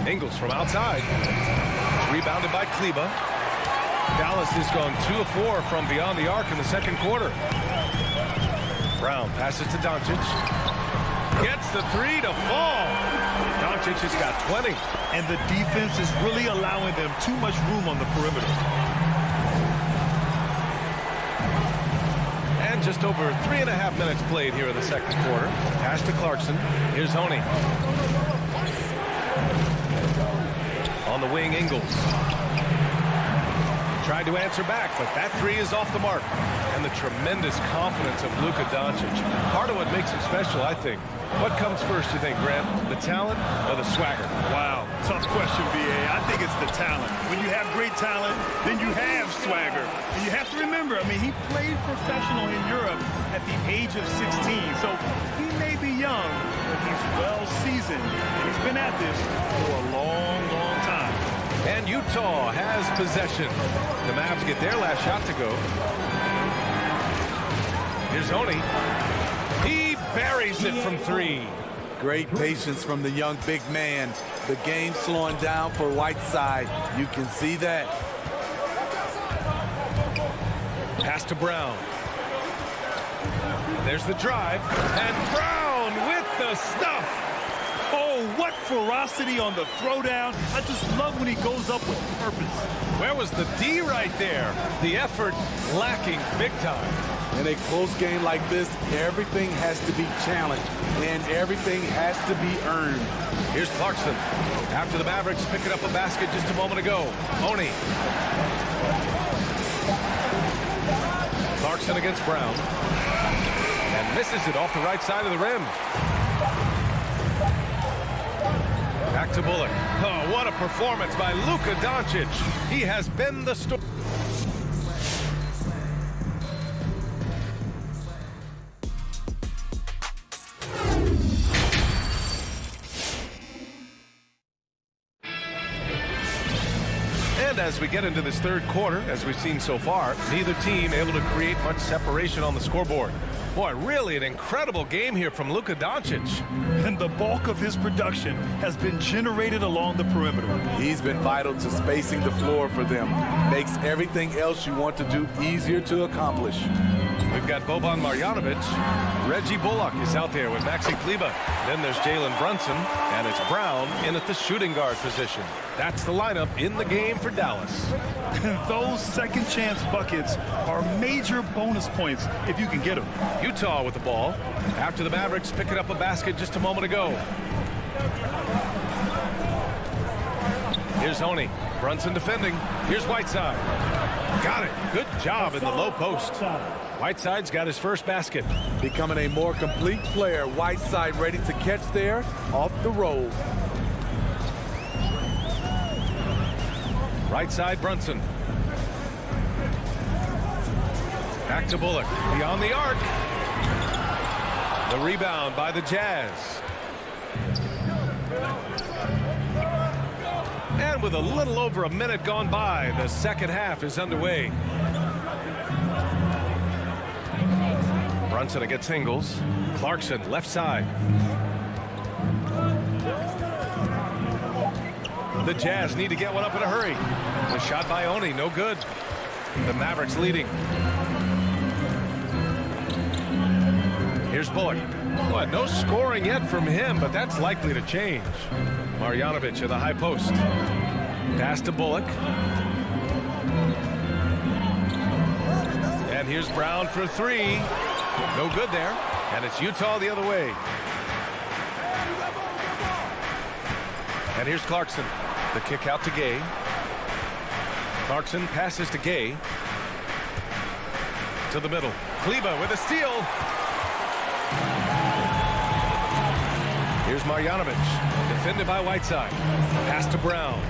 Ingles from outside. Rebounded by Kleber. Dallas has gone 2 of 4 from beyond the arc in the second quarter. Brown passes to Doncic. Gets the 3 to fall. Doncic has got 20. And the defense is really allowing them too much room on the perimeter. And just over 3.5 minutes played here in the second quarter. Pass to Clarkson. Here's Honey. On the wing, Ingles. Tried to answer back, but that 3 is off the mark. And the tremendous confidence of Luka Doncic. Part of what makes him special, I think. What comes first, you think, Grant? The talent or the swagger? Wow, tough question, B.A. I think it's the talent. When you have great talent, then you have swagger. And you have to remember, I mean, he played professional in Europe at the age of 16. So he may be young, but he's well seasoned. And he's been at this for a long, long time. And Utah has possession. The Mavs get their last shot to go. Here's Honey. He buries it from 3. Great patience from the young big man. The game slowing down for Whiteside. You can see that. Pass to Brown. There's the drive. And Brown with the stuff. Oh, what ferocity on the throwdown. I just love when he goes up with purpose. Where was the D right there? The effort lacking big time. In a close game like this, everything has to be challenged, and everything has to be earned. Here's Clarkson. After the Mavericks picking up a basket just a moment ago. Oni. Clarkson against Brown. And misses it off the right side of the rim. Back to Bullock. Oh, what a performance by Luka Doncic. He has been the story. And as we get into this third quarter, as we've seen so far, neither team able to create much separation on the scoreboard. Boy, really an incredible game here from Luka Doncic. And the bulk of his production has been generated along the perimeter. He's been vital to spacing the floor for them. Makes everything else you want to do easier to accomplish. We've got Boban Marjanovic. Reggie Bullock is out there with Maxi Kleber. Then there's Jalen Brunson, and it's Brown in at the shooting guard position. That's the lineup in the game for Dallas. And those second chance buckets are major bonus points if you can get them. Utah with the ball after the Mavericks picking up a basket just a moment ago. Here's Honey. Brunson defending. Here's Whiteside. Got it. Good job in the low post. Whiteside's got his first basket. Becoming a more complete player. Whiteside ready to catch there off the roll. Right side, Brunson. Back to Bullock. Beyond the arc. The rebound by the Jazz. And with a little over a minute gone by, the second half is underway. Brunson against Ingles. Clarkson, left side. The Jazz need to get one up in a hurry. The shot by Oni, no good. The Mavericks leading. Here's Bullock. Well, no scoring yet from him, but that's likely to change. Marjanovic in the high post. Pass to Bullock. And here's Brown for 3. No good there. And it's Utah the other way. And here's Clarkson. The kick out to Gay. Clarkson passes to Gay. To the middle. Kleber with a steal. Here's Marjanovic. Defended by Whiteside. Pass to Brown.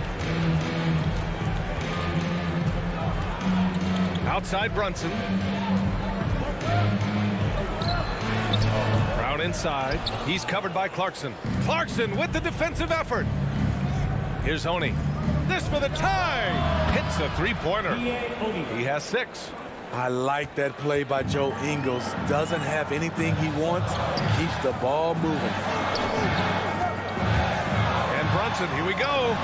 Outside Brunson. Brown inside. He's covered by Clarkson. Clarkson with the defensive effort. Here's Honey. This for the tie. Hits a three-pointer. He has 6. I like that play by Joe Ingles. Doesn't have anything he wants. Keeps the ball moving. And Brunson, here we go.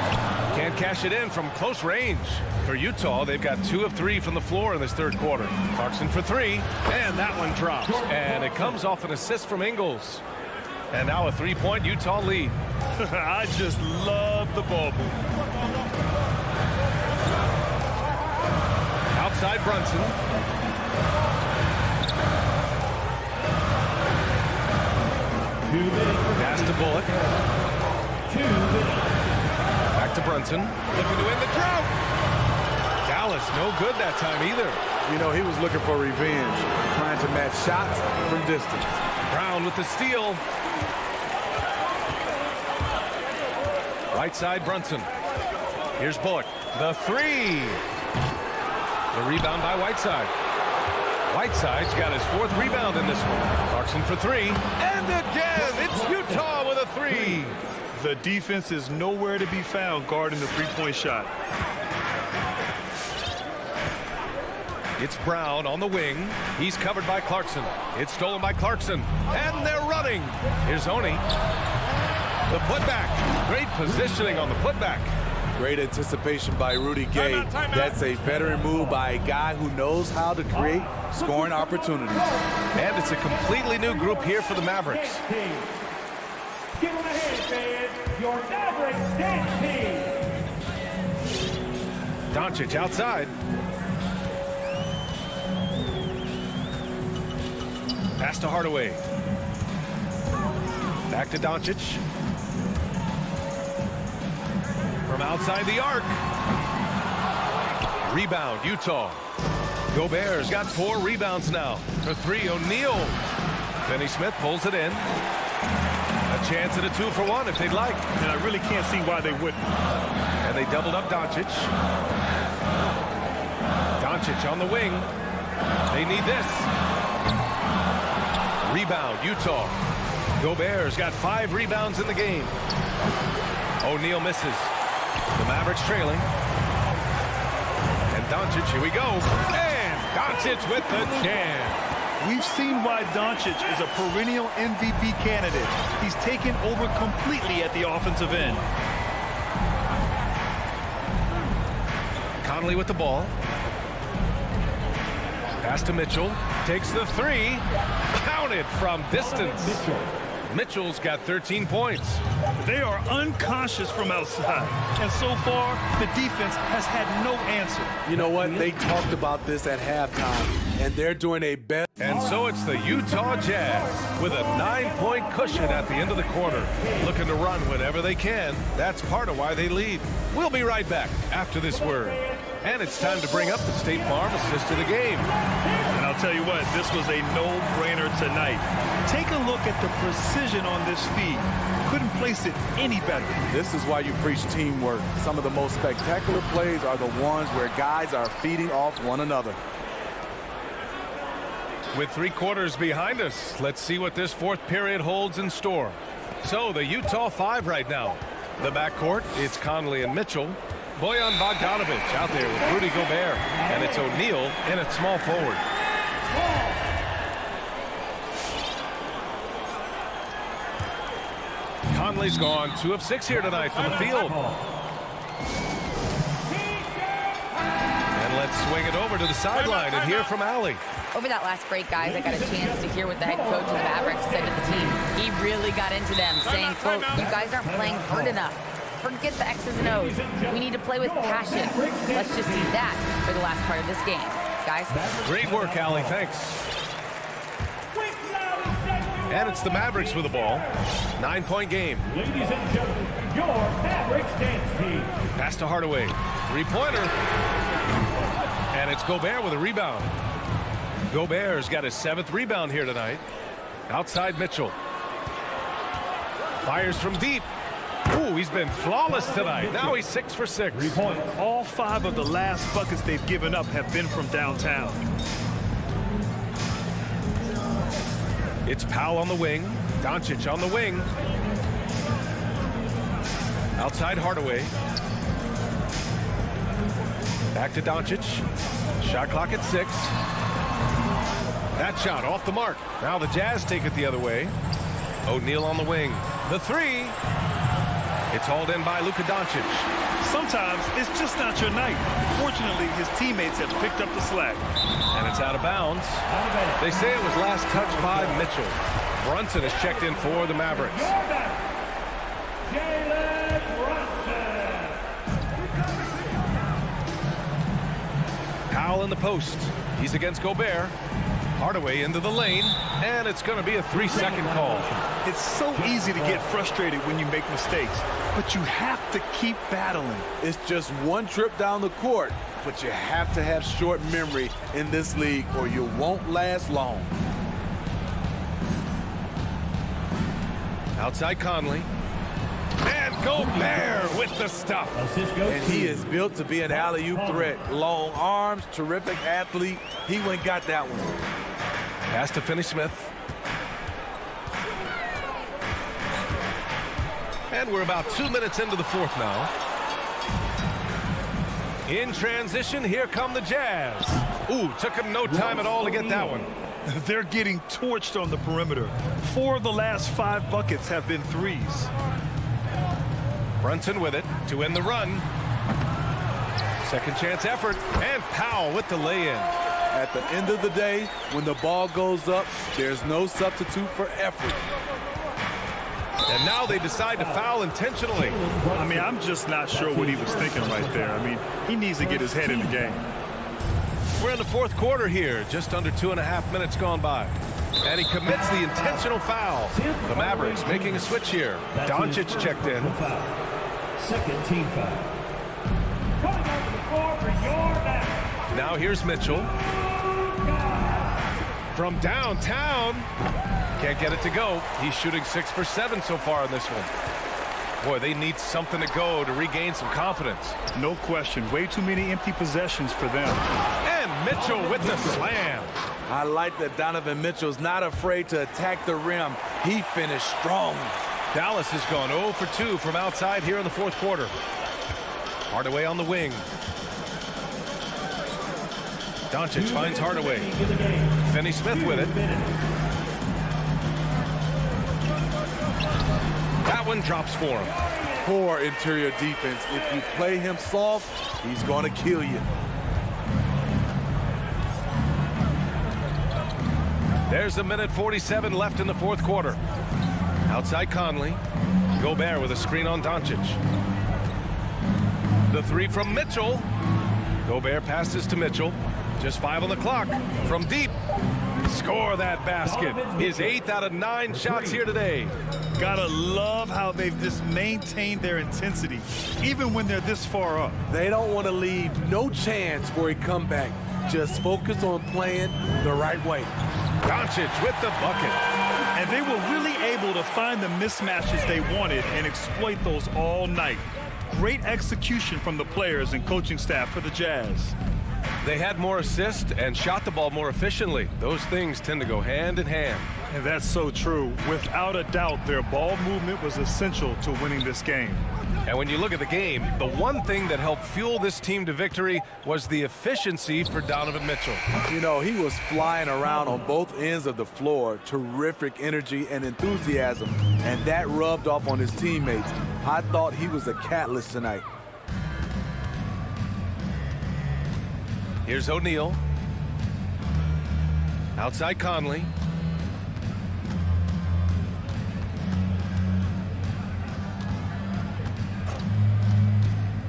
Can't cash it in from close range. For Utah, they've got 2 of 3 from the floor in this third quarter. Clarkson for 3. And that one drops. And it comes off an assist from Ingles. And now a 3-point Utah lead. I just love the ball movement. Outside Brunson. Pass to Bullock. Back to Brunson. Looking to win the drought. Dallas no good that time either. You know, he was looking for revenge, trying to match shots from distance. Brown with the steal. Right side Brunson. Here's Bullock. The 3. The rebound by Whiteside. Whiteside's got his 4th rebound in this one. Clarkson for 3. And again, it's Utah with a 3. The defense is nowhere to be found guarding the three-point shot. It's Brown on the wing. He's covered by Clarkson. It's stolen by Clarkson. And they're running. Here's Oni. The putback. Great positioning on the putback. Great anticipation by Rudy Gay. That's a veteran move by a guy who knows how to create scoring opportunities. And it's a completely new group here for the Mavericks. Give them a hand, fans. Your Mavericks dance team. Doncic outside. Pass to Hardaway. Back to Doncic. From outside the arc. Rebound, Utah. Gobert's got 4 rebounds now. For 3, O'Neal. Finney Smith pulls it in. A chance at a 2-for-1 if they'd like. And I really can't see why they wouldn't. And they doubled up Doncic. Doncic on the wing. They need this. Rebound, Utah. Gobert's got 5 rebounds in the game. O'Neal misses. The Mavericks trailing. And Doncic, here we go. And Doncic with the jam. We've seen why Doncic is a perennial MVP candidate. He's taken over completely at the offensive end. Conley with the ball. Pass to Mitchell. Takes the 3. Counted from distance. Mitchell's got 13 points. They are unconscious from outside. And so far, the defense has had no answer. You know what? They talked about this at halftime, and they're doing a best. And so it's the Utah Jazz with a 9-point cushion at the end of the quarter. Looking to run whenever they can. That's part of why they lead. We'll be right back after this word. And it's time to bring up the State Farm assist of the game. And I'll tell you what, this was a no-brainer tonight. Take a look at the precision on this feed. Couldn't place it any better. This is why you preach teamwork. Some of the most spectacular plays are the ones where guys are feeding off one another. With 3 quarters behind us, let's see what this 4th period holds in store. So the Utah 5 right now. The backcourt, it's Conley and Mitchell. Bojan Bogdanovic out there with Rudy Gobert. And it's O'Neal in at small forward. Conley's gone 2 of 6 here tonight from the field. And let's swing it over to the sideline and hear from Allie. Over that last break, guys, I got a chance to hear what the head coach of the Mavericks said to the team. He really got into them, saying, quote, "You guys aren't playing hard enough. Forget the X's and O's. We need to play with passion. Let's just see that for the last part of this game." Guys? Great work, Allie. Thanks. And it's the Mavericks with the ball. 9-point game. Ladies and gentlemen, your Mavericks dance team. Pass to Hardaway. 3-pointer. And it's Gobert with a rebound. Gobert's got his 7th rebound here tonight. Outside Mitchell. Fires from deep. Ooh, he's been flawless tonight. Now he's 6 for 6. 3 points. All 5 of the last buckets they've given up have been from downtown. It's Powell on the wing. Doncic on the wing. Outside Hardaway. Back to Doncic. Shot clock at 6. That shot off the mark. Now the Jazz take it the other way. O'Neal on the wing. The 3. It's hauled in by Luka Doncic. Sometimes it's just not your night. Fortunately, his teammates have picked up the slack. And it's out of bounds. They say it was last touched by Mitchell. Brunson is checked in for the Mavericks. Jalen Brunson. Powell in the post. He's against Gobert. Hardaway into the lane, and it's going to be a 3-second call. It's so easy to get frustrated when you make mistakes, but you have to keep battling. It's just one trip down the court, but you have to have short memory in this league or you won't last long. Outside Conley. And Gobert with the stuff. And he is built to be an alley-oop threat. Long arms, terrific athlete. He went and got that one. Pass to Finney-Smith. And we're about 2 minutes into the fourth now. In transition, here come the Jazz. Ooh, took him no time at all to get that one. They're getting torched on the perimeter. 4 of the last 5 buckets have been threes. Brunson with it to end the run. Second chance effort. And Powell with the lay-in. At the end of the day, when the ball goes up, there's no substitute for effort. And now they decide to foul intentionally. I mean, I'm just not sure what he was thinking right there. I mean, he needs to get his head in the game. We're in the fourth quarter here, just under 2.5 minutes gone by. And he commits the intentional foul. The Mavericks making a switch here. Doncic checked in. Second team foul. Coming over the floor for your Mavericks. Now here's Mitchell. From downtown. Can't get it to go. He's shooting 6 for 7 so far in this one. Boy, they need something to go to regain some confidence. No question. Way too many empty possessions for them. And Mitchell with the slam. I like that Donovan Mitchell's not afraid to attack the rim. He finished strong. Dallas has gone 0 for 2 from outside here in the fourth quarter. Hardaway on the wing. Doncic finds Hardaway. Finney-Smith with it. That one drops for him. Poor interior defense. If you play him soft, he's going to kill you. There's a minute 47 left in the fourth quarter. Outside Conley. Gobert with a screen on Doncic. The 3 from Mitchell. Gobert passes to Mitchell. Just 5 on the clock. From deep. Score that basket. His 8th out of 9 shots here today. Gotta love how they've just maintained their intensity, even when they're this far up. They don't want to leave no chance for a comeback. Just focus on playing the right way. Doncic with the bucket. And they were really able to find the mismatches they wanted and exploit those all night. Great execution from the players and coaching staff for the Jazz. They had more assists and shot the ball more efficiently. Those things tend to go hand in hand. And that's so true. Without a doubt, their ball movement was essential to winning this game. And when you look at the game, the one thing that helped fuel this team to victory was the efficiency for Donovan Mitchell. You know, he was flying around on both ends of the floor. Terrific energy and enthusiasm. And that rubbed off on his teammates. I thought he was a catalyst tonight. Here's O'Neal. Outside Conley.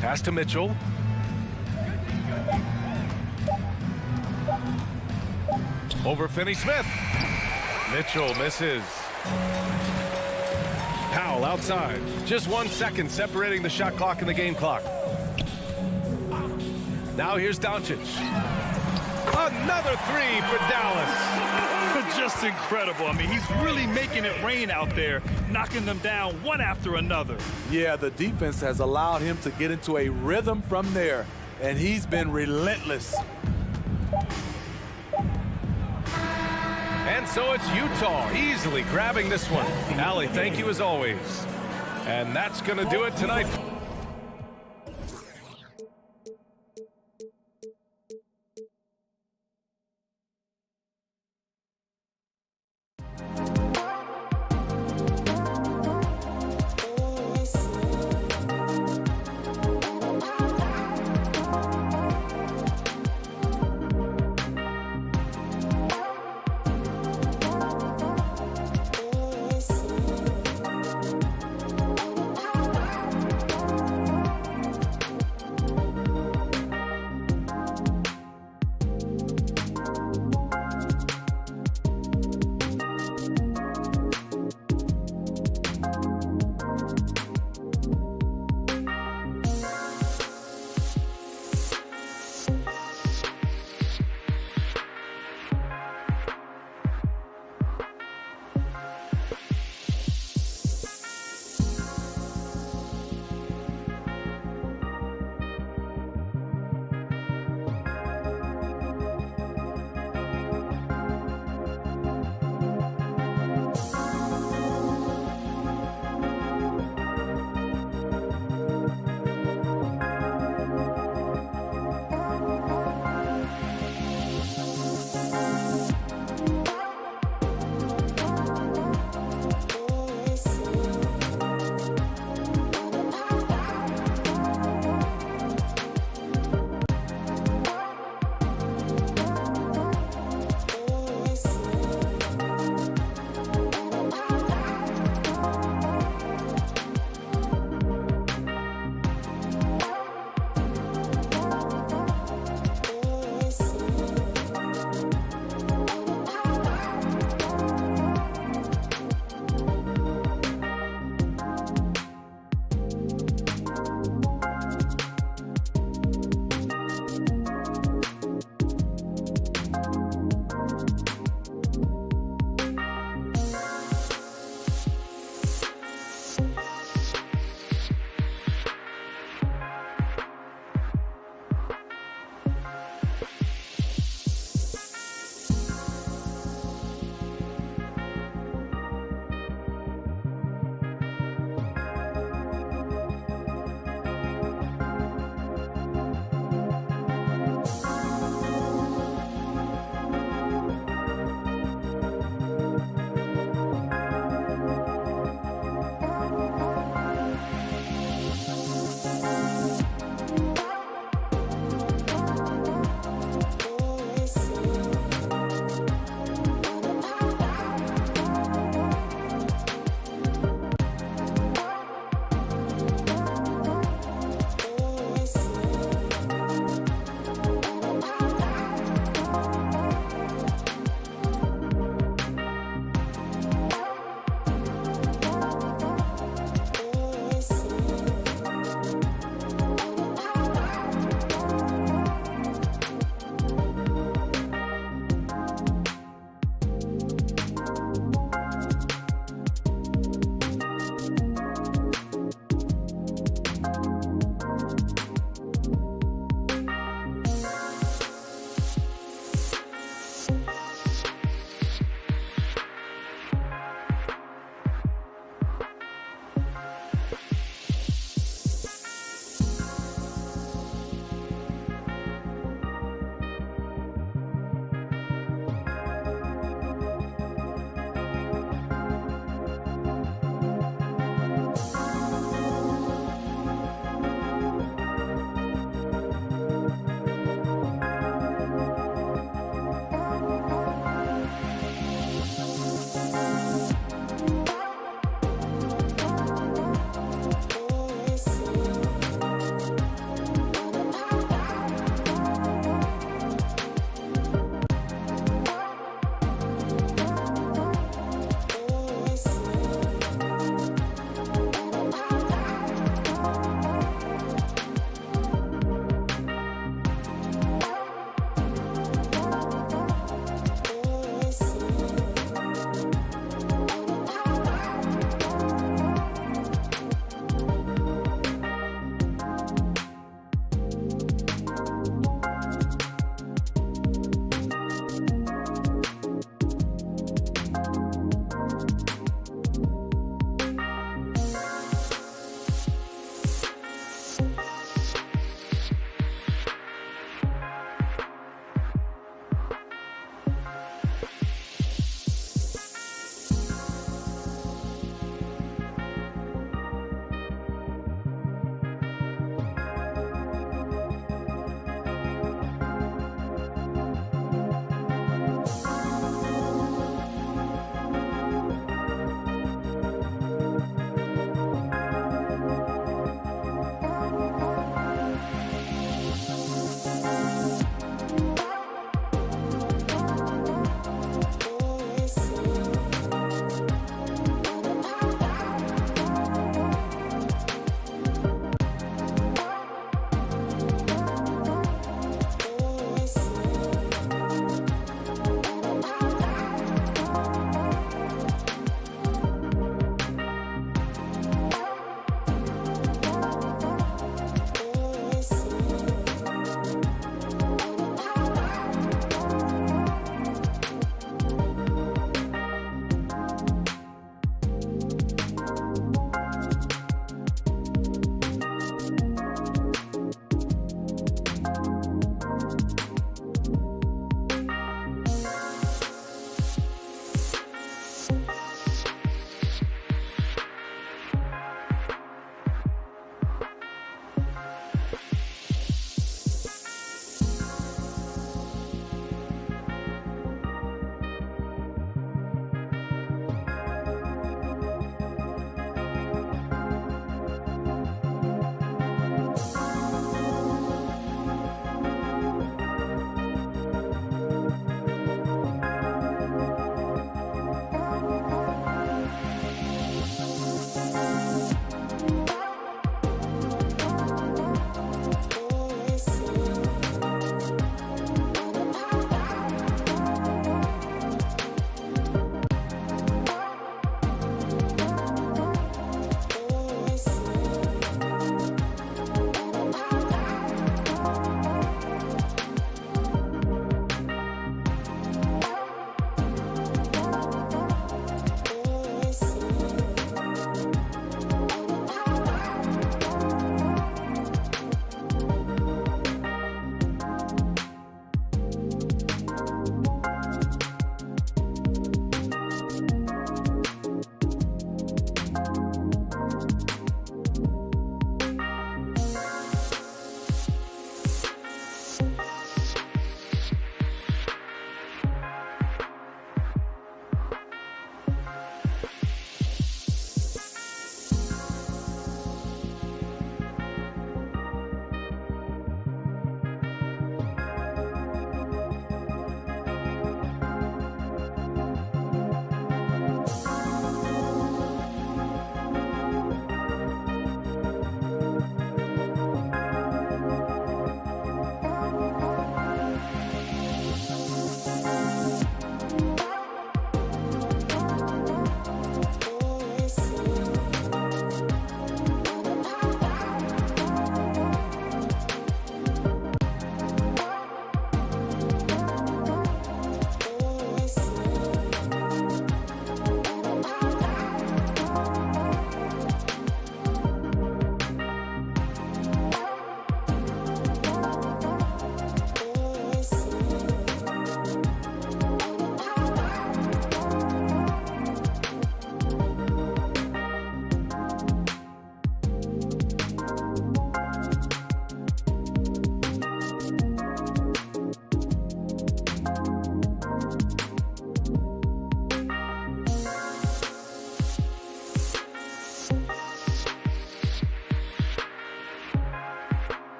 Pass to Mitchell. Over Finney-Smith. Mitchell misses. Powell outside. Just 1 second separating the shot clock and the game clock. Now here's Doncic. Another 3 for Dallas. Just incredible. I mean, he's really making it rain out there, knocking them down one after another. Yeah, the defense has allowed him to get into a rhythm from there, and he's been relentless. And so it's Utah easily grabbing this one. Allie, thank you as always. And that's going to do it tonight.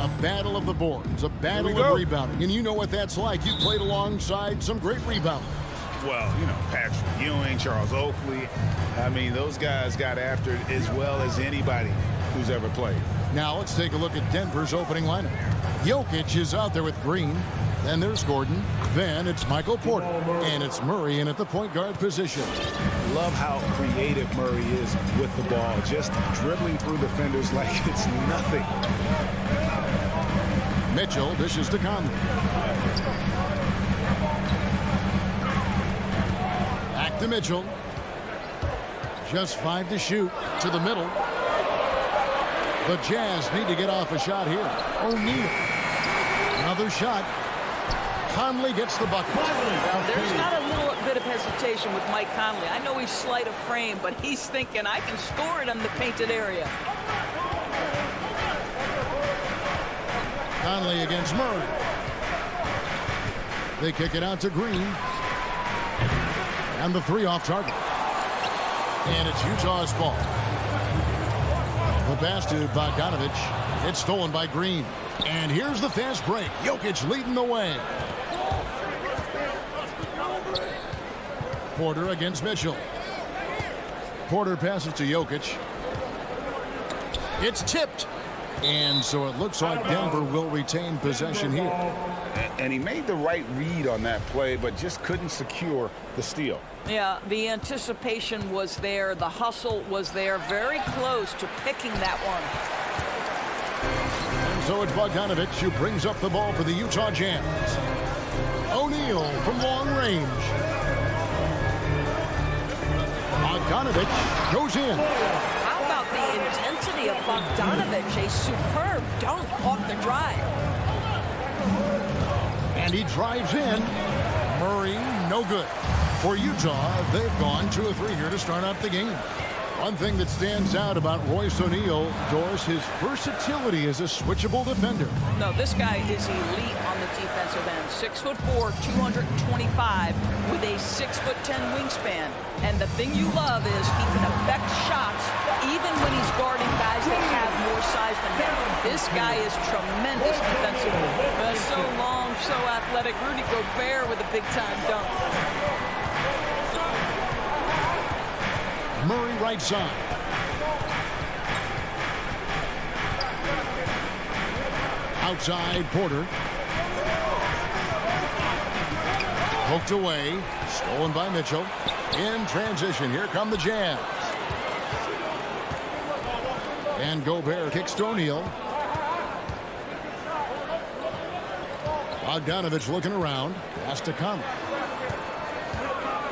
A battle of the boards, a battle of rebounding. And you know what that's like. You played alongside some great rebounders. Well, you know, Patrick Ewing, Charles Oakley. I mean, those guys got after it as well as anybody who's ever played. Now let's take a look at Denver's opening lineup. Jokic is out there with Green. Then there's Gordon. Then it's Michael Porter. And it's Murray in at the point guard position. Love how creative Murray is with the ball, just dribbling through defenders like it's nothing. Mitchell dishes to Conley. Back to Mitchell. Just 5 to shoot. To the middle. The Jazz need to get off a shot here. O'Neal. Another shot. Conley gets the bucket. There's not a little bit of hesitation with Mike Conley. I know he's slight of frame, but he's thinking, I can score it in the painted area. Conley against Murray. They kick it out to Green. And the 3 off target. And it's Utah's ball. The pass to Bogdanovich. It's stolen by Green. And here's the fast break. Jokic leading the way. Porter against Mitchell. Porter passes to Jokic. It's tipped. And so it looks like Denver will retain possession here. And he made the right read on that play, but just couldn't secure the steal. Yeah, the anticipation was there. The hustle was there. Very close to picking that one. And so it's Bogdanovich who brings up the ball for the Utah Jazz. O'Neal from long range. Bogdanovich goes in. How about the intensity of Bogdanovich? A superb dunk off the drive. And he drives in. Murray, no good. For Utah, they've gone 2 of 3 here to start out the game. One thing that stands out about Royce O'Neal, Doris, his versatility as a switchable defender. No, this guy is elite on the defensive end. 6'4", 225, with a 6'10" wingspan. And the thing you love is he can affect shots even when he's guarding guys that have more size than him. This guy is tremendous defensively. So long, so athletic. Rudy Gobert with a big-time dunk. Murray right side. Outside, Porter. Poked away. Stolen by Mitchell. In transition, here come the Jazz. And Gobert kicks to O'Neal. Bogdanovich looking around. Pass to Conley.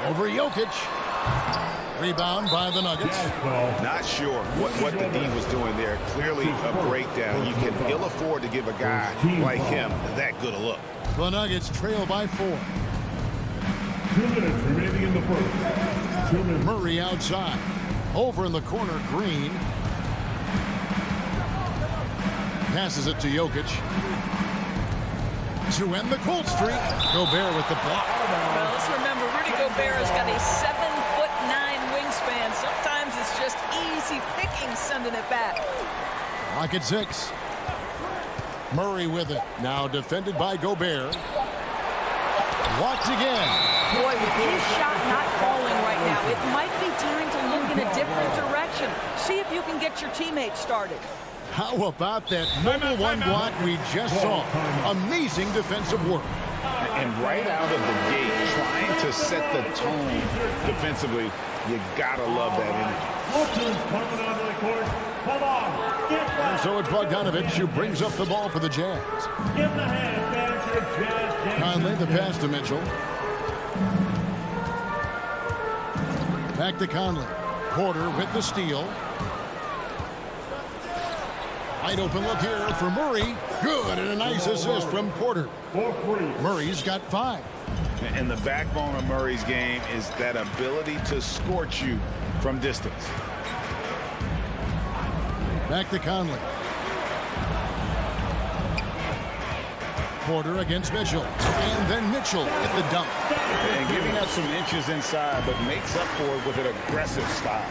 Over Jokic. Rebound by the Nuggets. Not sure what the D was doing there. Clearly a breakdown. You can ill afford to give a guy like him that good a look. The Nuggets trail by 4. 2 minutes remaining in the first. 2 minutes. Murray outside. Over in the corner, Green. Passes it to Jokic. To end the cold streak. Gobert with the block. Well, let's remember, Rudy Gobert has got a 7'9" wingspan. Sometimes it's just easy picking sending it back. Lock at 6. Murray with it. Now defended by Gobert. Blocked again. Boy, with his shot not falling right now, it might be time to look in a different direction. See if you can get your teammates started. How about that number 1 block we just saw? Amazing defensive work. And right out of the gate, trying to set the tone defensively, you gotta love that energy. Coming onto the court. Come on, get back. So it's Bogdanovich who brings up the ball for the Jazz. Give the hand, fans, for Jazz. Conley, the pass to Mitchell. Back to Conley. Porter with the steal. Wide open look here for Murray. Good, and a nice assist from Porter. Murray's got 5. And the backbone of Murray's game is that ability to scorch you from distance. Back to Conley. Porter against Mitchell. And then Mitchell at the dunk. And giving up some inches inside, but makes up for it with an aggressive style.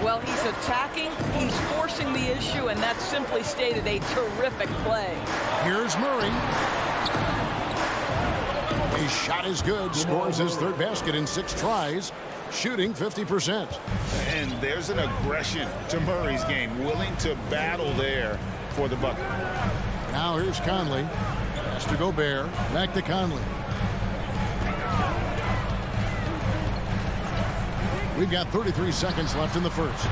Well, he's attacking, he's forcing the issue, and that's simply stated a terrific play. Here's Murray. His shot is good. Scores his third basket in 6 tries. Shooting 50%. And there's an aggression to Murray's game, willing to battle there for the bucket. Now here's Conley. Has to Gobert. Back to Conley. We've got 33 seconds left in the first.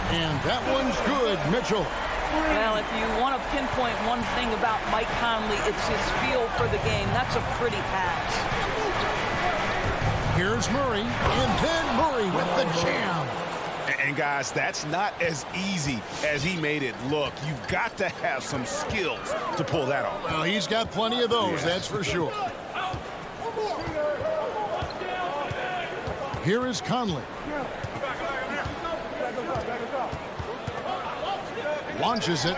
And that one's good, Mitchell. Well, if you want to pinpoint one thing about Mike Conley, it's his feel for the game. That's a pretty pass. Here's Murray, and then Murray with the jam. And guys, that's not as easy as he made it look. You've got to have some skills to pull that off. Well, he's got plenty of those, that's for sure. Here is Conley. Launches it.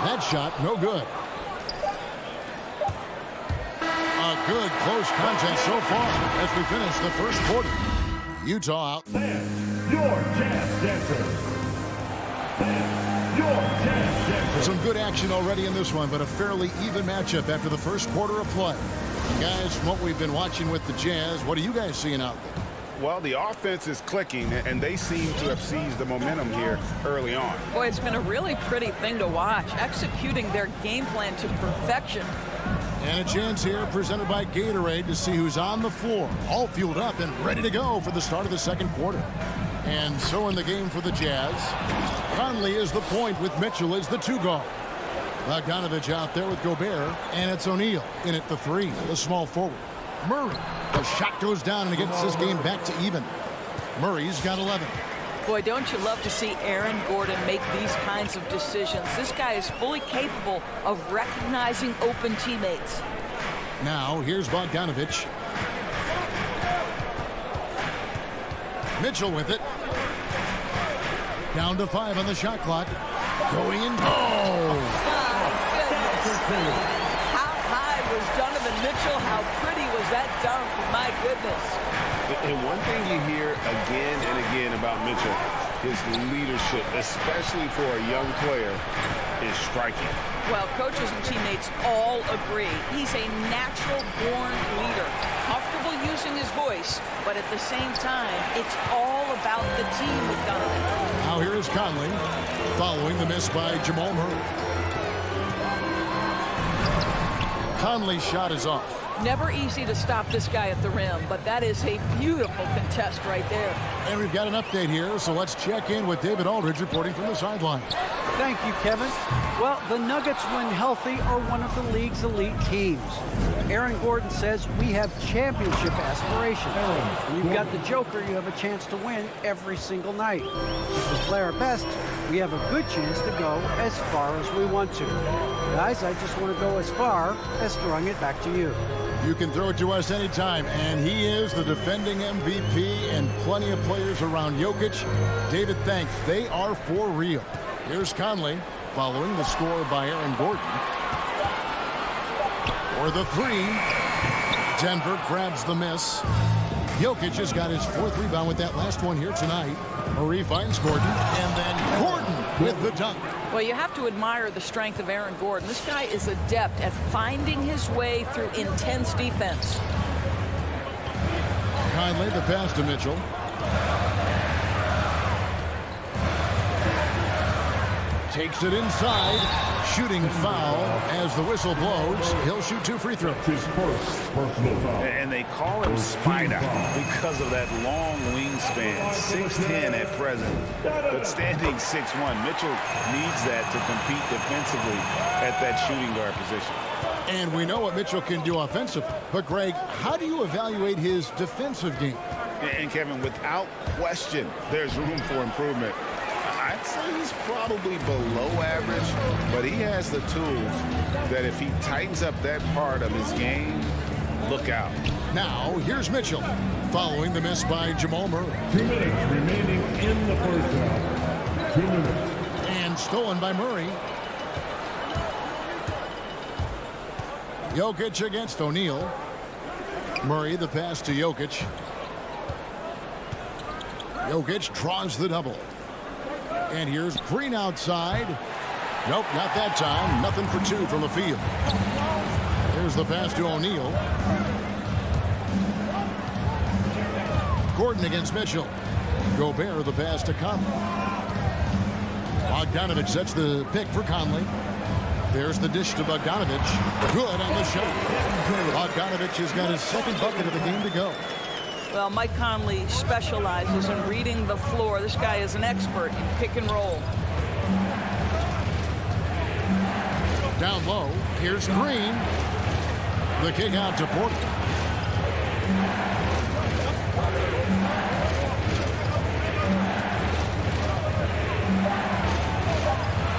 That shot, no good. A good close contest so far as we finish the first quarter. Utah out. Your Jazz Dancers. Your Jazz Dancers. Some good action already in this one, but a fairly even matchup after the first quarter of play. Guys, from what we've been watching with the Jazz, what are you guys seeing out there? Well, the offense is clicking, and they seem to have seized the momentum here early on. Boy, it's been a really pretty thing to watch, executing their game plan to perfection. And a chance here presented by Gatorade to see who's on the floor, all fueled up and ready to go for the start of the second quarter. And so in the game for the Jazz, Conley is the point with Mitchell as the 2 guard. Bogdanovich out there with Gobert, and it's O'Neal in at the 3, the small forward. Murray, the shot goes down and it gets this game back to even. Murray's got 11. Boy, don't you love to see Aaron Gordon make these kinds of decisions. This guy is fully capable of recognizing open teammates. Now, here's Bogdanovich. Mitchell with it. Down to 5 on the shot clock. Going in. Oh! How high was Donovan Mitchell? How pretty was that dunk? My goodness. And one thing you hear again and again about Mitchell, his leadership, especially for a young player, is striking. Well, coaches and teammates all agree. He's a natural-born leader, comfortable using his voice, but at the same time, it's all about the team with Donovan. Now here is Conley, following the miss by Jamal Murray. Conley's shot is off. Never easy to stop this guy at the rim, but that is a beautiful contest right there. And we've got an update here, so let's check in with David Aldridge reporting from the sideline. Thank you, Kevin. Well, the Nuggets, when healthy, are one of the league's elite teams. Aaron Gordon says we have championship aspirations. When you've got the Joker, you have a chance to win every single night. If we play our best, we have a good chance to go as far as we want to. Guys, I just want to go as far as throwing it back to you. You can throw it to us anytime, and he is the defending MVP and plenty of players around Jokic. David, thanks. They are for real. Here's Conley, following the score by Aaron Gordon. For the 3, Denver grabs the miss. Jokic has got his 4th rebound with that last one here tonight. Murray finds Gordon, and then Gordon with the dunk. Well, you have to admire the strength of Aaron Gordon. This guy is adept at finding his way through intense defense. Conley, the pass to Mitchell. Takes it inside. Shooting foul as the whistle blows. He'll shoot 2 free throws. And they call him Spider because of that long wingspan, 6'10" at present, but standing 6'1". Mitchell needs that to compete defensively at that shooting guard position. And we know what Mitchell can do offensively. But, Greg, how do you evaluate his defensive game? And, Kevin, without question, there's room for improvement. I'd say he's probably below average, but he has the tools that if he tightens up that part of his game, look out. Now, here's Mitchell, following the miss by Jamal Murray. 2 minutes remaining in the first half. 2 minutes. And stolen by Murray. Jokic against O'Neal. Murray, the pass to Jokic. Jokic draws the double. And here's Green outside. Nope, not that time. Nothing for two from the field. Here's the pass to O'Neal. Gordon against Mitchell. Gobert, the pass to Conley. Bogdanovich sets the pick for Conley. There's the dish to Bogdanovich. Good on the shot. Bogdanovich has got his second bucket of the game to go. Well, Mike Conley specializes in reading the floor. This guy is an expert in pick and roll. Down low, here's Green. The kick out to Porter.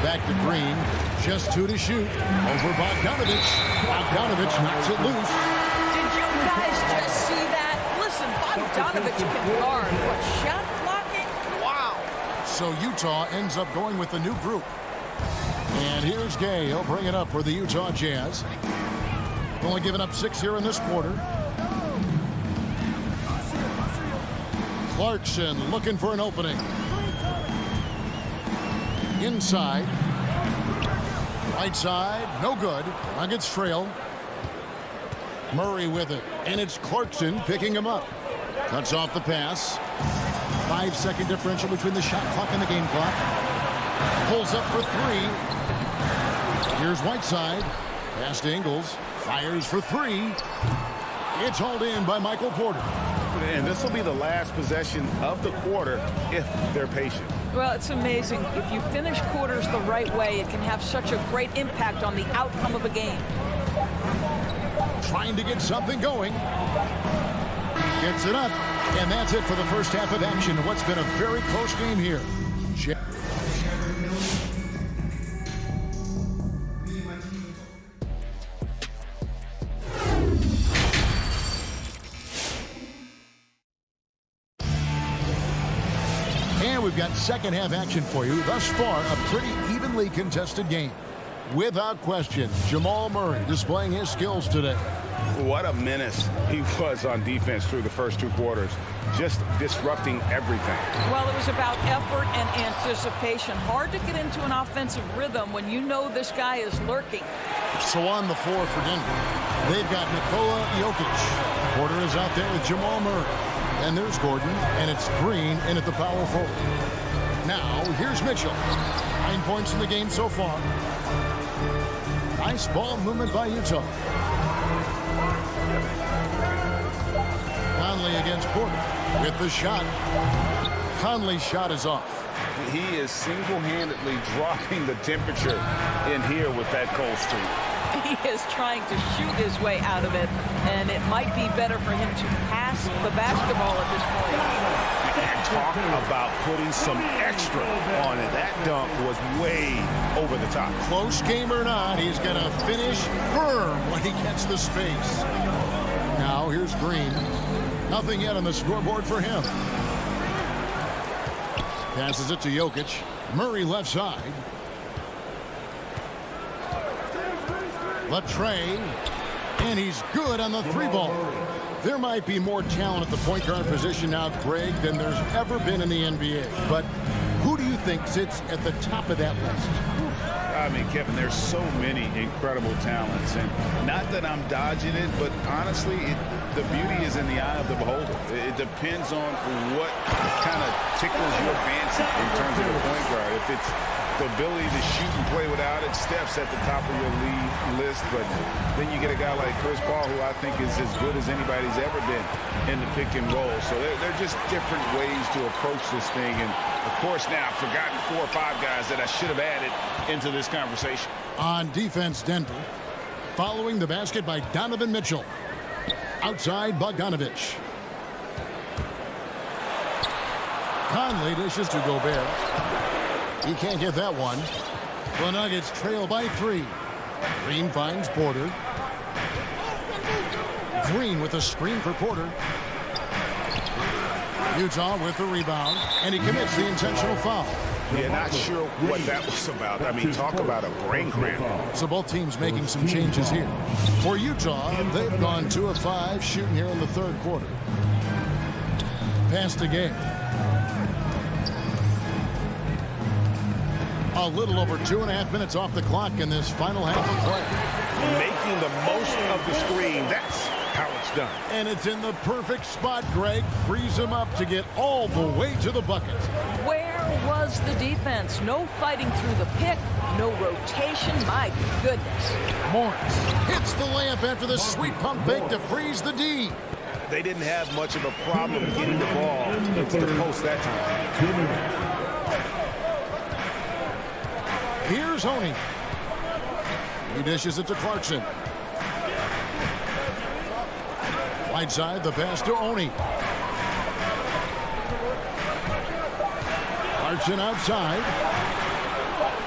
Back to Green. Just two to shoot. Over Bogdanovich. Bogdanovich knocks it loose. Did you guys just see that? Listen, Bogdanovich can guard. What, shot blocking? Wow. So Utah ends up going with the new group. And here's Gay. He'll bring it up for the Utah Jazz. Only given up 6 here in this quarter. Clarkson looking for an opening. Inside. Right side, no good. Nuggets trail. Murray with it. And it's Clarkson picking him up. Cuts off the pass. 5-second differential between the shot clock and the game clock. Pulls up for three. Here's Whiteside. Pass to Ingles. Fires for three. It's hauled in by Michael Porter. And this will be the last possession of the quarter if they're patient. Well, it's amazing. If you finish quarters the right way, it can have such a great impact on the outcome of a game. Trying to get something going. Gets it up. And that's it for the first half of action. What's been a very close game here. We've got second half action for you. Thus far, a pretty evenly contested game. Without question, Jamal Murray displaying his skills today. What a menace he was on defense through the first two quarters. Just disrupting everything. Well, it was about effort and anticipation. Hard to get into an offensive rhythm when you know this guy is lurking. So on the floor for Denver, they've got Nikola Jokic. Porter is out there with Jamal Murray. And there's Gordon, and it's Green in at the power forward. Now, here's Mitchell. 9 points in the game so far. Nice ball movement by Utah. Conley against Porter with the shot. Conley's shot is off. He is single-handedly dropping the temperature in here with that cold streak. He is trying to shoot his way out of it, and it might be better for him to pass the basketball at this point. And talking about putting some extra on it. That dunk was way over the top. Close game or not, he's going to finish firm when he gets the space. Now here's Green. Nothing yet on the scoreboard for him. Passes it to Jokic. Murray left side. Latrey, and he's good on the three ball. There might be more talent at the point guard position now, Greg, than there's ever been in the NBA. But who do you think sits at the top of that list? I mean, Kevin, there's so many incredible talents. And not that I'm dodging it, but honestly, the beauty is in the eye of the beholder. It depends on what kind of tickles your fancy in terms of the point guard. If it's the ability to shoot and play without it, Steph's at the top of your league list. But then you get a guy like Chris Paul, who I think is as good as anybody's ever been in the pick and roll. So they're just different ways to approach this thing. And, of course, now I've forgotten 4 or 5 guys that I should have added into this conversation. On defense, Denver. Following the basket by Donovan Mitchell. Outside, Bogdanovich. Conley dishes to Gobert. He can't get that one. The Nuggets trail by 3. Green finds Porter. Green with a screen for Porter. Utah with the rebound, and he commits the intentional foul. Yeah, not sure what that was about. I mean, talk about a brain cramp. So both teams making some changes here. For Utah, they've gone 2 of 5 shooting here in the third quarter. Pass to Gay. A little over 2.5 minutes off the clock in this final half of play. Making the most of the screen. That's how it's done. And it's in the perfect spot, Greg. Frees him up to get all the way to the bucket. Where was the defense? No fighting through the pick, no rotation. My goodness. Morris hits the layup after the sweet pump fake to freeze the D. They didn't have much of a problem getting the ball into the post that time. Here's Honey. He dishes it to Clarkson. Right side, the pass to Oni. Clarkson outside.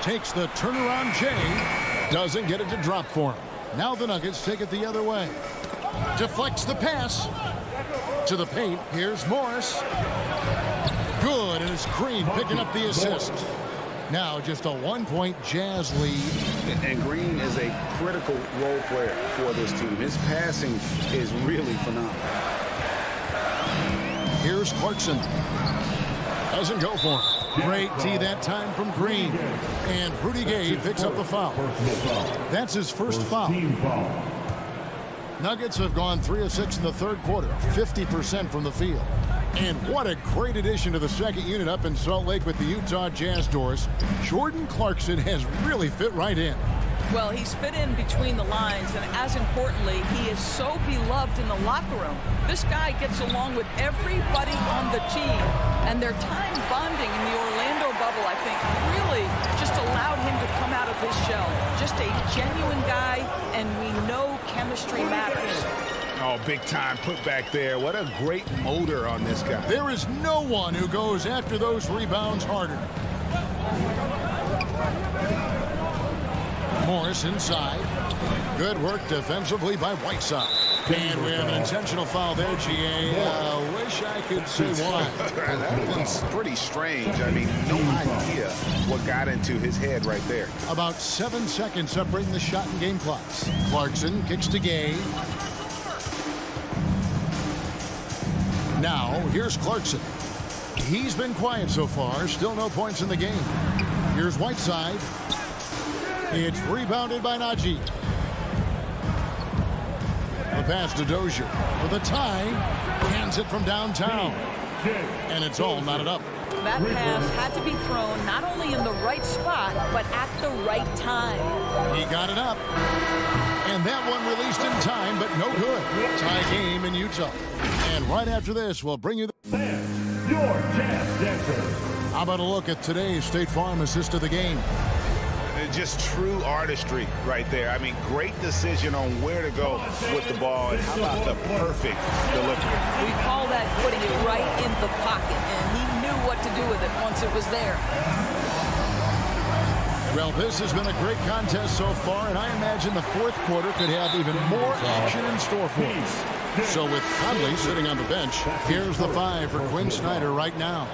Takes the turnaround Jay. Doesn't get it to drop for him. Now the Nuggets take it the other way. Deflects the pass. To the paint. Here's Morris. Good, and it's Green picking up the assist. Now just a 1-point Jazz lead. And Green is a critical role player for this team. His passing is really phenomenal. Here's Clarkson. Doesn't go for him. Great D that time from Green. And Rudy Gay picks up the foul. That's his first foul. Nuggets have gone 3 of 6 in the third quarter. 50% from the field. And what a great addition to the second unit up in Salt Lake with the Utah Jazz doors. Jordan Clarkson has really fit right in. Well, he's fit in between the lines, and as importantly, he is so beloved in the locker room. This guy gets along with everybody on the team, and their time bonding in the Orlando bubble, I think, really just allowed him to come out of his shell. Just a genuine guy, and we know chemistry matters. Oh, big time put back there. What a great motor on this guy. There is no one who goes after those rebounds harder. Morris inside. Good work defensively by Whiteside. And we have an intentional foul there, GA. Wish I could say why. That one's pretty strange. I mean, no idea what got into his head right there. About 7 seconds separating the shot and game clocks. Clarkson kicks to Gay. Now, here's Clarkson. He's been quiet so far. Still no points in the game. Here's Whiteside. It's rebounded by Najee. The pass to Dozier. For the tie. Hands it from downtown. And it's all knotted up. That pass had to be thrown not only in the right spot, but at the right time. He got it up. And that one released in time, but no good. Tie game in Utah. And right after this, we'll bring you your Jazz Dancers. How about a look at today's State Farm assist of the game? Just true artistry right there. I mean, great decision on where to go with the ball. And how about the perfect delivery? We call that putting it right in the pocket, and he knew what to do with it once it was there. Well, this has been a great contest so far, and I imagine the fourth quarter could have even more action in store for us. So with Conley sitting on the bench, here's the 5 for Quinn Snyder right now.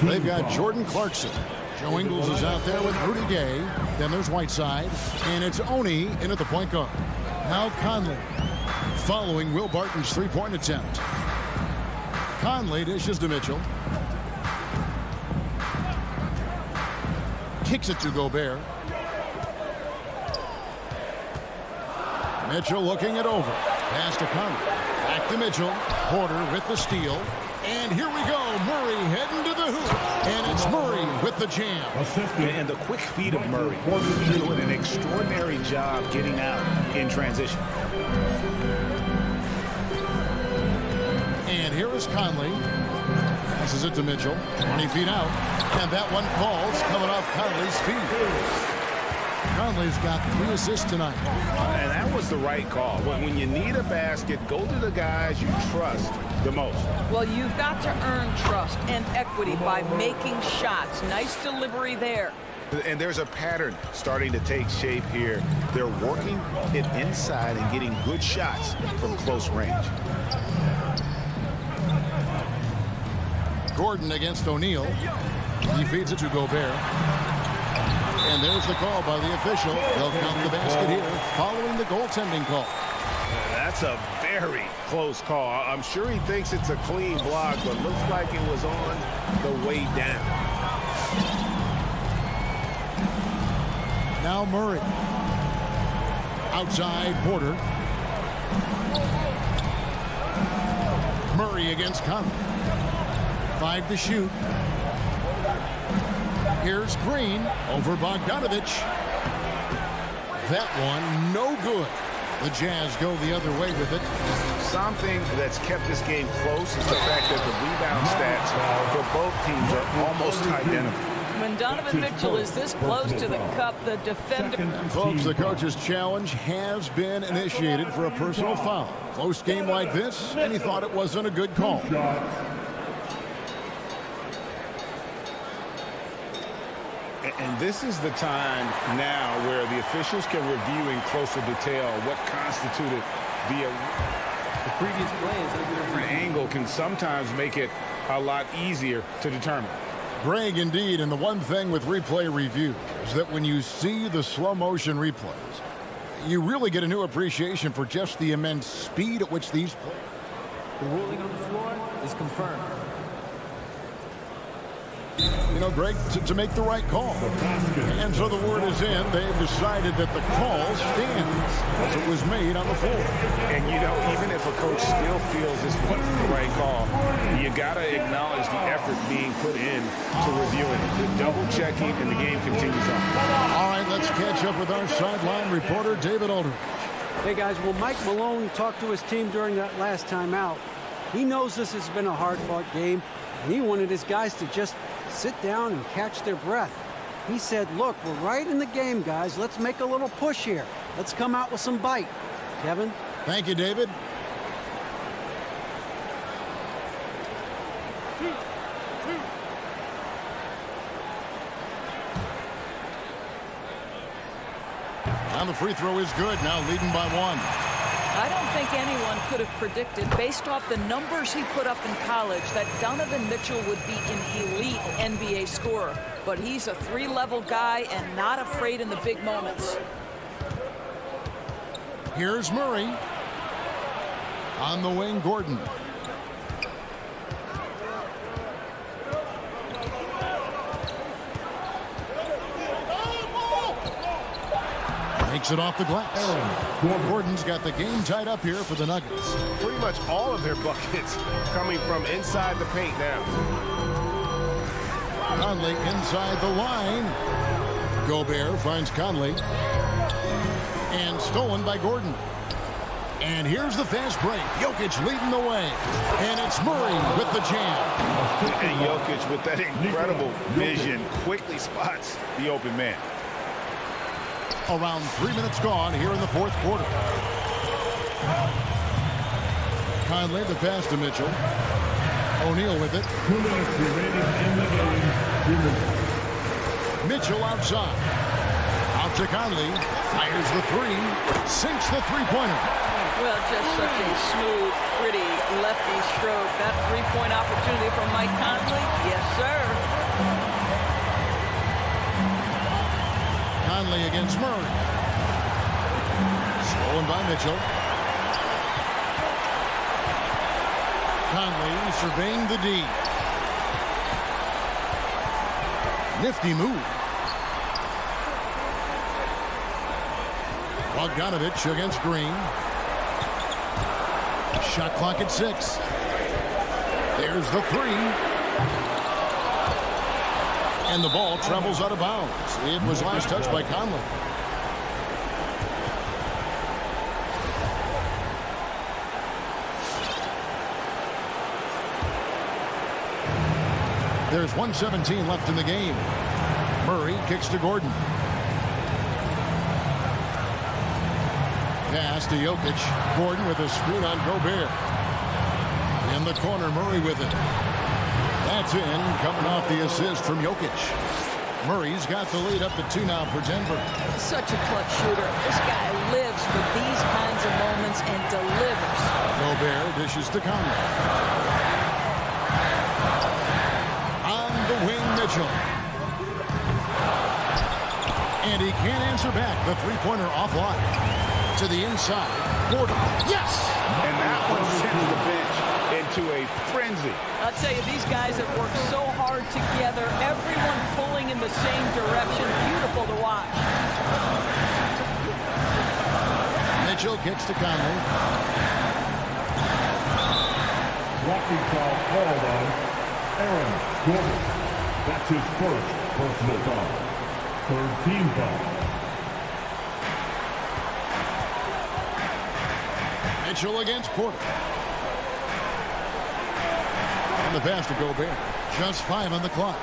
They've got Jordan Clarkson. Joe Ingles is out there with Rudy Gay. Then there's Whiteside. And it's Oni in at the point guard. Now Conley following Will Barton's three-point attempt. Conley dishes to Mitchell. Kicks it to Gobert. Mitchell looking it over. Pass to Conley. Back to Mitchell. Porter with the steal. And here we go. Murray heading to the hoop. And it's Murray with the jam. And the quick feet of Murray. Doing an extraordinary job getting out in transition. And here is Conley. Passes it to Mitchell. 20 feet out. And that one falls coming off Conley's feet. Conley's got 3 assists tonight. And that was the right call. When you need a basket, go to the guys you trust the most. Well, you've got to earn trust and equity by making shots. Nice delivery there. And there's a pattern starting to take shape here. They're working it inside and getting good shots from close range. Gordon against O'Neal. He feeds it to Gobert. And there's the call by the official. They'll count the basket here following the goaltending call. That's a very close call. I'm sure he thinks it's a clean block, but looks like it was on the way down. Now Murray. Outside Porter. Murray against Conley. 5 to shoot. Here's Green over Bogdanovich. That one no good. The Jazz go the other way with it. Something that's kept this game close is the fact that the rebound stats for both teams are almost identical. When Donovan Mitchell is this close to the cup, the defender... Folks, the coach's challenge has been initiated for a personal foul. Close game like this, and he thought it wasn't a good call. And this is the time now where the officials can review in closer detail what constituted the previous play is a different angle can sometimes make it a lot easier to determine. Greg, indeed, and the one thing with replay review is that when you see the slow motion replays, you really get a new appreciation for just the immense speed at which these plays. The ruling on the floor is confirmed. You know, Greg, to make the right call. And so the word is in. They've decided that the call stands as it was made on the floor. And, you know, even if a coach still feels this wasn't the right call, you got to acknowledge the effort being put in to reviewing it. The double checking, and the game continues on. All right, let's catch up with our sideline reporter, David Aldridge. Hey, guys, well, Mike Malone talked to his team during that last time out. He knows this has been a hard-fought game, and he wanted his guys to just sit down and catch their breath. He said, look, we're right in the game, guys. Let's make a little push here. Let's come out with some bite. Kevin? Thank you, David. Now the free throw is good. Now leading by 1. I don't think anyone could have predicted, based off the numbers he put up in college, that Donovan Mitchell would be an elite NBA scorer. But he's a 3-level guy and not afraid in the big moments. Here's Murray. On the wing, Gordon. Makes it off the glass. Gordon's got the game tied up here for the Nuggets. Pretty much all of their buckets coming from inside the paint now. Conley inside the line. Gobert finds Conley. And stolen by Gordon. And here's the fast break. Jokic leading the way. And it's Murray with the jam. And Jokic, with that incredible vision, quickly spots the open man. Around 3 minutes gone here in the fourth quarter. Conley, the pass to Mitchell. O'Neal with it. 2 minutes remaining in the game. Mitchell outside. Out to Conley. Fires the three. Sinks the three-pointer. Well, just such a smooth, pretty lefty stroke. That three-point opportunity from Mike Conley. Yes, sir. Conley against Murray. Stolen by Mitchell. Conley surveying the D. Nifty move. Bogdanovich against Green. Shot clock at 6. There's the three. And the ball travels out of bounds. It was last touched by Conley. There's 1:17 left in the game. Murray kicks to Gordon. Pass to Jokic. Gordon with a screen on Gobert. In the corner, Murray with it. That's in, coming off the assist from Jokic. Murray's got the lead up to 2 now for Denver. Such a clutch shooter. This guy lives for these kinds of moments and delivers. Gobert dishes to Conley. On the wing, Mitchell. And he can't answer back. The three-pointer offline. To the inside. Gordon. Yes! And that one sends the bench into a frenzy. I'll tell you, these guys have worked so hard together. Everyone pulling in the same direction. Beautiful to watch. Mitchell gets to Conley. Walking foul called on Aaron Gordon. That's his first personal foul. Third team foul. Mitchell against Porter. And the pass to Gobert. Just 5 on the clock.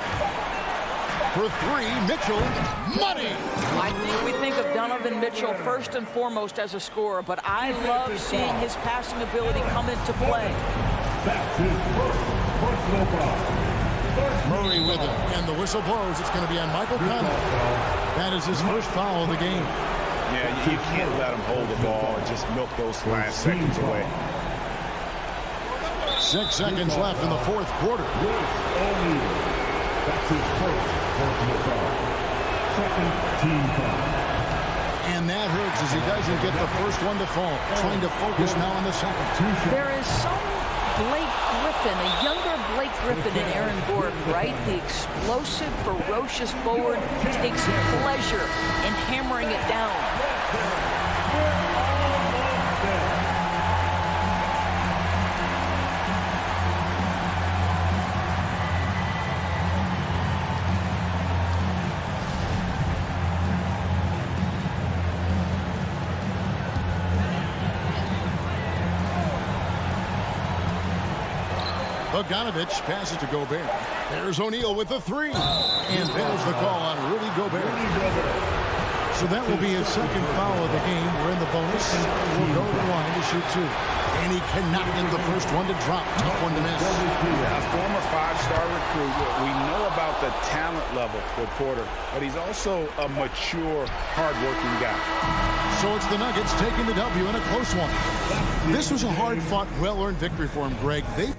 For 3, Mitchell. Money! I think we think of Donovan Mitchell first and foremost as a scorer, but I love seeing his passing ability come into play. That's his first personal foul. Murray with it. And the whistle blows. It's going to be on Michael Conley. That is his first foul of the game. Yeah, you can't let him hold the ball and just milk those last seconds away. 6 seconds left in the fourth quarter. That's his first personal foul. Second team foul. And that hurts as he doesn't get the first one to fall. Trying to focus now on the second. There is some Blake Griffin, a younger Blake Griffin in Aaron Gordon, right? The explosive, ferocious forward takes pleasure in hammering it down. Bogdanovich passes to Gobert. There's O'Neal with the 3. And there's the call on Rudy Gobert. So that will be his second foul of the game. We're in the bonus. We'll go to the line to shoot 2. And he cannot get the first one to drop. Tough one to miss. A former 5-star recruit. We know about the talent level with Porter, but he's also a mature, hard-working guy. So it's the Nuggets taking the W in a close one. This was a hard-fought, well-earned victory for him, Greg. They